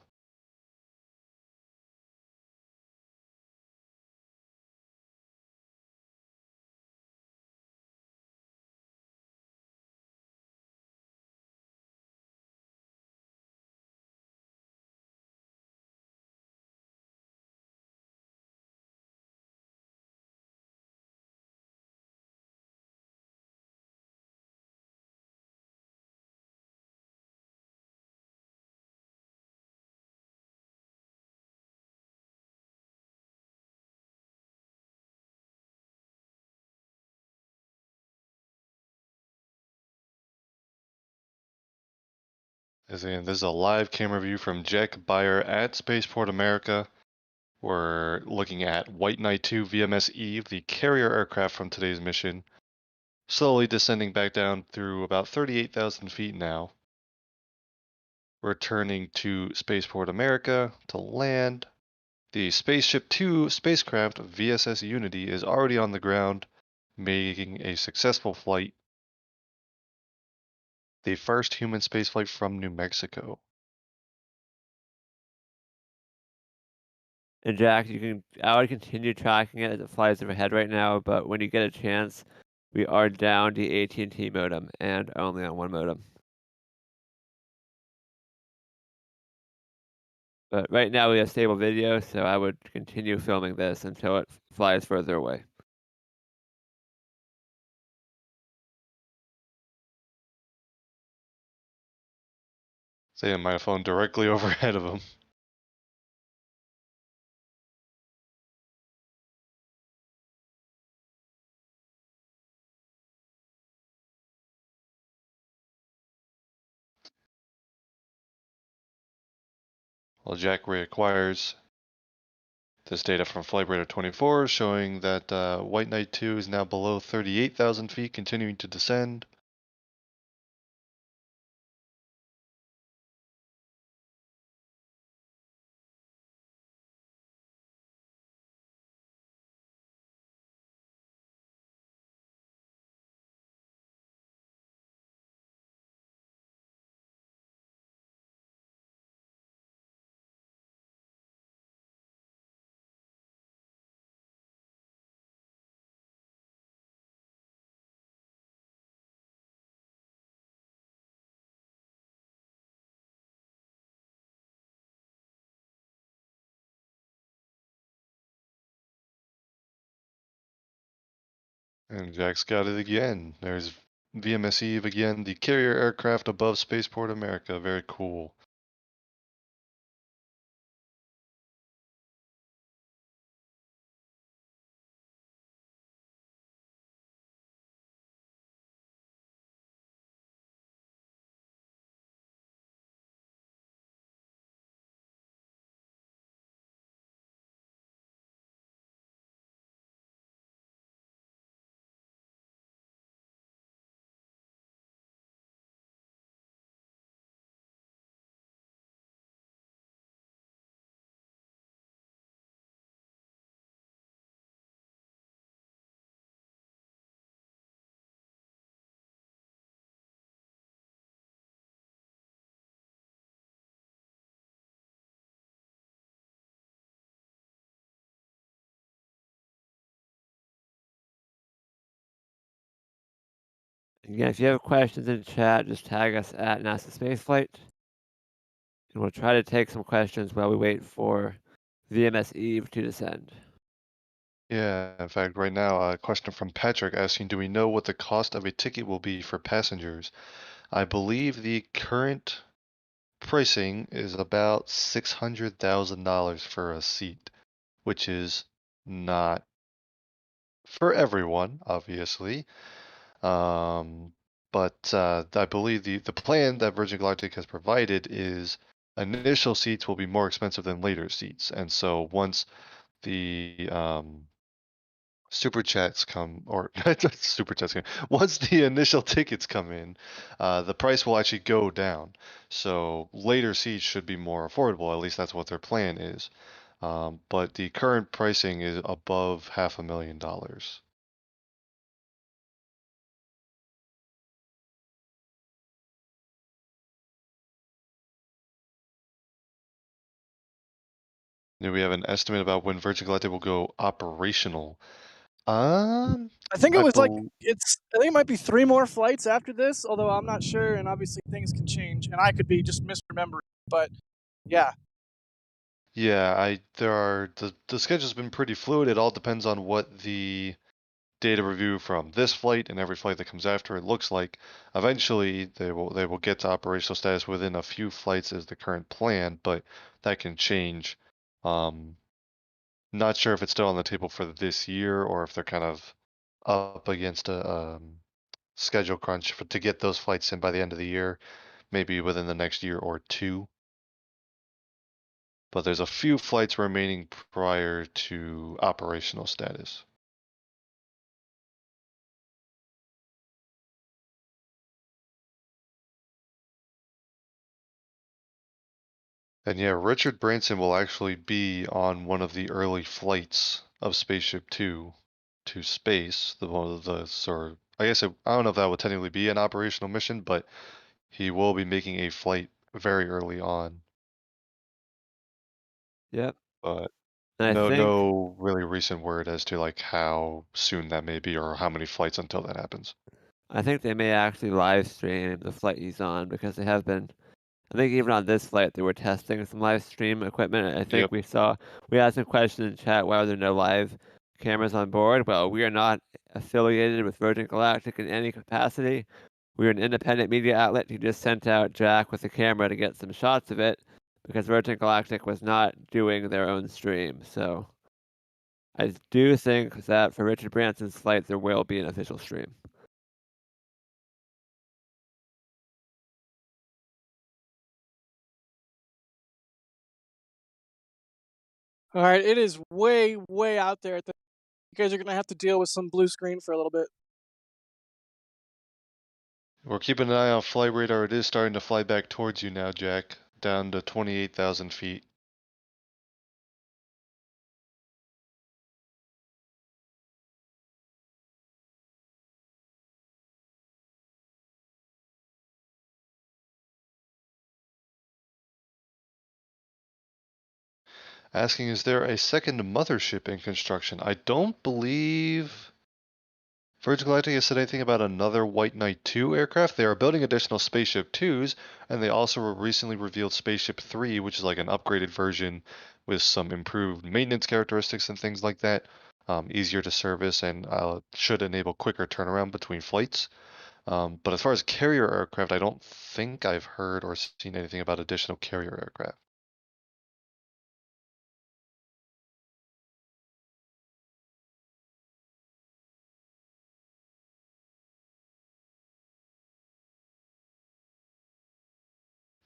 This is a live camera view from Jack Beyer at Spaceport America. We're looking at White Knight 2 VMS Eve, the carrier aircraft from today's mission, slowly descending back down through about 38,000 feet now. Returning to Spaceport America to land. The Spaceship 2 spacecraft VSS Unity is already on the ground, making a successful flight. The first human spaceflight from New Mexico. And Jack, I would continue tracking it as it flies overhead right now, but when you get a chance, we are down the AT&T modem and only on one modem. But right now we have stable video, so I would continue filming this until it flies further away. Say my phone directly overhead of him. Well, Jack reacquires this data from Flightradar 24 showing that White Knight 2 is now below 38,000 feet, continuing to descend. And Jack's got it again. There's VMS Eve again, the carrier aircraft above Spaceport America. Very cool. Again, if you have questions in the chat, just tag us at NASASpaceflight. And we'll try to take some questions while we wait for VMS Eve to descend. Yeah, in fact, right now, a question from Patrick asking, do we know what the cost of a ticket will be for passengers? I believe the current pricing is about $600,000 for a seat, which is not for everyone, obviously. But I believe the plan that Virgin Galactic has provided is initial seats will be more expensive than later seats. And so once the super chats come, or super chats come, once the initial tickets come in, the price will actually go down. So later seats should be more affordable. At least that's what their plan is. But the current pricing is above $500,000. Do we have an estimate about when Virgin Galactic will go operational? I think it I was like bel- I think it might be 3 more flights after this, although I'm not sure, and obviously things can change, and I could be just misremembering. But yeah, Yeah, the schedule's been pretty fluid. It all depends on what the data review from this flight and every flight that comes after it looks like. Eventually, they will get to operational status within a few flights is the current plan, but that can change. Not sure if it's still on the table for this year or if they're kind of up against a schedule crunch to get those flights in by the end of the year. maybe within the next year or two. But there's a few flights remaining prior to operational status. And yeah, Richard Branson will actually be on one of the early flights of Spaceship Two to space. The one of the sort. I guess I don't know if that would technically be an operational mission, but he will be making a flight very early on. Yep. But And I think no really recent word as to like how soon that may be or how many flights until that happens. they may actually live stream the flight he's on because they have been. I think even on this flight they were testing some live stream equipment. I think Yep. we had some questions in chat why are there no live cameras on board. Well, we are not affiliated with Virgin Galactic in any capacity. We're an independent media outlet who just sent out Jack with a camera to get some shots of it because Virgin Galactic was not doing their own stream. So I do think that for Richard Branson's flight there will be an official stream. All right, it is way, way out there. You guys are gonna have to deal with some blue screen for a little bit. We're keeping an eye on flight radar. It is starting to fly back towards you now, Jack, down to 28,000 feet. Asking, is there a second mothership in construction? I don't believe Virgin Galactic has said anything about another White Knight 2 aircraft. They are building additional Spaceship 2s, and they also recently revealed Spaceship 3, which is like an upgraded version with some improved maintenance characteristics and things like that. Easier to service and should enable quicker turnaround between flights. But as far as carrier aircraft, I don't think I've heard or seen anything about additional carrier aircraft.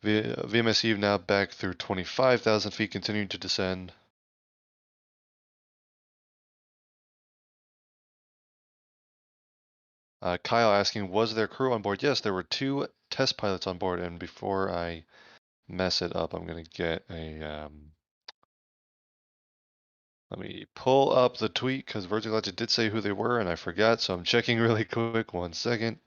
VMS Eve now back through 25,000 feet, continuing to descend. Kyle asking, was there crew on board? Yes, there were 2 test pilots on board, and before I mess it up, I'm gonna get a, let me pull up the tweet, because Virgin Galactic did say who they were, and I forgot, so I'm checking really quick, 1 second.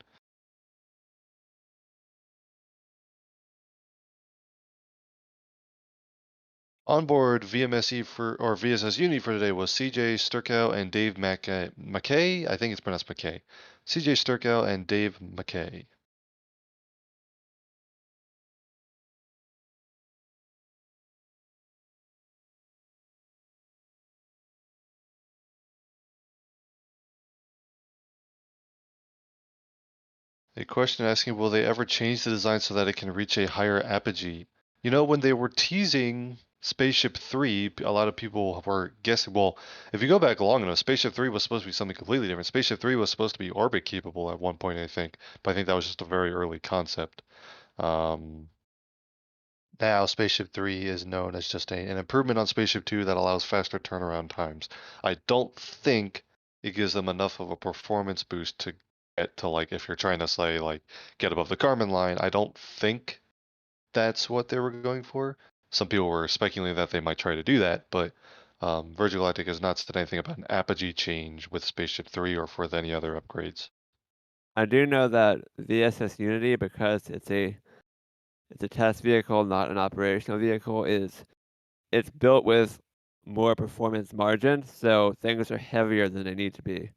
On board VMSE or VSS Uni for today was CJ Sturkow and Dave McKay. I think it's pronounced McKay. CJ Sturkow and Dave McKay. A question asking, will they ever change the design so that it can reach a higher apogee? You know, when they were teasing Spaceship 3, a lot of people were guessing, well, if you go back long enough, Spaceship 3 was supposed to be something completely different. Spaceship 3 was supposed to be orbit capable at one point, I think, but I think that was just a very early concept. Now Spaceship 3 is known as just an improvement on Spaceship 2 that allows faster turnaround times. I don't think it gives them enough of a performance boost to get to, like, if you're trying to say, like, get above the Kármán line, I don't think that's what they were going for. Some people were speculating that they might try to do that, but Virgin Galactic has not said anything about an apogee change with Spaceship 3 or for any other upgrades. I do know that VSS Unity, because it's a test vehicle, not an operational vehicle, it's built with more performance margin, so things are heavier than they need to be.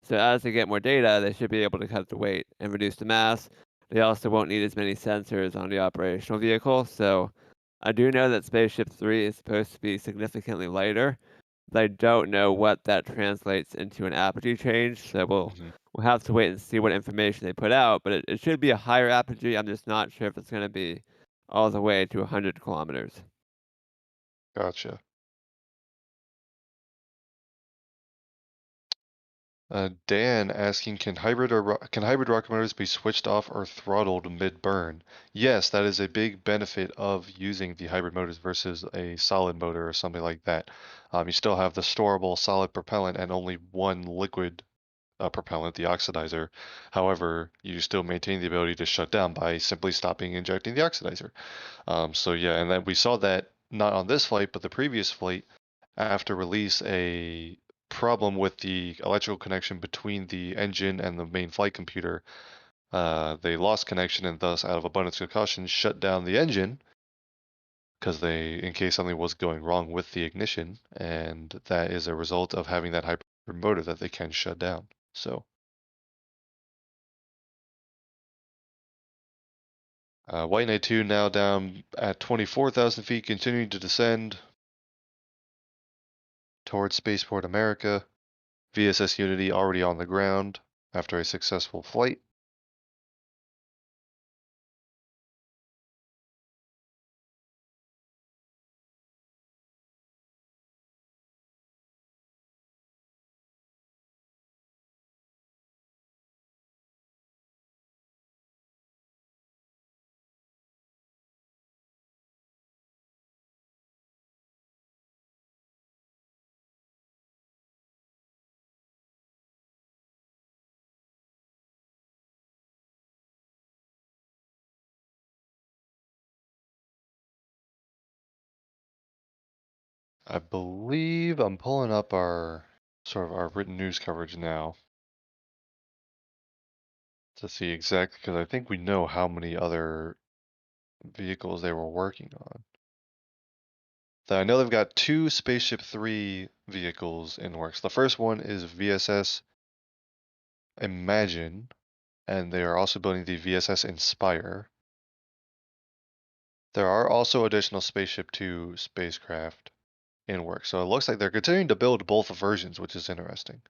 So as they get more data, they should be able to cut the weight and reduce the mass. They also won't need as many sensors on the operational vehicle. So I do know that Spaceship 3 is supposed to be significantly lighter, but I don't know what that translates into an apogee change. So we'll have to wait and see what information they put out. But it should be a higher apogee. I'm just not sure if it's going to be all the way to 100 kilometers. Gotcha. Dan asking, can hybrid rocket motors be switched off or throttled mid-burn? Yes, that is a big benefit of using the hybrid motors versus a solid motor or something like that. You still have the storable solid propellant and only one liquid propellant, the oxidizer. However, you still maintain the ability to shut down by simply stopping injecting the oxidizer. So yeah, and then we saw that not on this flight, but the previous flight after release a problem with the electrical connection between the engine and the main flight computer. They lost connection and thus, out of abundance of caution, shut down the engine because in case something was going wrong with the ignition, and that is a result of having that hybrid motor that they can shut down. So, White Knight 2 now down at 24,000 feet, continuing to descend towards Spaceport America. VSS Unity already on the ground after a successful flight. I believe I'm pulling up our written news coverage now to see exactly, because I think we know how many other vehicles they were working on. I know they've got 2 Spaceship 3 vehicles in works. The first one is VSS Imagine, and they are also building the VSS Inspire. There are also additional Spaceship 2 spacecraft in work, so it looks like they're continuing to build both versions, which is interesting.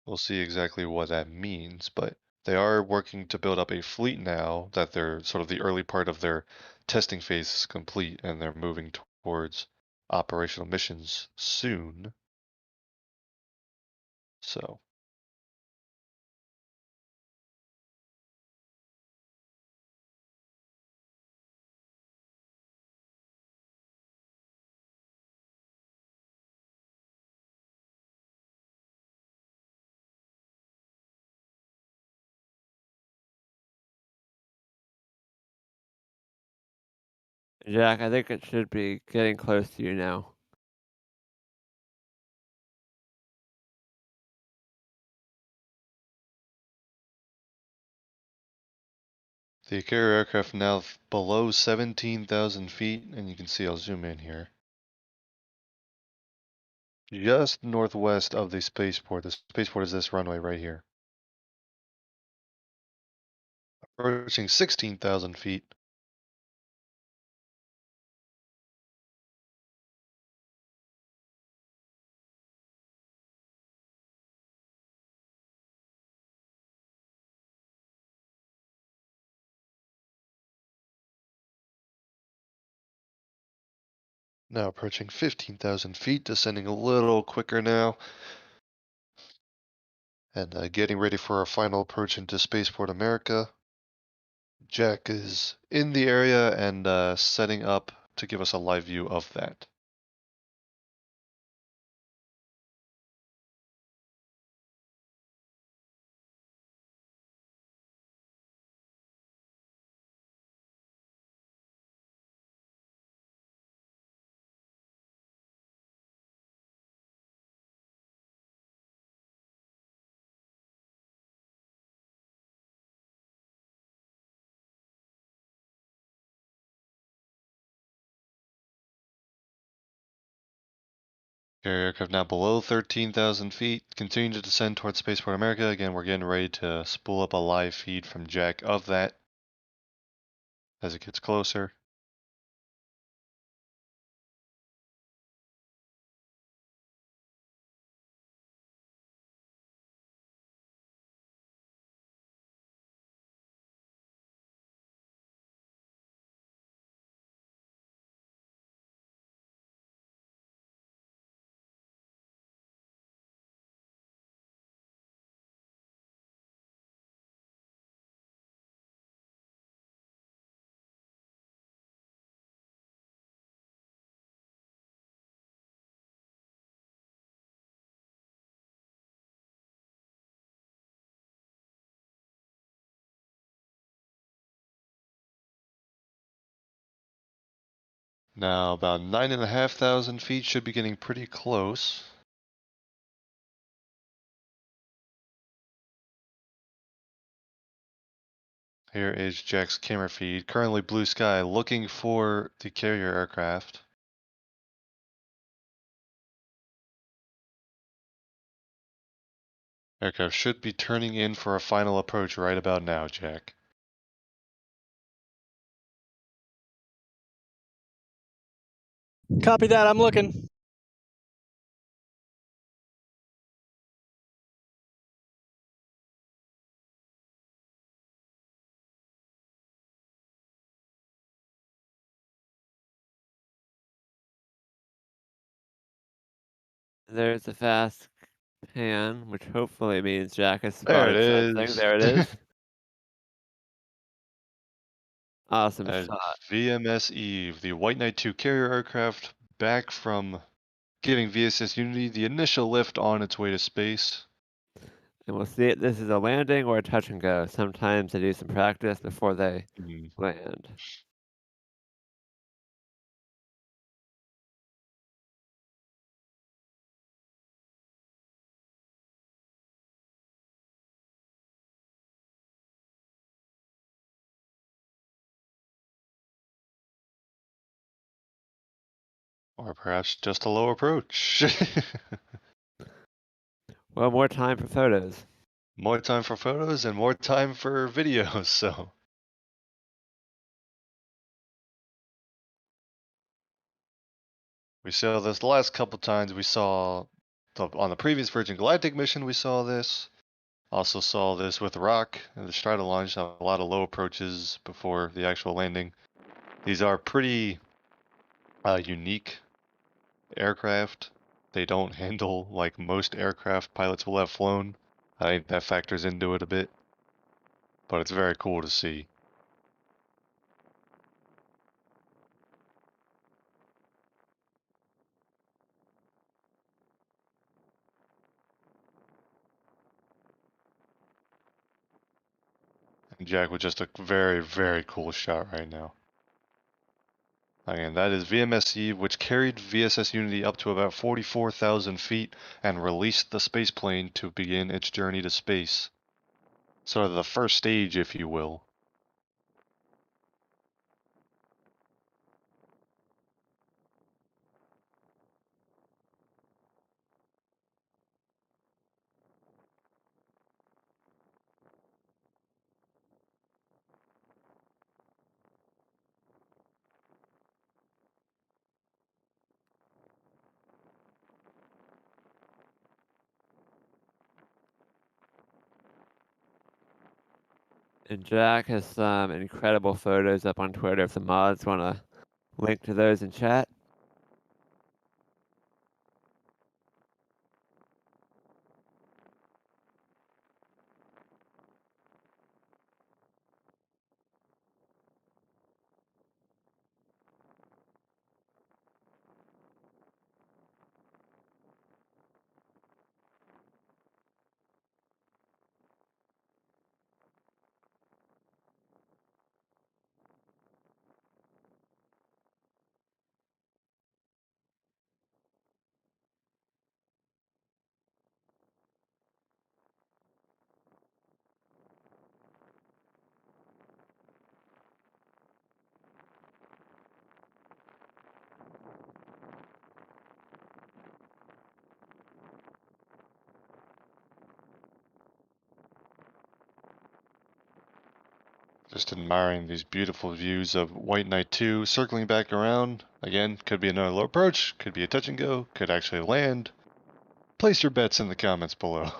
We'll see exactly what that means, but they are working to build up a fleet now that they're sort of the early part of their testing phase is complete, and they're moving towards operational missions soon. So, Jack, I think it should be getting close to you now. the carrier aircraft now below 17,000 feet, and you can see I'll zoom in here. Just northwest of the spaceport. The spaceport is this runway right here. Approaching 16,000 feet. Now approaching 15,000 feet, descending a little quicker now. And getting ready for our final approach into Spaceport America. Jack is in the area and setting up to give us a live view of that. Carrier aircraft now below 13,000 feet, continuing to descend towards Spaceport America. Again, we're getting ready to spool up a live feed from Jack of that as it gets closer. Now about 9,500 feet, should be getting pretty close. Here is Jack's camera feed. Currently blue sky, looking for the carrier aircraft. Aircraft should be turning in for a final approach right about now, Jack. Copy that. I'm looking. There's a fast pan, which hopefully means Jack has There it spotted something. is. There it is. Awesome That is shot. VMS Eve, the White Knight 2 carrier aircraft, back from giving VSS Unity the initial lift on its way to space. And we'll see if this is a landing or a touch and go. Sometimes they do some practice before they land. Or perhaps just a low approach. Well, more time for photos. More time for photos and more time for videos, so. We saw this the last couple times. We saw on the previous Virgin Galactic mission, we saw this. Also saw this with Rock and the Strata launch, a lot of low approaches before the actual landing. These are pretty unique aircraft. They don't handle like most aircraft pilots will have flown. I think that factors into it a bit, but it's very cool to see. And Jack with just a very, very cool shot right now. Again, that is VMS Eve, which carried VSS Unity up to about 44,000 feet and released the space plane to begin its journey to space. Sort of the first stage, if you will. And Jack has some incredible photos up on Twitter if the mods want to link to those in chat. Just admiring these beautiful views of White Knight 2 circling back around. Again, could be another low approach, could be a touch and go, could actually land. Place your bets in the comments below.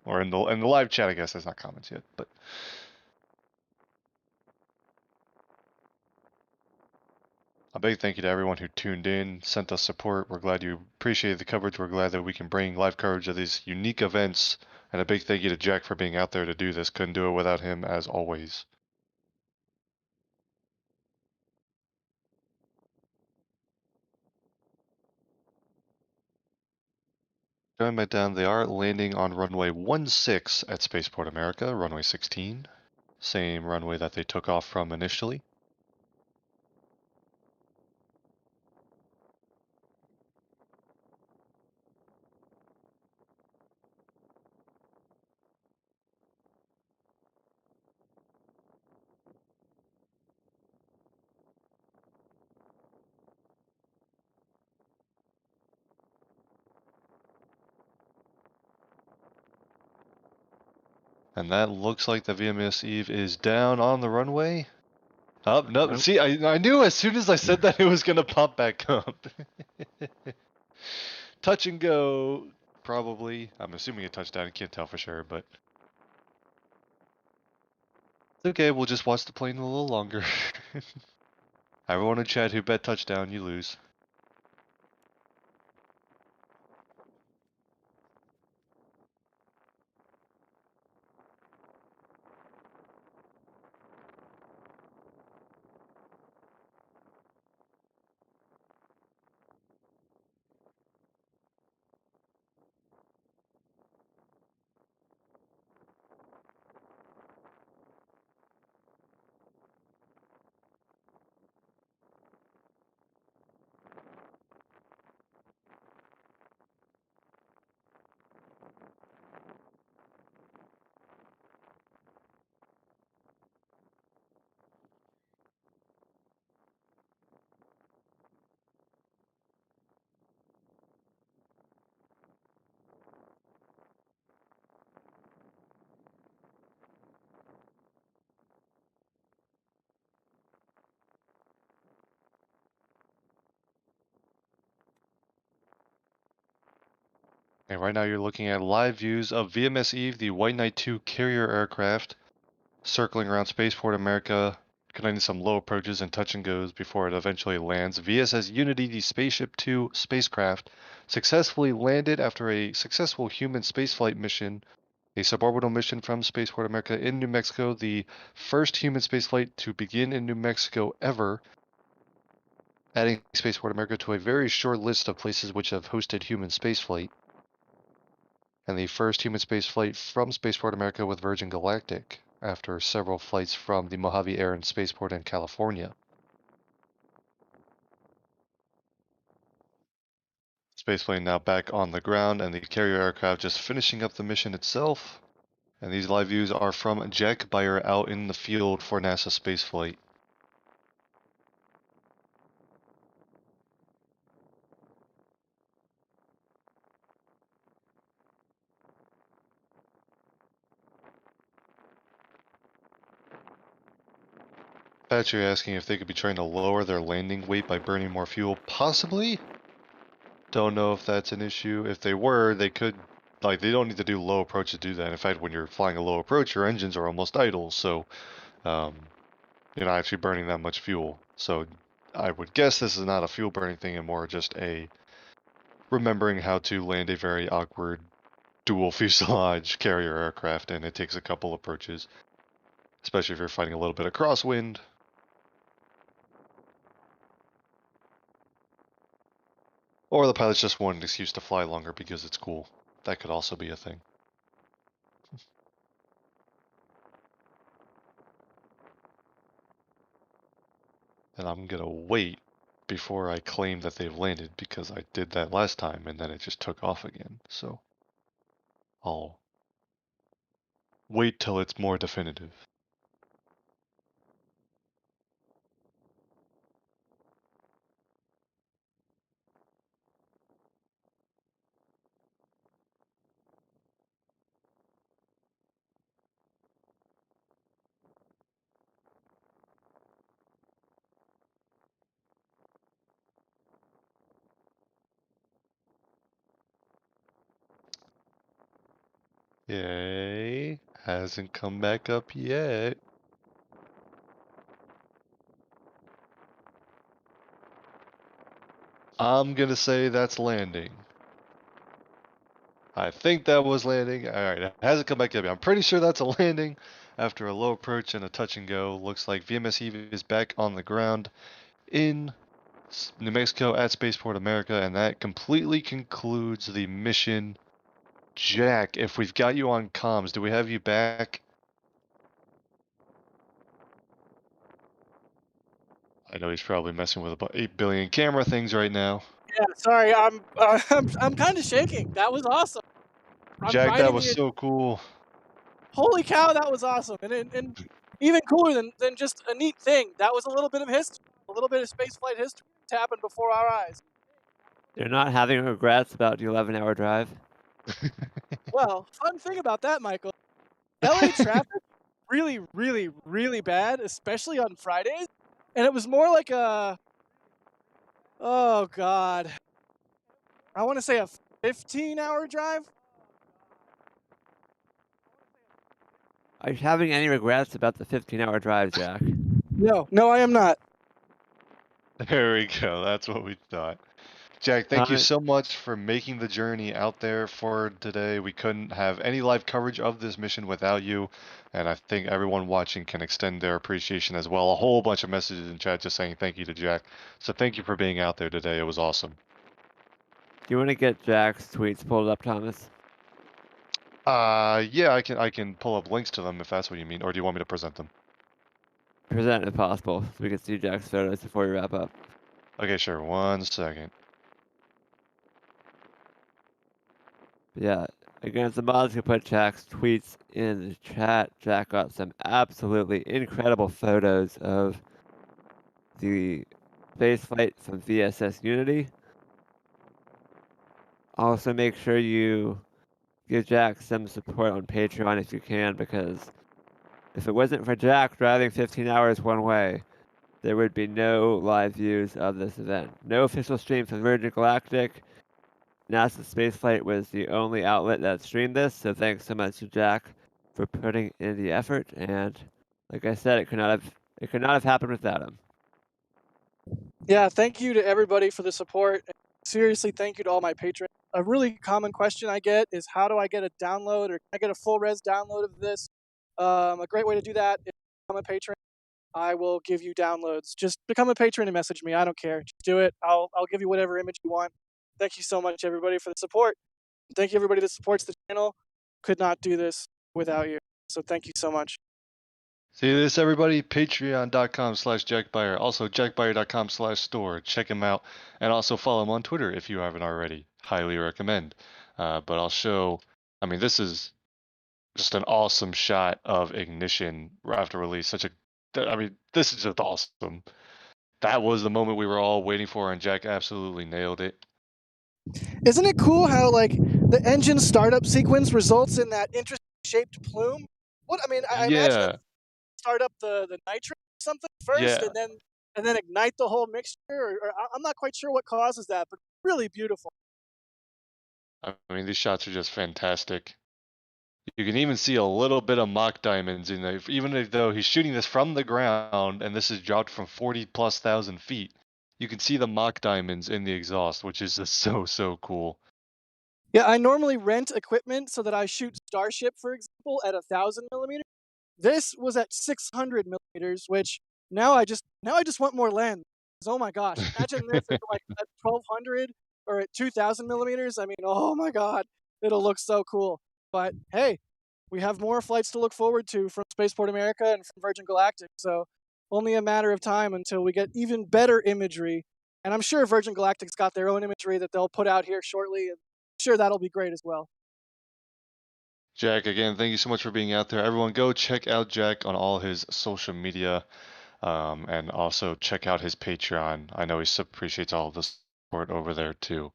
Or in the live chat, I guess. There's not comments yet, but a big thank you to everyone who tuned in, sent us support. We're glad you appreciate the coverage. We're glad that we can bring live coverage of these unique events. And a big thank you to Jack for being out there to do this. Couldn't do it without him, as always. Going back down, they are landing on runway 16 at Spaceport America, runway 16. Same runway that they took off from initially. And that looks like the VMS Eve is down on the runway. Up, no, Nope. see, I knew as soon as I said that it was gonna pop back up. Touch and go, probably. I'm assuming a touchdown. I can't tell for sure, but it's okay. We'll just watch the plane a little longer. Everyone in chat who bet touchdown, you lose. And right now you're looking at live views of VMS Eve, the White Knight 2 carrier aircraft, circling around Spaceport America, conducting some low approaches and touch and goes before it eventually lands. VSS Unity, the Spaceship 2 spacecraft, successfully landed after a successful human spaceflight mission, a suborbital mission from Spaceport America in New Mexico, the first human spaceflight to begin in New Mexico ever, adding Spaceport America to a very short list of places which have hosted human spaceflight, and the first human spaceflight from Spaceport America with Virgin Galactic, after several flights from the Mojave Air and Spaceport in California. Spaceplane now back on the ground, and the carrier aircraft just finishing up the mission itself. And these live views are from Jack Beyer out in the field for NASA spaceflight. Pat, you're asking if they could be trying to lower their landing weight by burning more fuel? Possibly. Don't know if that's an issue. If they were, they could, like, they don't need to do low approach to do that. In fact, when you're flying a low approach, your engines are almost idle, so you're not actually burning that much fuel. So I would guess this is not a fuel burning thing and more just a remembering how to land a very awkward dual fuselage carrier aircraft, and it takes a couple approaches, especially if you're fighting a little bit of crosswind. Or the pilots just want an excuse to fly longer because it's cool. That could also be a thing. And I'm gonna wait before I claim that they've landed because I did that last time and then it just took off again. So I'll wait till it's more definitive. Yay, hasn't come back up yet. I'm gonna say that's landing. I think that was landing. Alright, it hasn't come back yet. I'm pretty sure that's a landing after a low approach and a touch and go. Looks like VMS Eve is back on the ground in New Mexico at Spaceport America, and that completely concludes the mission. Jack, if we've got you on comms, do we have you back? I know he's probably messing with about 8 billion camera things right now. Yeah, sorry, I'm kind of shaking. That was awesome. I'm Jack, that riding was the. so cool. Holy cow, that was awesome, and even cooler than just a neat thing. That was a little bit of history, a little bit of spaceflight history that's happened before our eyes. You're not having regrets about the 11-hour drive? Well, fun thing about that, Michael, LA traffic really, really, really bad, especially on Fridays. And it was more like a, oh God, I want to say a 15-hour drive. Are you having any regrets about the 15-hour drive, Jack? No, I am not. There we go. That's what we thought. Jack, thank you Comment. so much for making the journey out there for today. We couldn't have any live coverage of this mission without you, and I think everyone watching can extend their appreciation as well. A whole bunch of messages in chat just saying thank you to Jack. So thank you for being out there today. It was awesome. Do you want to get Jack's tweets pulled up, Thomas? Yeah, I can pull up links to them if that's what you mean, or do you want me to present them? Present if possible, so we can see Jack's photos before we wrap up. Okay, sure. 1 second. Yeah, again, if the mods can put Jack's tweets in the chat, Jack got some absolutely incredible photos of the spaceflight from VSS Unity. Also, make sure you give Jack some support on Patreon if you can, because if it wasn't for Jack driving 15 hours one way, there would be no live views of this event. No official stream from Virgin Galactic. NASASpaceflight was the only outlet that streamed this, so thanks so much to Jack for putting in the effort. And like I said, it could not have happened without him. Yeah, thank you to everybody for the support. Seriously, thank you to all my patrons. A really common question I get is, how do I get a download, or can I get a full res download of this? A great way to do that is become a patron. I will give you downloads. Just become a patron and message me. I don't care. Just do it. I'll give you whatever image you want. Thank you so much, everybody, for the support. Thank you, everybody that supports the channel. Could not do this without you. So thank you so much. See this, everybody. Patreon.com/Jack Beyer. Also, jackbeyer.com/store. Check him out. And also follow him on Twitter if you haven't already. Highly recommend. But I'll show. I mean, this is just an awesome shot of ignition after release. I mean, this is just awesome. That was the moment we were all waiting for, and Jack absolutely nailed it. Isn't it cool how, like, the engine startup sequence results in that interesting shaped plume? What I mean, I imagine Yeah. that start up the nitrate or something first, Yeah. and then ignite the whole mixture. Or I'm not quite sure what causes that, but really beautiful. I mean, these shots are just fantastic. You can even see a little bit of mock diamonds in there, even though he's shooting this from the ground and this is dropped from 40,000+ feet. You can see the mock diamonds in the exhaust, which is just so cool. Yeah, I normally rent equipment so that I shoot Starship, for example, at 1,000 millimeters. This was at 600 millimeters, which now I just want more lens. Oh my gosh! Imagine this at like at 1,200 or at 2,000 millimeters. I mean, oh my god, it'll look so cool. But hey, we have more flights to look forward to from Spaceport America and from Virgin Galactic. So only a matter of time until we get even better imagery. And I'm sure Virgin Galactic's got their own imagery that they'll put out here shortly. And I'm sure that'll be great as well. Jack, again, thank you so much for being out there. Everyone, go check out Jack on all his social media, and also check out his Patreon. I know he appreciates all of the support over there too.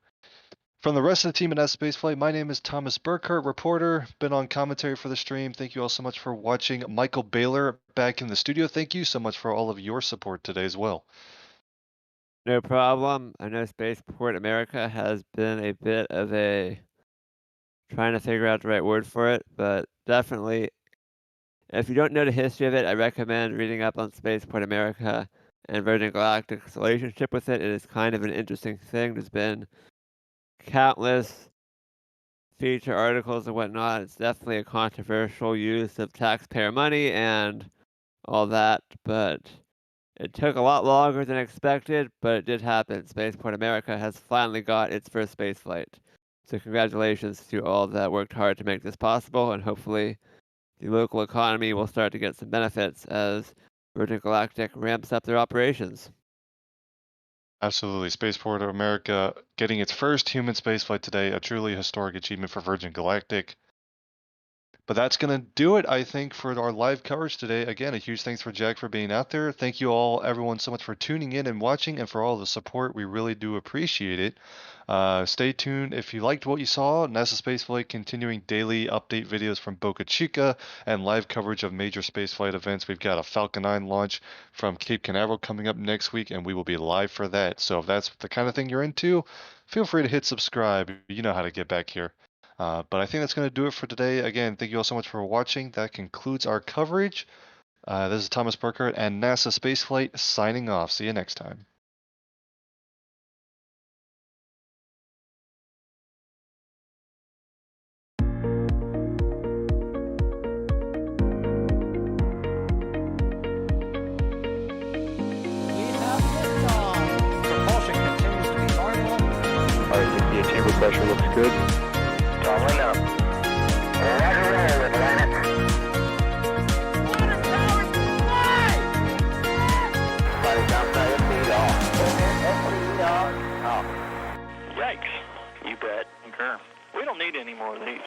From the rest of the team at NASASpaceflight, my name is Thomas Burkhardt, reporter, been on commentary for the stream. Thank you all so much for watching. Michael Baylor back in the studio. Thank you so much for all of your support today as well. No problem. I know Spaceport America has been a bit of a trying to figure out the right word for it, but definitely, if you don't know the history of it, I recommend reading up on Spaceport America and Virgin Galactic's relationship with it. It is kind of an interesting thing. There's been countless feature articles and whatnot. It's definitely a controversial use of taxpayer money and all that, but it took a lot longer than expected, but it did happen. Spaceport America has finally got its first spaceflight. So congratulations to all that worked hard to make this possible, and hopefully the local economy will start to get some benefits as Virgin Galactic ramps up their operations. Absolutely. Spaceport America getting its first human spaceflight today, a truly historic achievement for Virgin Galactic. But that's going to do it, I think, for our live coverage today. Again, a huge thanks for Jack for being out there. Thank you all, everyone, so much for tuning in and watching and for all the support. We really do appreciate it. Stay tuned if you liked what you saw. NASA Spaceflight continuing daily update videos from Boca Chica and live coverage of major spaceflight events. We've got a Falcon 9 launch from Cape Canaveral coming up next week, and we will be live for that. So if that's the kind of thing you're into, feel free to hit subscribe. You know how to get back here. But I think that's going to do it for today. Again, thank you all so much for watching. That concludes our coverage. This is Thomas Burkhardt and NASA Spaceflight signing off. See you next time. We have liftoff. Propulsion continues to be normal. Alright, the chamber pressure looks good. Doubling up. Roger, roll with planet. Water tower, fly! Flight downside SPD off. Off. Yikes. You bet. Concur. We don't need any more of these.